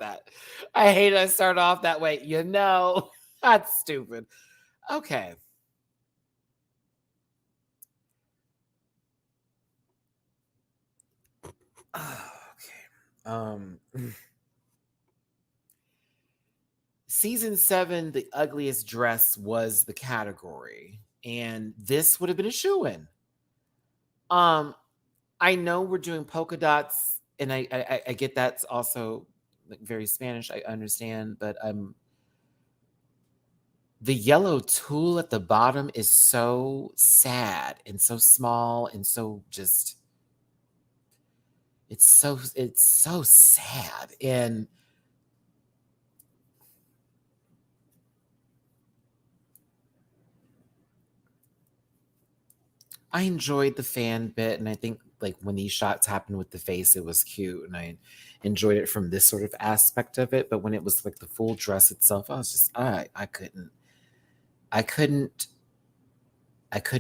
that way. You know, that's stupid. Okay. Okay. Season 7, the ugliest dress was the category, and this would have been a shoo-in. I know we're doing polka dots, and I get that's also like very Spanish. I understand, but the yellow tulle at the bottom is so sad and so small and so just it's so sad. And I enjoyed the fan bit, and I think like when these shots happened with the face, it was cute, and I enjoyed it from this sort of aspect of it. But when it was like the full dress itself, I was just I could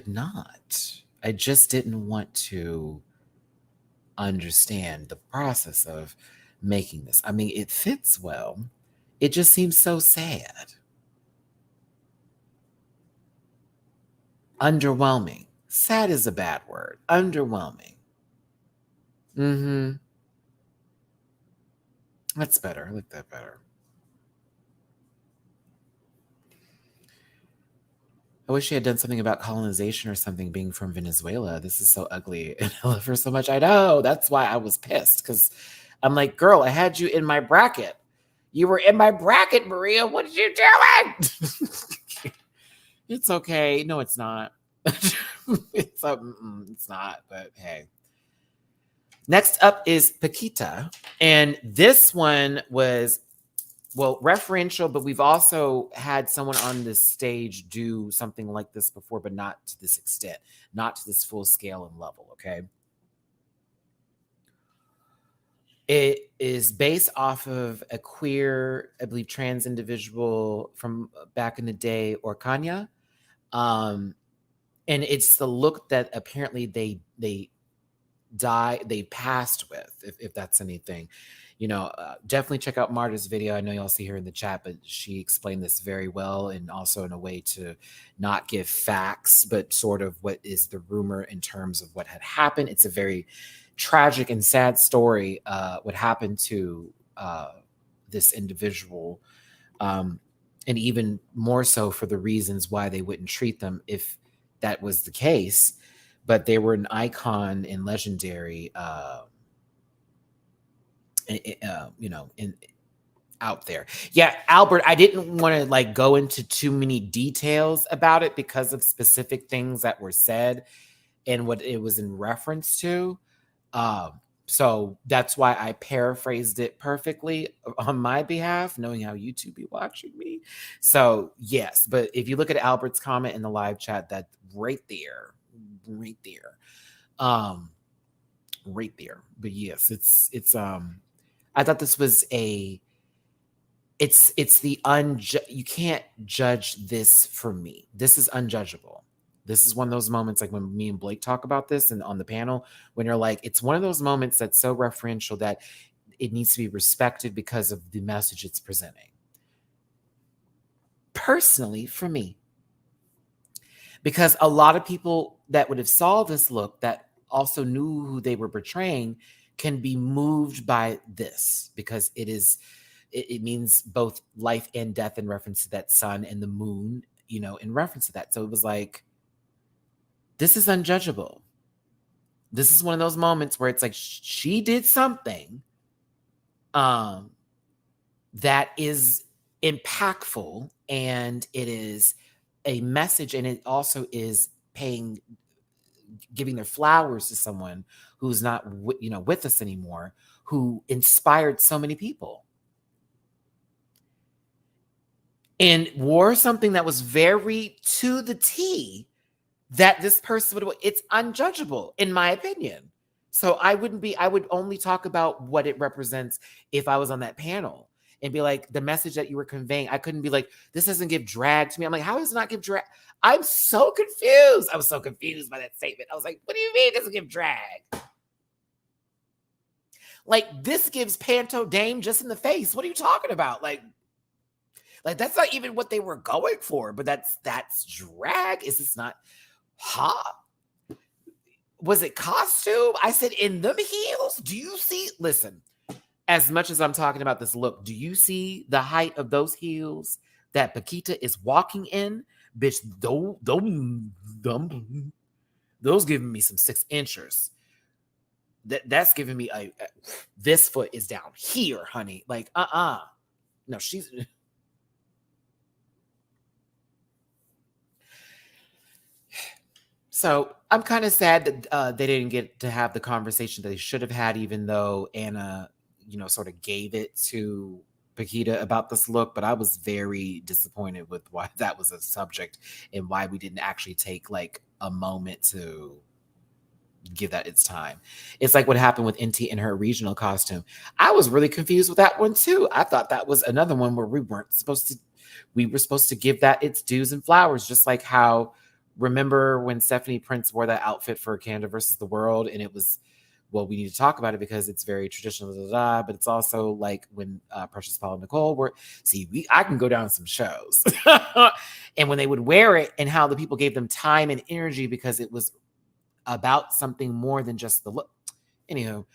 not. I just didn't want to understand the process of making this. I mean, it fits well. It just seems so sad. Underwhelming. Sad is a bad word. Underwhelming. Mm-hmm. That's better. I like that better. I wish she had done something about colonization or something, being from Venezuela. This is so ugly. And I love her so much. I know. That's why I was pissed. Because I'm like, girl, I had you in my bracket. You were in my bracket, Maria. What did you doing? It's okay. No, it's not. It's not, but hey. Next up is Paquita. And this one was, well, referential, but we've also had someone on this stage do something like this before, but not to this extent, not to this full scale and level, okay? It is based off of a queer, I believe, trans individual from back in the day, Orkanya. And it's the look that apparently they passed with, if that's anything. You know, definitely check out Marta's video. I know y'all see her in the chat, but she explained this very well, and also in a way to not give facts, but sort of what is the rumor in terms of what had happened. It's a very tragic and sad story, what happened to this individual, and even more so for the reasons why they wouldn't treat them if that was the case. But they were an icon and legendary, you know, out there. Yeah, Albert, I didn't want to like go into too many details about it because of specific things that were said and what it was in reference to. So that's why I paraphrased it perfectly on my behalf, knowing how you two be watching me. So yes, but if you look at Albert's comment in the live chat, that right there. Right there. But yes, it's I thought this was it's you can't judge this for me. This is unjudgeable. This is one of those moments like when me and Blake talk about this and on the panel, when you're like, it's one of those moments that's so referential that it needs to be respected because of the message it's presenting. Personally, for me, because a lot of people that would have saw this look that also knew who they were portraying can be moved by this, because it means both life and death in reference to that sun and the moon in reference to that. So it was like, this is unjudgeable. This is one of those moments where it's like she did something that is impactful, and it is a message, and it also is giving their flowers to someone who's not with us anymore, who inspired so many people and wore something that was very to the T that this person would. It's unjudgeable, in my opinion. So I would only talk about what it represents if I was on that panel and be like, the message that you were conveying. I couldn't be like, this doesn't give drag to me. I'm like, how does it not give drag? I'm so confused. I was so confused by that statement. I was like, what do you mean it doesn't give drag? Like, this gives Panto Dame just in the face. What are you talking about? Like that's not even what they were going for, but that's drag. Is this not, was it costume? I said, in them heels? Do you see? Listen, as much as I'm talking about this look, do you see the height of those heels that Paquita is walking in? Bitch, those giving me some 6 inchers. That's giving me this foot is down here, honey. Like, no, she's. So I'm kind of sad that they didn't get to have the conversation that they should have had, even though Anna, sort of gave it to Paquita about this look. But I was very disappointed with why that was a subject and why we didn't actually take like a moment to give that its time. It's like what happened with NT in her regional costume. I was really confused with that one too. I thought that was another one where we were supposed to give that its dues and flowers, just like how, remember when Stephanie Prince wore that outfit for Canada versus the World, and it was, well, we need to talk about it because it's very traditional, but it's also like when Precious Paul and Nicole were, I can go down some shows. And when they would wear it and how the people gave them time and energy because it was about something more than just the look. Anywho,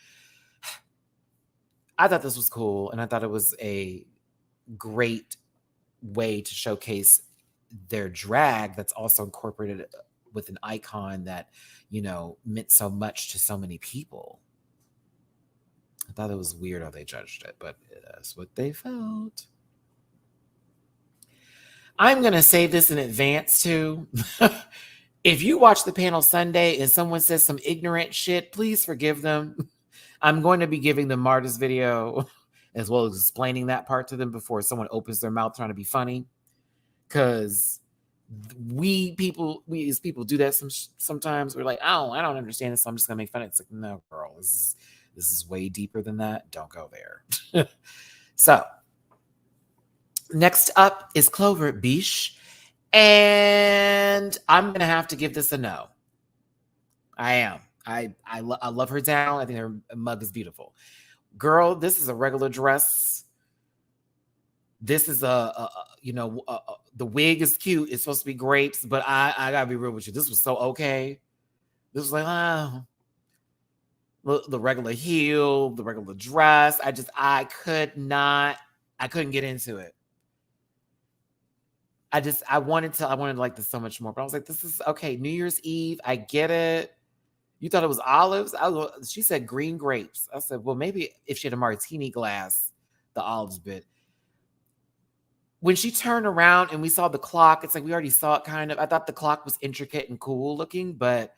I thought this was cool, and I thought it was a great way to showcase their drag that's also incorporated with an icon that, meant so much to so many people. I thought it was weird how they judged it, but that's what they felt. I'm going to say this in advance too. If you watch the panel Sunday and someone says some ignorant shit, please forgive them. I'm going to be giving them Marta's video as well as explaining that part to them before someone opens their mouth trying to be funny. Because we as people do that sometimes. We're like, oh, I don't understand this, so I'm just gonna make fun of it. It's like, no, girl, this is way deeper than that. Don't go there. So next up is Clover Biche, and I'm gonna have to give this a no. I am. I love her down. I think her mug is beautiful. Girl, this is a regular dress. This is the wig is cute. It's supposed to be grapes, but I gotta be real with you. This was so okay. This was like, the regular heel, the regular dress. I couldn't get into it. I wanted to like this so much more, but I was like, this is okay. New Year's Eve, I get it. You thought it was olives? She said green grapes. I said, well, maybe if she had a martini glass, the olives bit. When she turned around and we saw the clock, it's like we already saw it kind of. I thought the clock was intricate and cool looking, but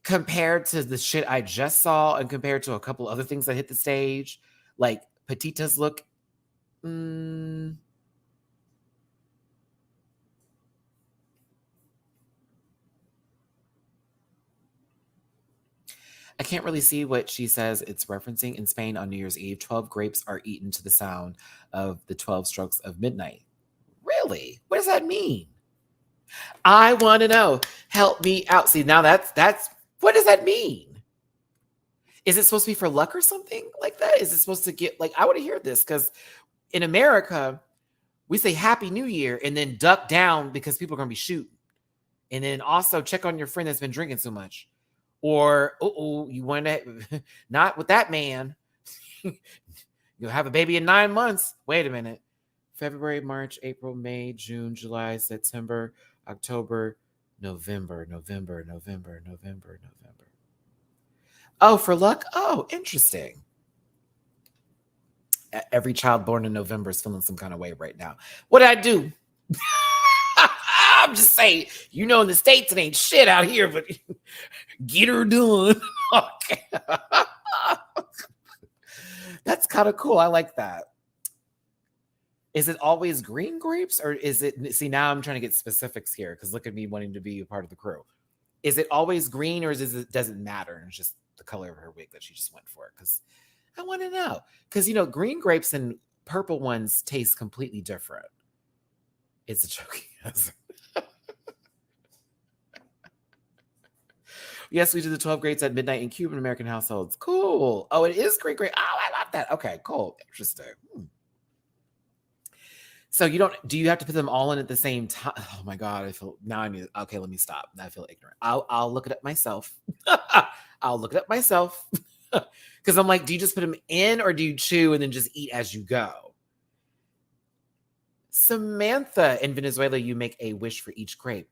compared to the shit I just saw and compared to a couple other things that hit the stage, like Petita's look, I can't really see what she says it's referencing. In Spain on New Year's Eve, 12 grapes are eaten to the sound of the 12 strokes of midnight. Really? What does that mean? I want to know. Help me out. See, now that's what does that mean? Is it supposed to be for luck or something like that? Is it supposed to get, like, I want to hear this because in America, we say Happy New Year and then duck down because people are going to be shooting. And then also check on your friend that's been drinking so much. Or, you want to, not with that man. You'll have a baby in 9 months. Wait a minute. February, March, April, May, June, July, September, October, November. Oh, for luck? Oh, interesting. Every child born in November is feeling some kind of way right now. What did I do? I'm just saying, in the States, it ain't shit out here, but get her done. Okay. That's kind of cool. I like that. Is it always green grapes, or is it? See, now I'm trying to get specifics here because look at me wanting to be a part of the crew. Is it always green, or does it matter? It's just the color of her wig that she just went for. Because I want to know. Because green grapes and purple ones taste completely different. It's a joke. Yes, we do the 12 grades at midnight in Cuban American households. Cool. Oh, it is green grape. Oh, I love that. Okay, cool. Interesting. So do you have to put them all in at the same time? Oh my God, okay, let me stop. I feel ignorant. I'll look it up myself. I'll look it up myself. Because I'm like, do you just put them in or do you chew and then just eat as you go? Samantha, in Venezuela, you make a wish for each grape.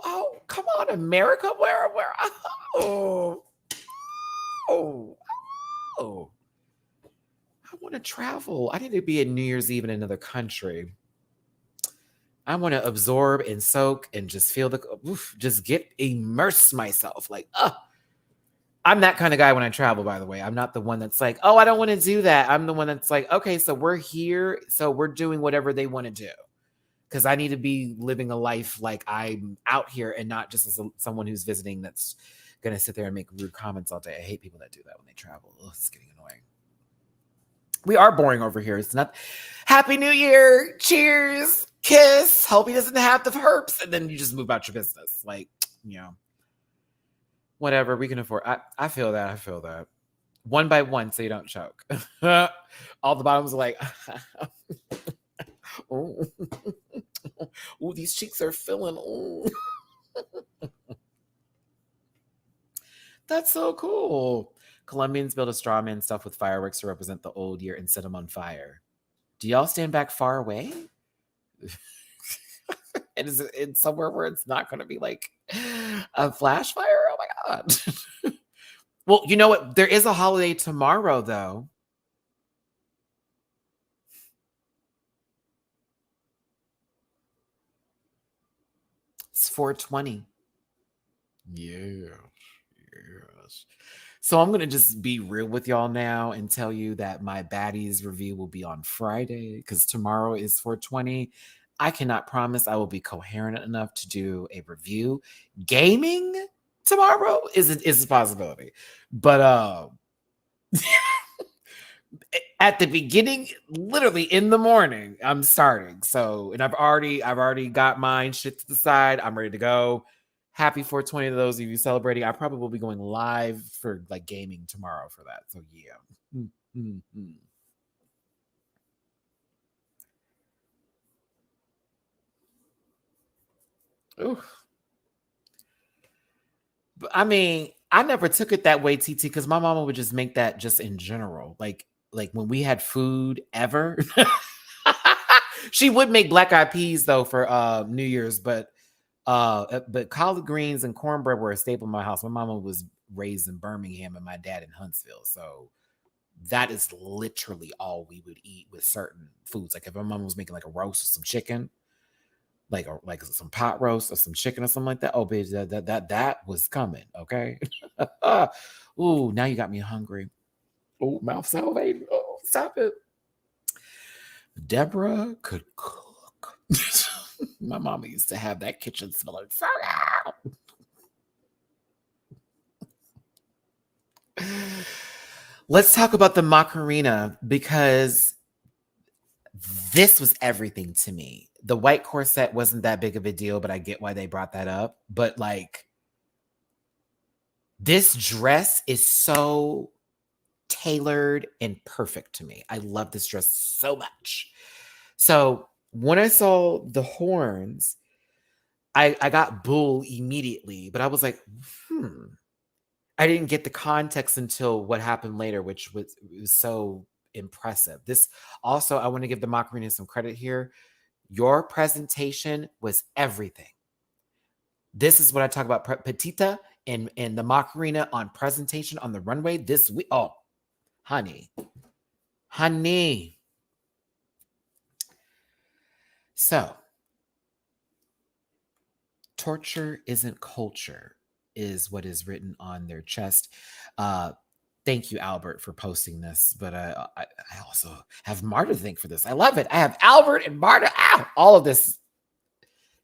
Oh, come on, America. Where? Oh. I want to travel. I need to be in New Year's Eve in another country. I want to absorb and soak and just feel just immerse myself. Like, I'm that kind of guy when I travel, by the way. I'm not the one that's like, oh, I don't want to do that. I'm the one that's like, okay, so we're here. So we're doing whatever they want to do. Because I need to be living a life like I'm out here and not just as someone who's visiting that's going to sit there and make rude comments all day. I hate people that do that when they travel. It's getting annoying. We are boring over here. It's not Happy New Year. Cheers. Kiss. Hope he doesn't have the herpes. And then you just move about your business. Like, whatever. We can afford. I feel that. I feel that. One by one so you don't choke. All the bottoms are like, oh, these cheeks are filling. Oh. That's so cool. Colombians build a straw man stuffed with fireworks to represent the old year and set them on fire. Do y'all stand back far away? And is it somewhere where it's not going to be like a flash fire? Oh my God. Well, you know what? There is a holiday tomorrow, though. It's 420. Yeah. Yes. So I'm going to just be real with y'all now and tell you that my baddies review will be on Friday because tomorrow is 420. I cannot promise I will be coherent enough to do a review. Gaming tomorrow is a possibility. But at the beginning, literally in the morning, I'm starting. So, and I've already got mine shit to the side. I'm ready to go. Happy 420 to those of you celebrating. I probably will be going live for like gaming tomorrow for that. So yeah. Mm-hmm. Ooh. But I mean, I never took it that way, TT, because my mama would just make that just in general. Like when we had food ever. She would make black eyed peas though for New Year's, but collard greens and cornbread were a staple in my house. My mama was raised in Birmingham and my dad in Huntsville. So that is literally all we would eat with certain foods. Like if my mom was making like a roast or some chicken, like some pot roast or some chicken or something like that. Oh, bitch, that was coming. Okay. Ooh, now you got me hungry. Oh, mouth salivating. Oh, stop it. Deborah could cook. My mama used to have that kitchen smelling so good. Let's talk about the Macarena because this was everything to me. The white corset wasn't that big of a deal, but I get why they brought that up. But like, this dress is so tailored and perfect to me. I love this dress so much. So when I saw the horns, I got bull immediately, but I was like, I didn't get the context until what happened later, which was so impressive. This also, I want to give the Macarena some credit here. Your presentation was everything. This is what I talk about, Petita and the Macarena on presentation on the runway this week. Oh, honey. So, torture isn't culture is what is written on their chest. Thank you, Albert, for posting this. But I also have Marta to thank for this. I love it. I have Albert and Marta. All of this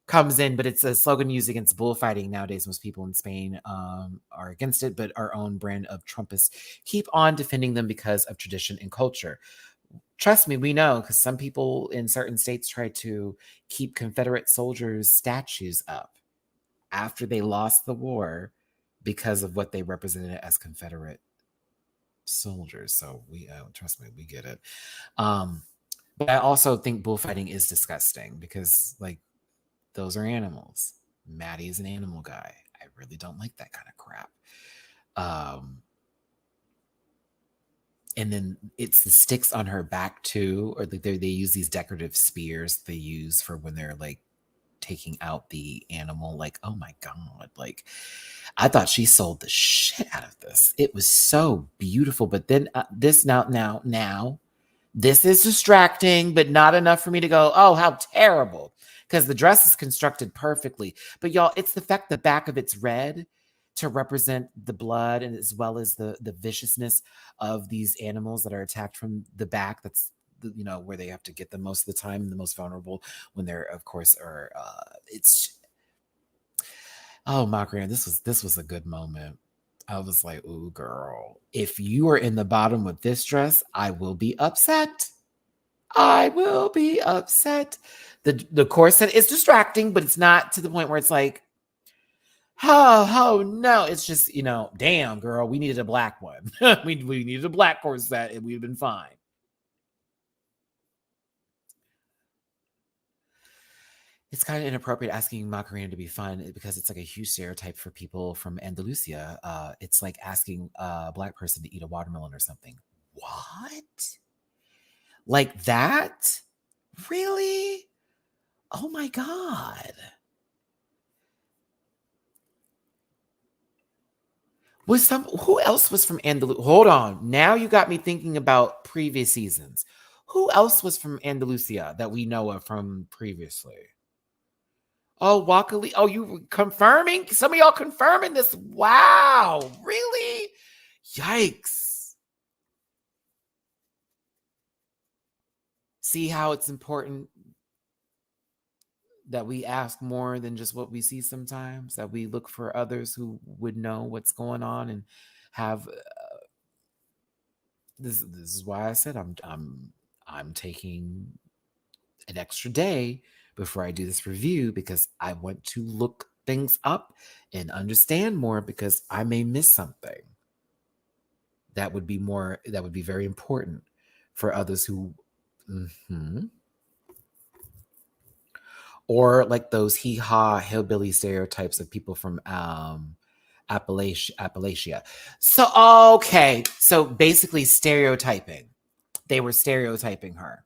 comes in, but it's a slogan used against bullfighting nowadays. Most people in Spain are against it, but our own brand of Trumpists keep on defending them because of tradition and culture. Trust me, we know, because some people in certain states try to keep Confederate soldiers' statues up after they lost the war because of what they represented as Confederate soldiers. So we trust me, we get it. But I also think bullfighting is disgusting because, like, those are animals. Matty is an animal guy. I really don't like that kind of crap. And then it's the sticks on her back too, or they use these decorative spears they use for when they're like taking out the animal. Like, oh my god, like I thought she sold the shit out of this. It was so beautiful, but then this now this is distracting, but not enough for me to go, oh, how terrible, because the dress is constructed perfectly. But y'all, it's the fact the back of it's red to represent the blood and as well as the viciousness of these animals that are attacked from the back. That's where they have to get them most of the time, the most vulnerable when they're, of course, are it's oh Macarena, this was a good moment. I was like, ooh, girl, if you are in the bottom with this dress, I will be upset. I will be upset. The corset is distracting, but it's not to the point where it's like, oh no. It's just, damn, girl, we needed a black one. we needed a black corset and we'd been fine. It's kind of inappropriate asking Macarena to be fun because it's like a huge stereotype for people from Andalusia. It's like asking a black person to eat a watermelon or something. What? Like that? Really? Oh my God. Who else was from Andalusia? Hold on. Now you got me thinking about previous seasons. Who else was from Andalusia that we know of from previously? Oh, Wakali. Oh, you confirming? Some of y'all confirming this. Wow. Really? Yikes. See how it's important that we ask more than just what we see sometimes, that we look for others who would know what's going on and have this is why I said I'm taking an extra day before I do this review because I want to look things up and understand more because I may miss something that would be very important for others who or like those hee-haw hillbilly stereotypes of people from Appalachia. So okay, so basically stereotyping. They were stereotyping her.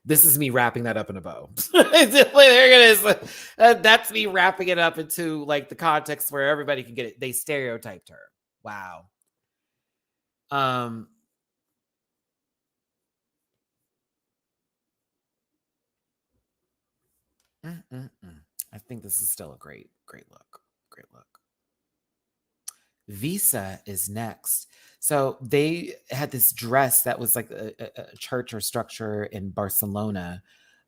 This is me wrapping that up in a bow. There it is. That's me wrapping it up into like the context where everybody can get it. They stereotyped her. Wow. I think this is still a great look. Great look. Visa is next. So they had this dress that was like a church or structure in Barcelona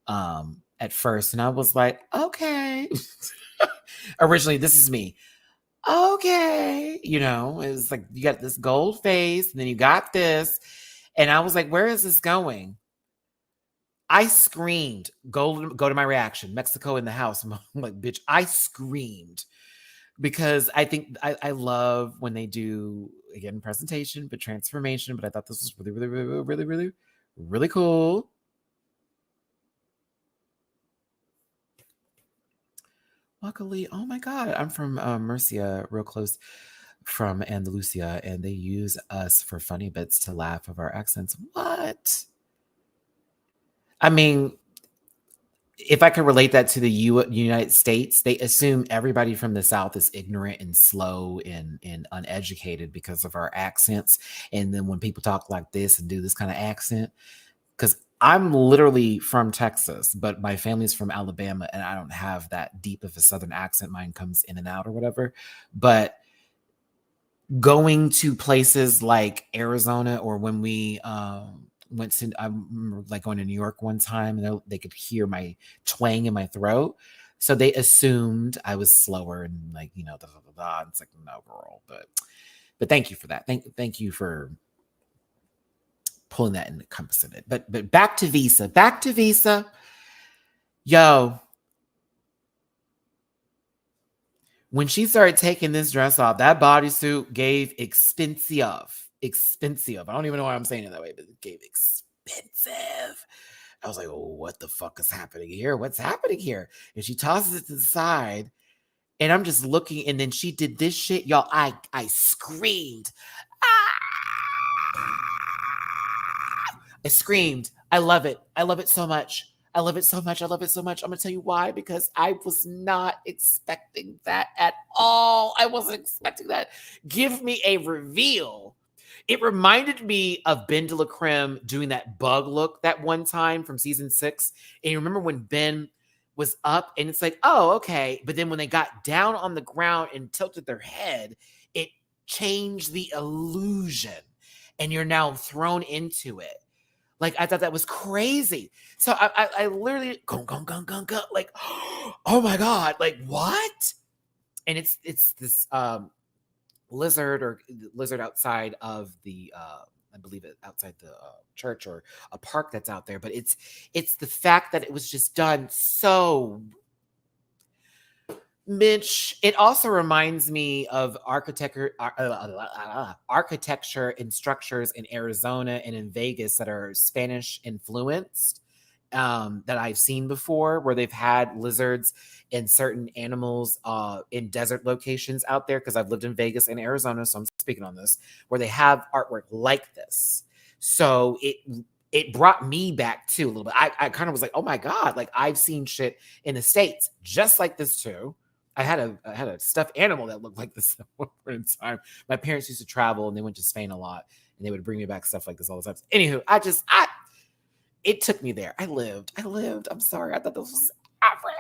at first. And I was like, okay. Originally, this is me. Okay. It was like you got this gold face and then you got this. And I was like, where is this going? I screamed, go to my reaction, Mexico in the house. I'm like, bitch, I screamed. Because I think I love when they do, again, presentation, but transformation. But I thought this was really, really, really, really, really, really cool. Luckily, oh my God, I'm from Murcia, real close. from Andalusia, and they use us for funny bits to laugh of our accents. What? I mean, if I could relate that to the United States, they assume everybody from the South is ignorant and slow and uneducated because of our accents. And then when people talk like this and do this kind of accent, because I'm literally from Texas, but my family's from Alabama, and I don't have that deep of a Southern accent. Mine comes in and out or whatever. But going to places like Arizona, or when we went to, I remember like going to New York one time, and they could hear my twang in my throat. So they assumed I was slower and like, da, da, da, da. It's like, no, girl. But thank you for that. Thank you for pulling that and encompassing it. But back to Visa. Yo, when she started taking this dress off, that bodysuit gave expensive. I don't even know why I'm saying it that way, but it gave expensive. I was like, oh, what the fuck is happening here? What's happening here? And she tosses it to the side, and I'm just looking, and then she did this shit. Y'all, I screamed. I screamed. I love it. I love it so much. I'm going to tell you why, because I was not expecting that at all. I wasn't expecting that. Give me a reveal. It reminded me of Ben de la Creme doing that bug look that one time from season 6. And you remember when Ben was up and it's like, oh, okay. But then when they got down on the ground and tilted their head, it changed the illusion. And you're now thrown into it. Like, I thought that was crazy. So I literally go, like, oh my God, like what? And it's this lizard outside of the, I believe it outside the church or a park that's out there. But it's the fact that it was just done so. Mitch, it also reminds me of architecture and structures in Arizona and in Vegas that are Spanish influenced, that I've seen before, where they've had lizards and certain animals in desert locations out there, because I've lived in Vegas and Arizona, so I'm speaking on this, where they have artwork like this. So it brought me back too a little bit. I kind of was like, oh my God, like I've seen shit in the States just like this too. I had a stuffed animal that looked like this at one point in time. My parents used to travel and they went to Spain a lot, and they would bring me back stuff like this all the time. Anywho, it took me there. I lived. I'm sorry. I thought this was everything.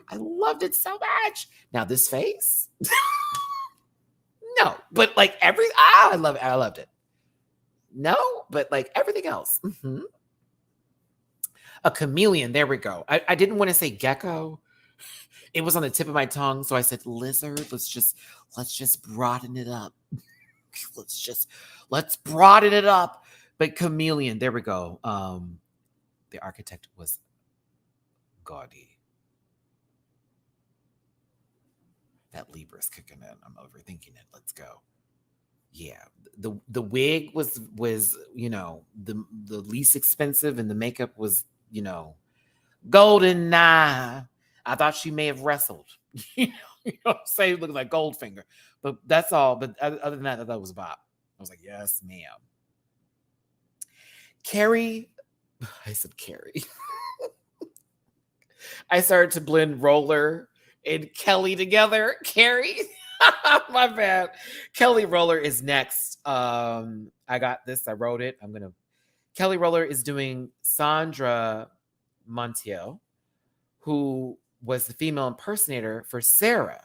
I loved it so much. Now this face, no, but like I love it. I loved it. No, but like everything else. Mm-hmm. A chameleon. There we go. I didn't want to say gecko. It was on the tip of my tongue, so I said lizard. Let's just broaden it up. Let's broaden it up. But chameleon, there we go. The architect was gaudy. That Libra's kicking in. I'm overthinking it. Let's go. Yeah, the wig was the least expensive, and the makeup was golden. I thought she may have wrestled. you know what I'm saying? Looking like Goldfinger. But that's all. But other than that, that was a bop. I was like, yes, ma'am. Carrie. I said Carrie. I started to blend Roller and Kelly together. Carrie. My bad. Kelly Roller is next. I got this. I wrote it. Kelly Roller is doing Sandra Montiel, who was the female impersonator for Sarah,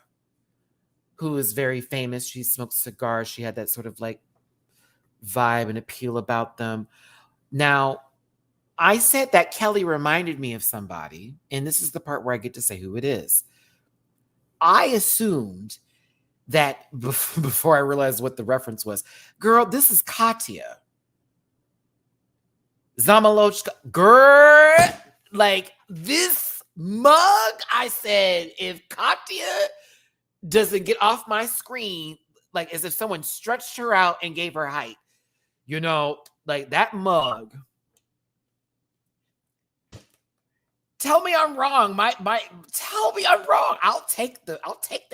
who is very famous. She smoked cigars. She had that sort of like vibe and appeal about them. Now, I said that Kelly reminded me of somebody, and this is the part where I get to say who it is. I assumed that before I realized what the reference was. Girl, this is Katya Zamalochka. Girl, like this mug, I said, if Katya doesn't get off my screen, like as if someone stretched her out and gave her height, like that mug. Tell me I'm wrong. Tell me I'm wrong. I'll take the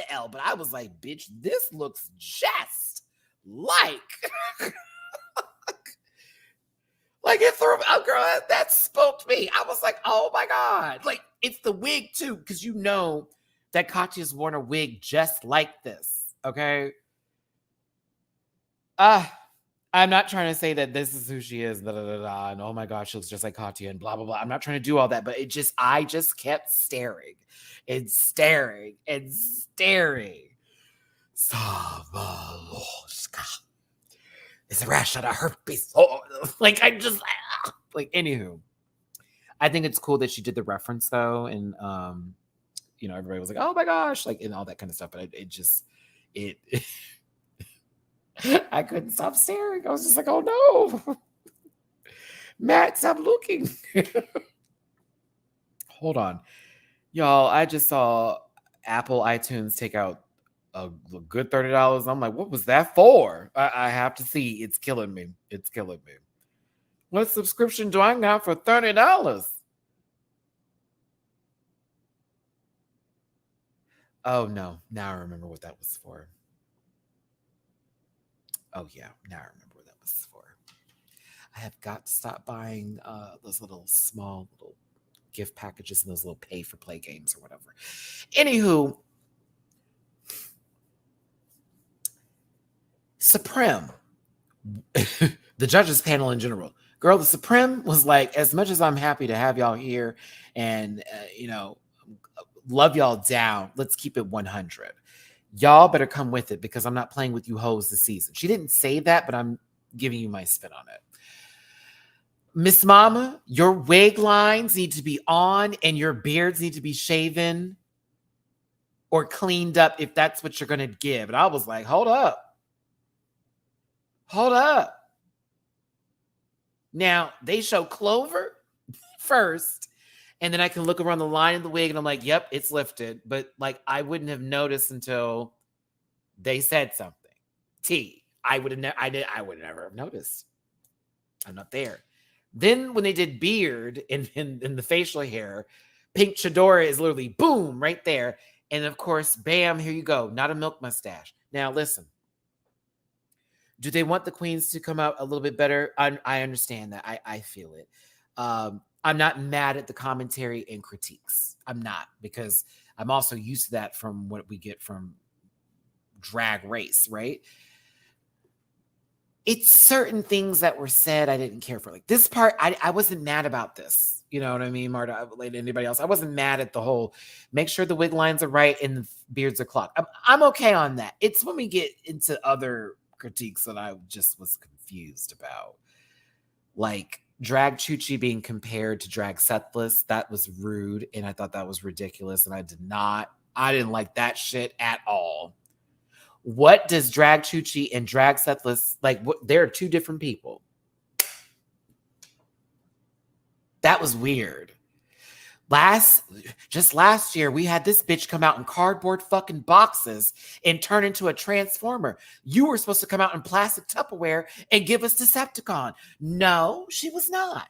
L. But I was like, bitch, this looks just like like it threw girl, that spooked me. I was like, oh my God. Like, it's the wig too, because you know that Katya's worn a wig just like this. Okay. I'm not trying to say that this is who she is, and oh my gosh, she looks just like Katya and blah, blah, blah. I'm not trying to do all that, but I just kept staring and staring and staring. Savaloska. It's a rash on a herpes. Oh, like, anywho. I think it's cool that she did the reference though. And, everybody was like, oh my gosh, like, and all that kind of stuff. But it I couldn't stop staring. I was just like, oh no. Matt, stop looking. Hold on. Y'all, I just saw Apple iTunes take out a good $30. I'm like, what was that for? I have to see. It's killing me. It's killing me. What subscription do I got for $30? Oh no. Now I remember what that was for. Oh yeah, now I remember what that was for. I have got to stop buying those little small little gift packages and those little pay for play games or whatever. Anywho, Supreme, the judges panel in general. Girl, the Supreme was like, as much as I'm happy to have y'all here and, love y'all down, let's keep it 100. Y'all better come with it because I'm not playing with you hoes this season. She didn't say that, but I'm giving you my spin on it. Miss Mama, your wig lines need to be on and your beards need to be shaven or cleaned up if that's what you're going to give. And I was like, hold up. Hold up. Now, they show Clover first, and then I can look around the line of the wig and I'm like, yep, it's lifted. But like, I wouldn't have noticed until they said something. I would never have noticed. I'm not there. Then when they did beard and the facial hair, Pink Chadora is literally boom right there. And of course, bam, here you go. Not a milk mustache. Now listen. Do they want the queens to come out a little bit better? I understand that. I feel it. I'm not mad at the commentary and critiques. I'm not, because I'm also used to that from what we get from Drag Race, right? It's certain things that were said I didn't care for. Like this part, I wasn't mad about this. You know what I mean, Marta? Like anybody else, I wasn't mad at the whole make sure the wig lines are right and the beards are clocked. I'm okay on that. It's when we get into other critiques that I just was confused about. Like Drag Chuchi being compared to Drag Sethless, that was rude, and I thought that was ridiculous, and I didn't like that shit at all. What does Drag Chuchi and Drag Sethless, like, they're two different people. That was weird. Just last year, we had this bitch come out in cardboard fucking boxes and turn into a transformer. You were supposed to come out in plastic Tupperware and give us Decepticon. No, she was not.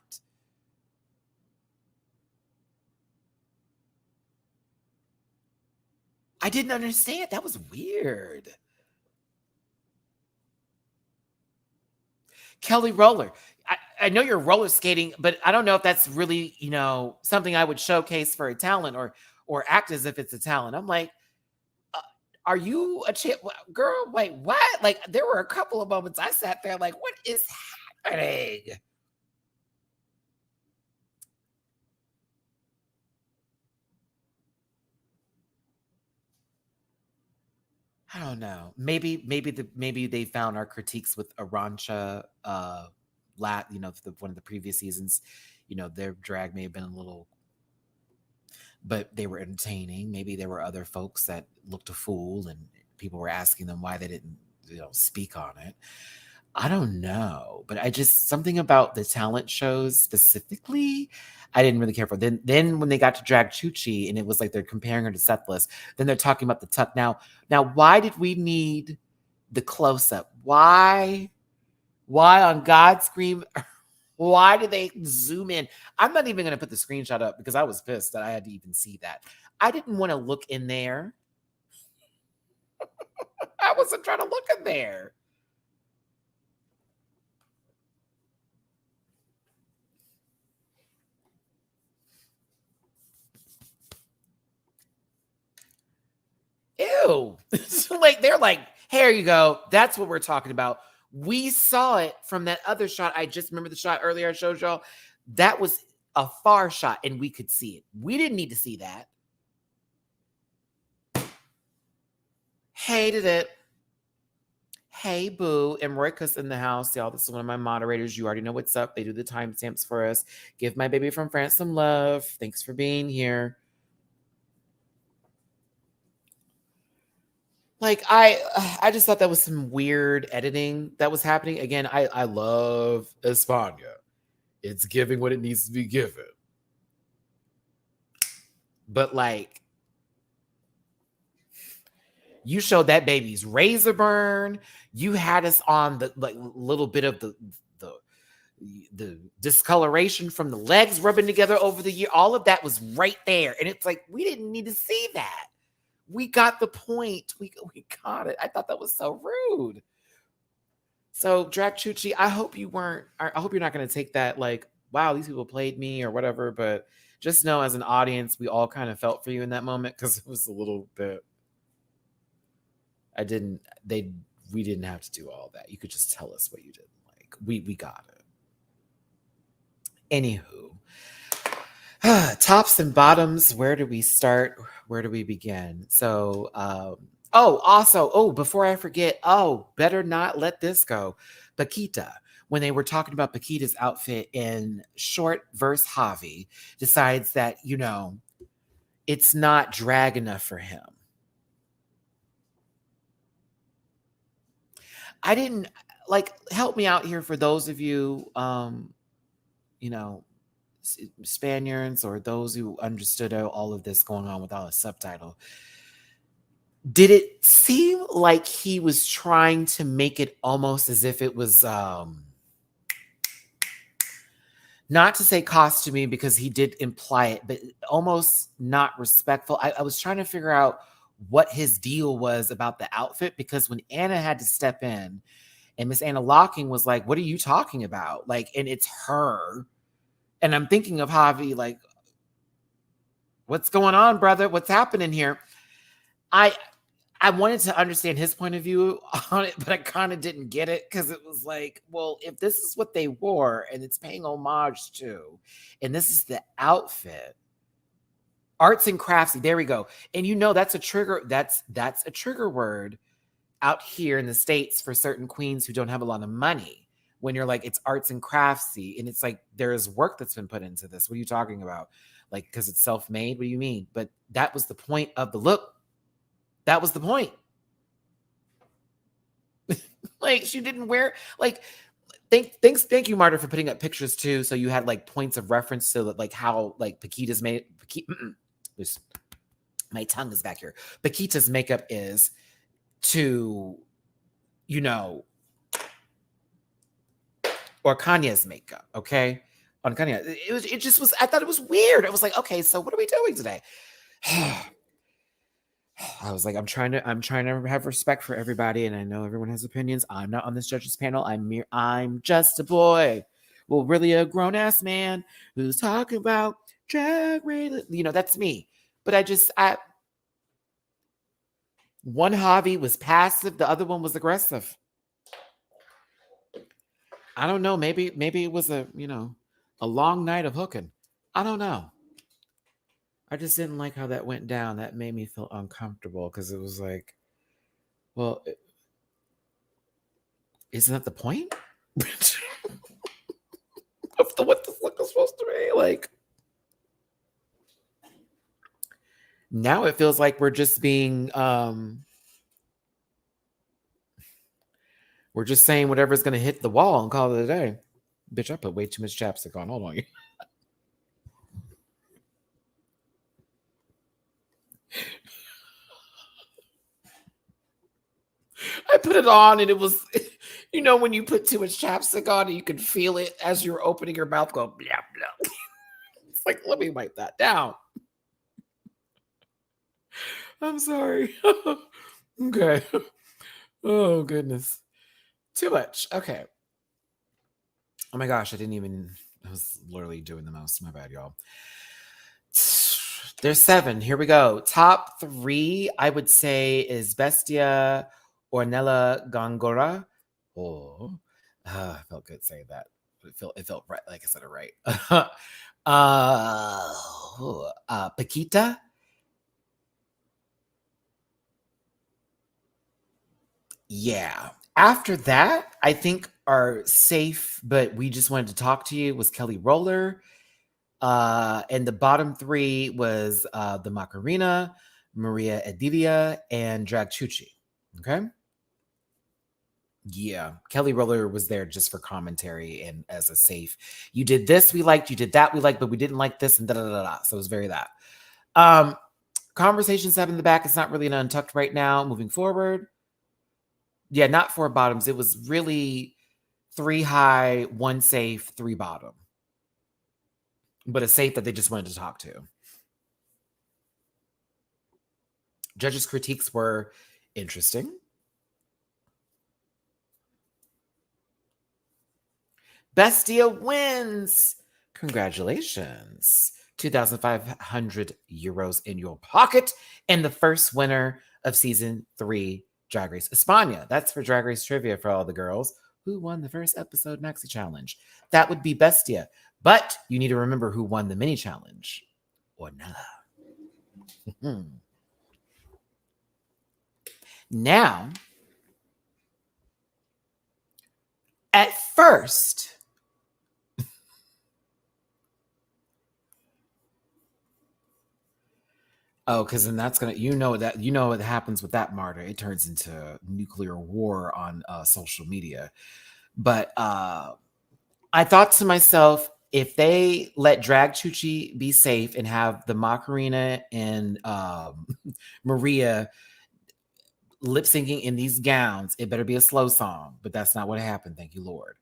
I didn't understand. That was weird. Kelly Roller. I know you're roller skating, but I don't know if that's really, something I would showcase for a talent or act as if it's a talent. I'm like, are you a girl? Wait, what? Like, there were a couple of moments I sat there like, what is happening? I don't know. Maybe they found our critiques with Arancha, one of the previous seasons. Their drag may have been a little, but they were entertaining. Maybe there were other folks that looked a fool, and people were asking them why they didn't, speak on it. I don't know, but something about the talent shows specifically, I didn't really care for. Then when they got to Drag Chuchi and it was like they're comparing her to Sethless, then they're talking about the tuck. Now, why did we need the close up? Why on God's screen Why did they zoom in? I'm not even going to put the screenshot up because I was pissed that I had to even see that. I didn't want to look in there. I wasn't trying to look in there. Ew. Like, they're like, here you go. That's what we're talking about. We saw it from that other shot. I just remember the shot earlier I showed y'all. That was a far shot and we could see it. We didn't need to see that. Hated it. Hey, boo. And Royka's in the house. Y'all, this is one of my moderators. You already know what's up. They do the timestamps for us. Give my baby from France some love. Thanks for being here. Like, I just thought that was some weird editing that was happening. Again, I love España. It's giving what it needs to be given. But like, you showed that baby's razor burn. You had us on the like little bit of the discoloration from the legs rubbing together over the year. All of that was right there. And it's like, we didn't need to see that. We got the point. We got it. I thought that was so rude. So, Drag Chuchi, I hope you're not going to take that like, wow, these people played me or whatever. But just know, as an audience, we all kind of felt for you in that moment because it was a little bit. We didn't have to do all that. You could just tell us what you didn't like. We got it. Anywho, tops and bottoms. Where do we start? Where do we begin? So, before I forget, better not let this go. Paquita, when they were talking about Paquita's outfit in Short versus Javi, decides that, it's not drag enough for him. I didn't help me out here for those of you, Spaniards or those who understood all of this going on without a subtitle. Did it seem like he was trying to make it almost as if it was, not to say costuming because he did imply it, but almost not respectful. I was trying to figure out what his deal was about the outfit, because when Anna had to step in and Miss Anna Locking was like, what are you talking about? Like, and it's her. And I'm thinking of Javi, like, what's going on, brother? What's happening here? I wanted to understand his point of view on it, but I kind of didn't get it because it was like, well, if this is what they wore and it's paying homage to, and this is the outfit, arts and crafts, there we go. And that's a trigger. That's a trigger word out here in the States for certain queens who don't have a lot of money. When you're like, it's arts and craftsy, and it's like, there's work that's been put into this. What are you talking about? Like, because it's self-made? What do you mean? But that was the point of the look. That was the point. Like, she didn't wear, like, thank you, Marta, for putting up pictures too. So you had like points of reference to like how like Paquita's made. My tongue is back here. Paquita's makeup is to, or Kanye's makeup, okay? On Kanye. It just was, I thought it was weird. I was like, okay, so what are we doing today? I was like, I'm trying to have respect for everybody, and I know everyone has opinions. I'm not on this judges panel. I'm just a boy. Well, really a grown-ass man who's talking about Drag Race. That's me. But one Javi was passive, the other one was aggressive. I don't know. Maybe it was a long night of hooking. I don't know. I just didn't like how that went down. That made me feel uncomfortable because it was like, well, isn't that the point of what this look is supposed to be? Like, now it feels like we're just being, we're just saying whatever's going to hit the wall and call it a day. Bitch, I put way too much chapstick on. Hold on. I put it on and it was You know when you put too much chapstick on and you can feel it as you're opening your mouth go blah, blah. It's like, let me wipe that down. I'm sorry. Okay. Oh, goodness. Too much. Okay. Oh my gosh, I was literally doing the most. My bad, y'all. There's 7. Here we go. Top 3, I would say, is Bestia, Ornella Gongora. Oh, I felt good saying that. It felt right, like I said it right. Paquita. Yeah. After that, I think our safe, but we just wanted to talk to you was Kelly Roller. And the bottom 3 was the Macarena, Maria Edilia, and Drag Chuchi. Okay. Yeah. Kelly Roller was there just for commentary and as a safe. You did this, we liked, you did that, we liked, but we didn't like this, and da da da da. So it was very that. Conversation 7 in the back. It's not really an untucked right now. Moving forward. Yeah, not 4 bottoms. It was really 3 high, 1 safe, 3 bottom. But a safe that they just wanted to talk to. Judges' critiques were interesting. Bestia wins. Congratulations. 2,500 euros in your pocket. And the first winner of season 3 Drag Race España. That's for Drag Race trivia for all the girls. Who won the first episode Maxi Challenge? That would be Bestia. But you need to remember who won the mini challenge. Ornella. Now, at first, because then that's gonna, you know what happens with that, Marta. It turns into nuclear war on social media. But I thought to myself, if they let Drag Chuchi be safe and have the Macarena and Maria lip syncing in these gowns, it better be a slow song. But that's not what happened. Thank you, Lord.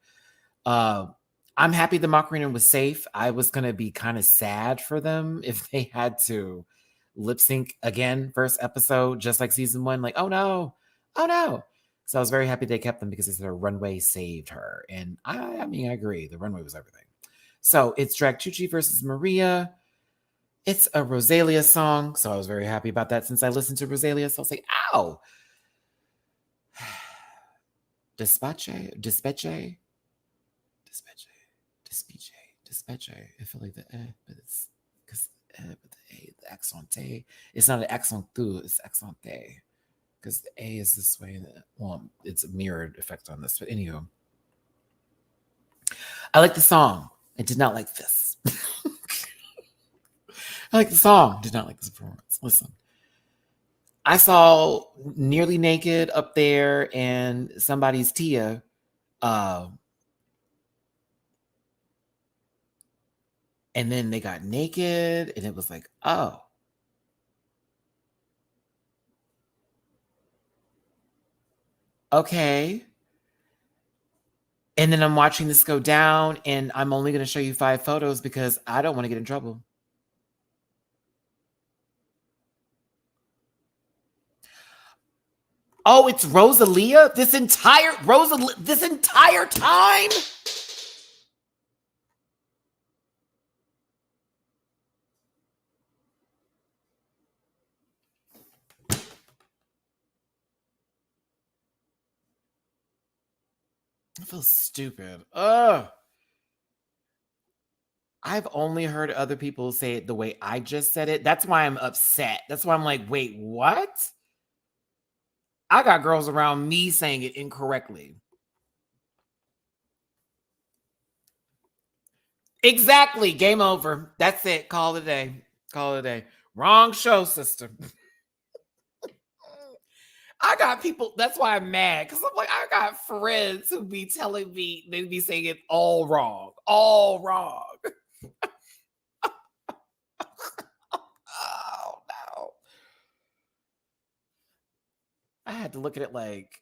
I'm happy the Macarena was safe. I was gonna be kind of sad for them if they had to lip sync again, first episode, just like season 1. Like, oh no. So I was very happy they kept them because they said Runway saved her. And I mean, I agree. The Runway was everything. So it's Drag Chuchi versus Maria. It's a Rosalia song. So I was very happy about that since I listened to Rosalia. So I was like, ow. Despeche. I feel like the but it's because but the accent T. It's not an accent tu, it's accent T. Because the A is this way. Well, it's a mirrored effect on this. But anywho, I like the song. I did not like this. I like the song. Did not like this performance. Listen. I saw Nearly Naked up there and somebody's Tia. And then they got naked, and it was like, oh. Okay. And then I'm watching this go down, and I'm only going to show you 5 photos because I don't want to get in trouble. Oh, it's Rosalia? This entire time? I feel stupid. Ugh. I've only heard other people say it the way I just said it. That's why I'm upset. That's why I'm like, wait, what? I got girls around me saying it incorrectly. Exactly. Game over. That's it. Call it a day. Wrong show, sister. I got people, that's why I'm mad. Because I'm like, I got friends who be telling me, they be saying it all wrong. All wrong. Oh, no. I had to look at it like,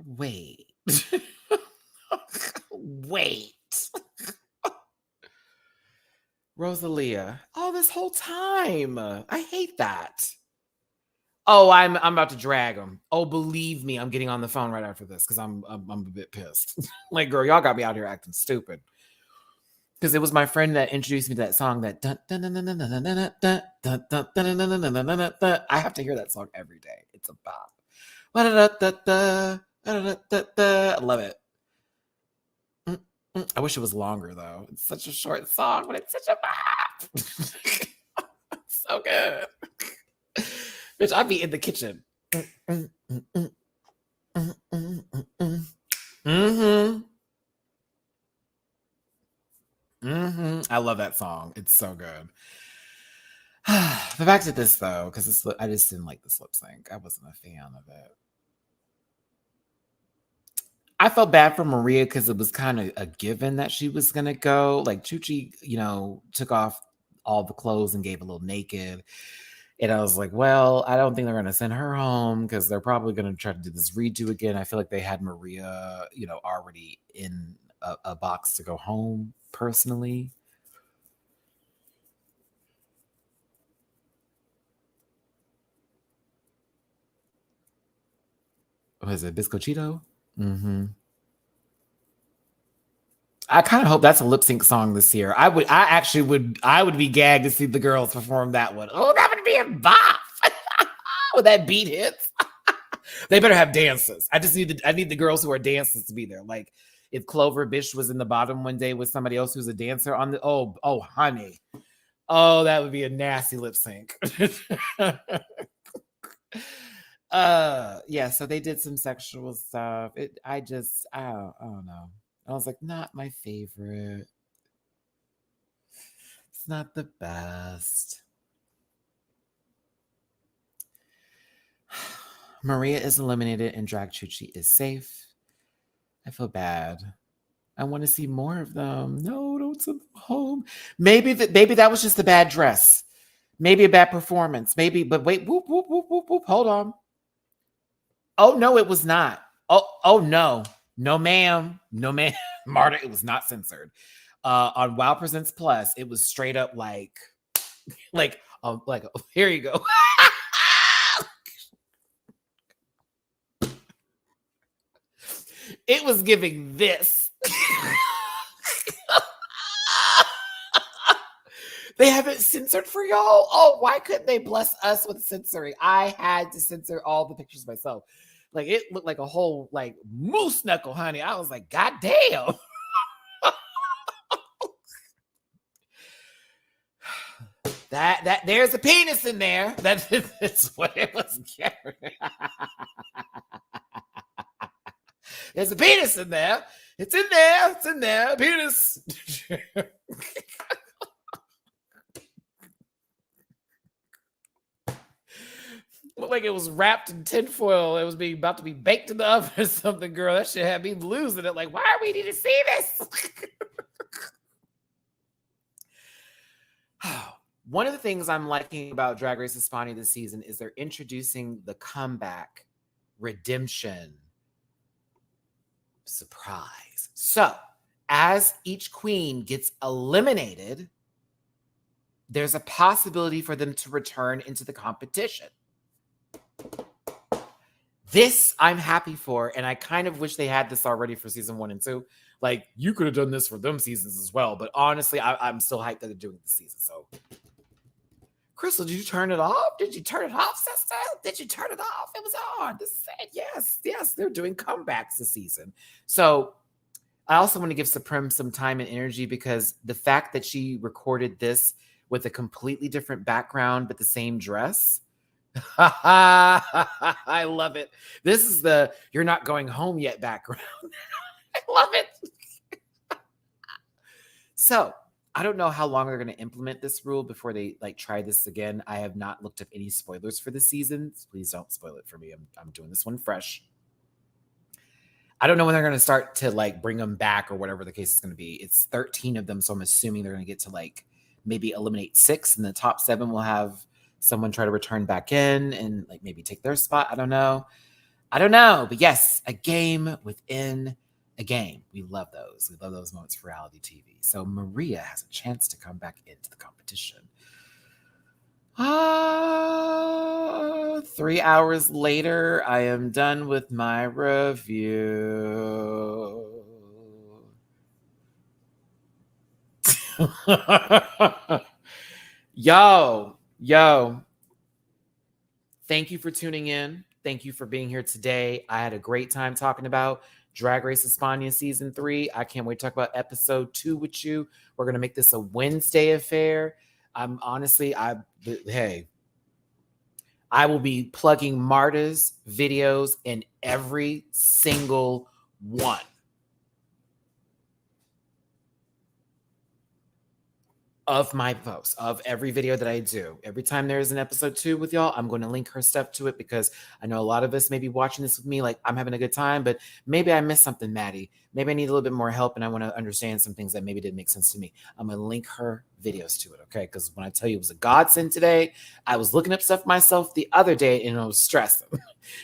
Wait. Wait. Rosalia. Oh, this whole time. I hate that. Oh, I'm about to drag him. Oh, believe me, I'm getting on the phone right after this because I'm a bit pissed. Like, girl, y'all got me out here acting stupid. Because it was my friend that introduced me to that song that I have to hear that song every day. It's a bop. I love it. I wish it was longer though. It's such a short song, but it's such a bop. So good. Bitch, I'd be in the kitchen. I love that song. It's so good. But back to this though, because I just didn't like this lip sync. I wasn't a fan of it. I felt bad for Maria because it was kind of a given that she was gonna go. Like Chuchi, took off all the clothes and gave a little naked. And I was like, well, I don't think they're gonna send her home because they're probably gonna try to do this redo again. I feel like they had Maria, already in a box to go home personally. What is it, Biscochito? Mm-hmm. I kind of hope that's a lip sync song this year. I would be gagged to see the girls perform that one. Oh, that would be a bop when that beat hits. They better have dances. I need the girls who are dancers to be there. Like if Clover Bish was in the bottom one day with somebody else who's a dancer on the honey. Oh, that would be a nasty lip sync. Yeah, so they did some sexual stuff. I don't know. I was like, not my favorite. It's not the best. Maria is eliminated and Drag Chuchi is safe. I feel bad. I want to see more of them. No, don't send them home. Maybe that was just a bad dress. Maybe a bad performance. Maybe, but wait, whoop, whoop, whoop, whoop, whoop. Hold on. Oh, no, it was not. Oh, no. No, ma'am. No, ma'am. Marta, it was not censored. On Wow Presents Plus, it was straight up like, here you go. It was giving this. They haven't censored for y'all? Oh, why couldn't they bless us with censoring? I had to censor all the pictures myself. Like it looked like a whole moose knuckle, honey. I was like, God damn. That there's a penis in there. That's what it was. There's a penis in there. It's in there. It's in there. Penis. Looked like it was wrapped in tinfoil. It was about to be baked in the oven or something, girl. That shit had me losing it. Like, why are we need to see this? One of the things I'm liking about Drag Race España this season is they're introducing the comeback redemption surprise. So, as each queen gets eliminated, there's a possibility for them to return into the competition. This I'm happy for, and I kind of wish they had this already for season 1 and 2. Like, you could have done this for them seasons as well, but honestly, I'm still hyped that they're doing this season. So, Crystal, did you turn it off? Did you turn it off, sister? Did you turn it off? It was on. Yes, they're doing comebacks this season. So, I also want to give Supreme some time and energy because the fact that she recorded this with a completely different background but the same dress. I love it. This is the "you're not going home yet" background. I love it. So I don't know how long they're going to implement this rule before they try this again. I have not looked up any spoilers for the season. Please don't spoil it for me. I'm doing this one fresh. I don't know when they're going to start to bring them back or whatever the case is going to be. It's 13 of them, so I'm assuming they're going to get to maybe eliminate 6, and the top 7 will have someone try to return back in and maybe take their spot. I don't know. I don't know, but yes, a game within a game. We love those. We love those moments for reality TV. So Maria has a chance to come back into the competition. 3 hours later, I am done with my review. Yo, thank you for tuning in. Thank you for being here today. I had a great time talking about Drag Race España Season 3. I can't wait to talk about Episode 2 with you. We're going to make this a Wednesday affair. I will be plugging Marta's videos in every single one. Of my posts, of every video that I do. Every time there's an episode 2 with y'all, I'm going to link her stuff to it because I know a lot of us may be watching this with me like I'm having a good time, but maybe I missed something, Maddie. Maybe I need a little bit more help and I want to understand some things that maybe didn't make sense to me. I'm going to link her videos to it, okay? Because when I tell you it was a godsend today, I was looking up stuff myself the other day and I was stressing.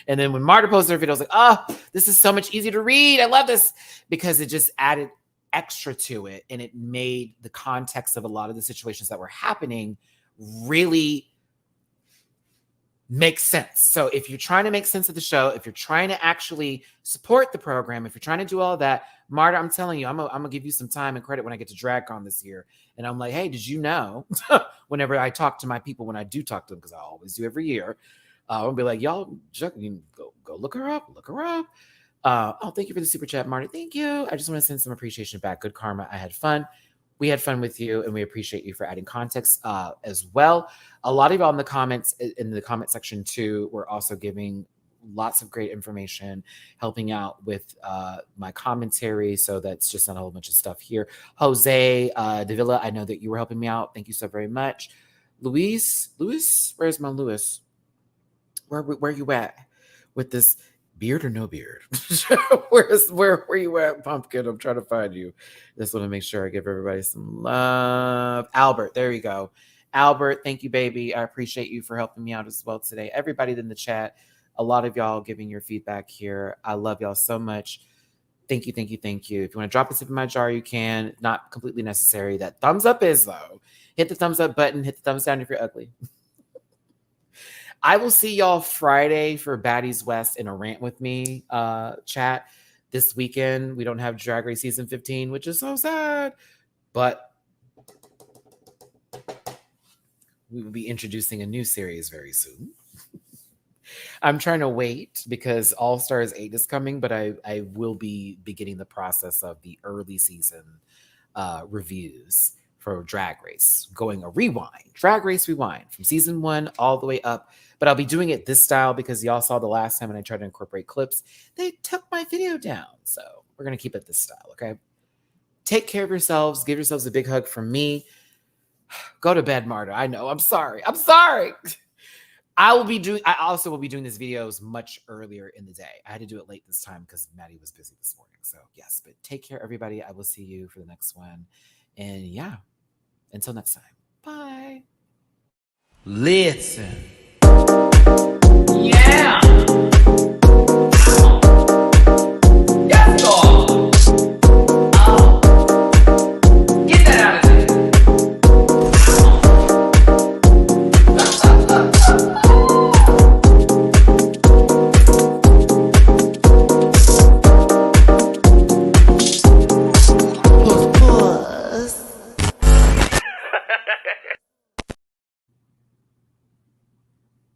And then when Marta posted her video, I was like, oh, this is so much easier to read. I love this because it just added extra to it, and it made the context of a lot of the situations that were happening really make sense. So if you're trying to make sense of the show, if you're trying to actually support the program, if you're trying to do all that, Marta, I'm telling you, I'm gonna give you some time and credit when I get to DragCon this year. And I'm like, hey, did you know? Whenever I talk to my people, when I do talk to them, because I always do every year, I'll be like, y'all, go look her up. Thank you for the super chat, Marty. Thank you. I just want to send some appreciation back. Good karma. I had fun. We had fun with you, and we appreciate you for adding context as well. A lot of y'all in the comment section too were also giving lots of great information, helping out with my commentary. So that's just not a whole bunch of stuff here. Jose Davila, I know that you were helping me out. Thank you so very much. Luis, where's my Luis? Where you at with this? Beard or no beard? where you at, Pumpkin? I'm trying to find you. Just want to make sure I give everybody some love. Albert, there you go. Albert, thank you, baby. I appreciate you for helping me out as well today. Everybody in the chat, a lot of y'all giving your feedback here. I love y'all so much. Thank you. If you want to drop a tip in my jar, you can. Not completely necessary. That thumbs up is, though. Hit the thumbs up button. Hit the thumbs down if you're ugly. I will see y'all Friday for Baddies West in a rant with me chat this weekend. We don't have Drag Race Season 15, which is so sad. But we will be introducing a new series very soon. I'm trying to wait because All Stars 8 is coming, but I will be beginning the process of the early season reviews for Drag Race, going a rewind, Drag Race Rewind from season 1 all the way up. But I'll be doing it this style because y'all saw the last time when I tried to incorporate clips, they took my video down. So we're going to keep it this style, okay? Take care of yourselves. Give yourselves a big hug from me. Go to bed, Marta. I know. I'm sorry. I also will be doing these videos much earlier in the day. I had to do it late this time because Maddie was busy this morning. So yes, but take care, everybody. I will see you for the next one. And yeah, until next time. Bye. Listen.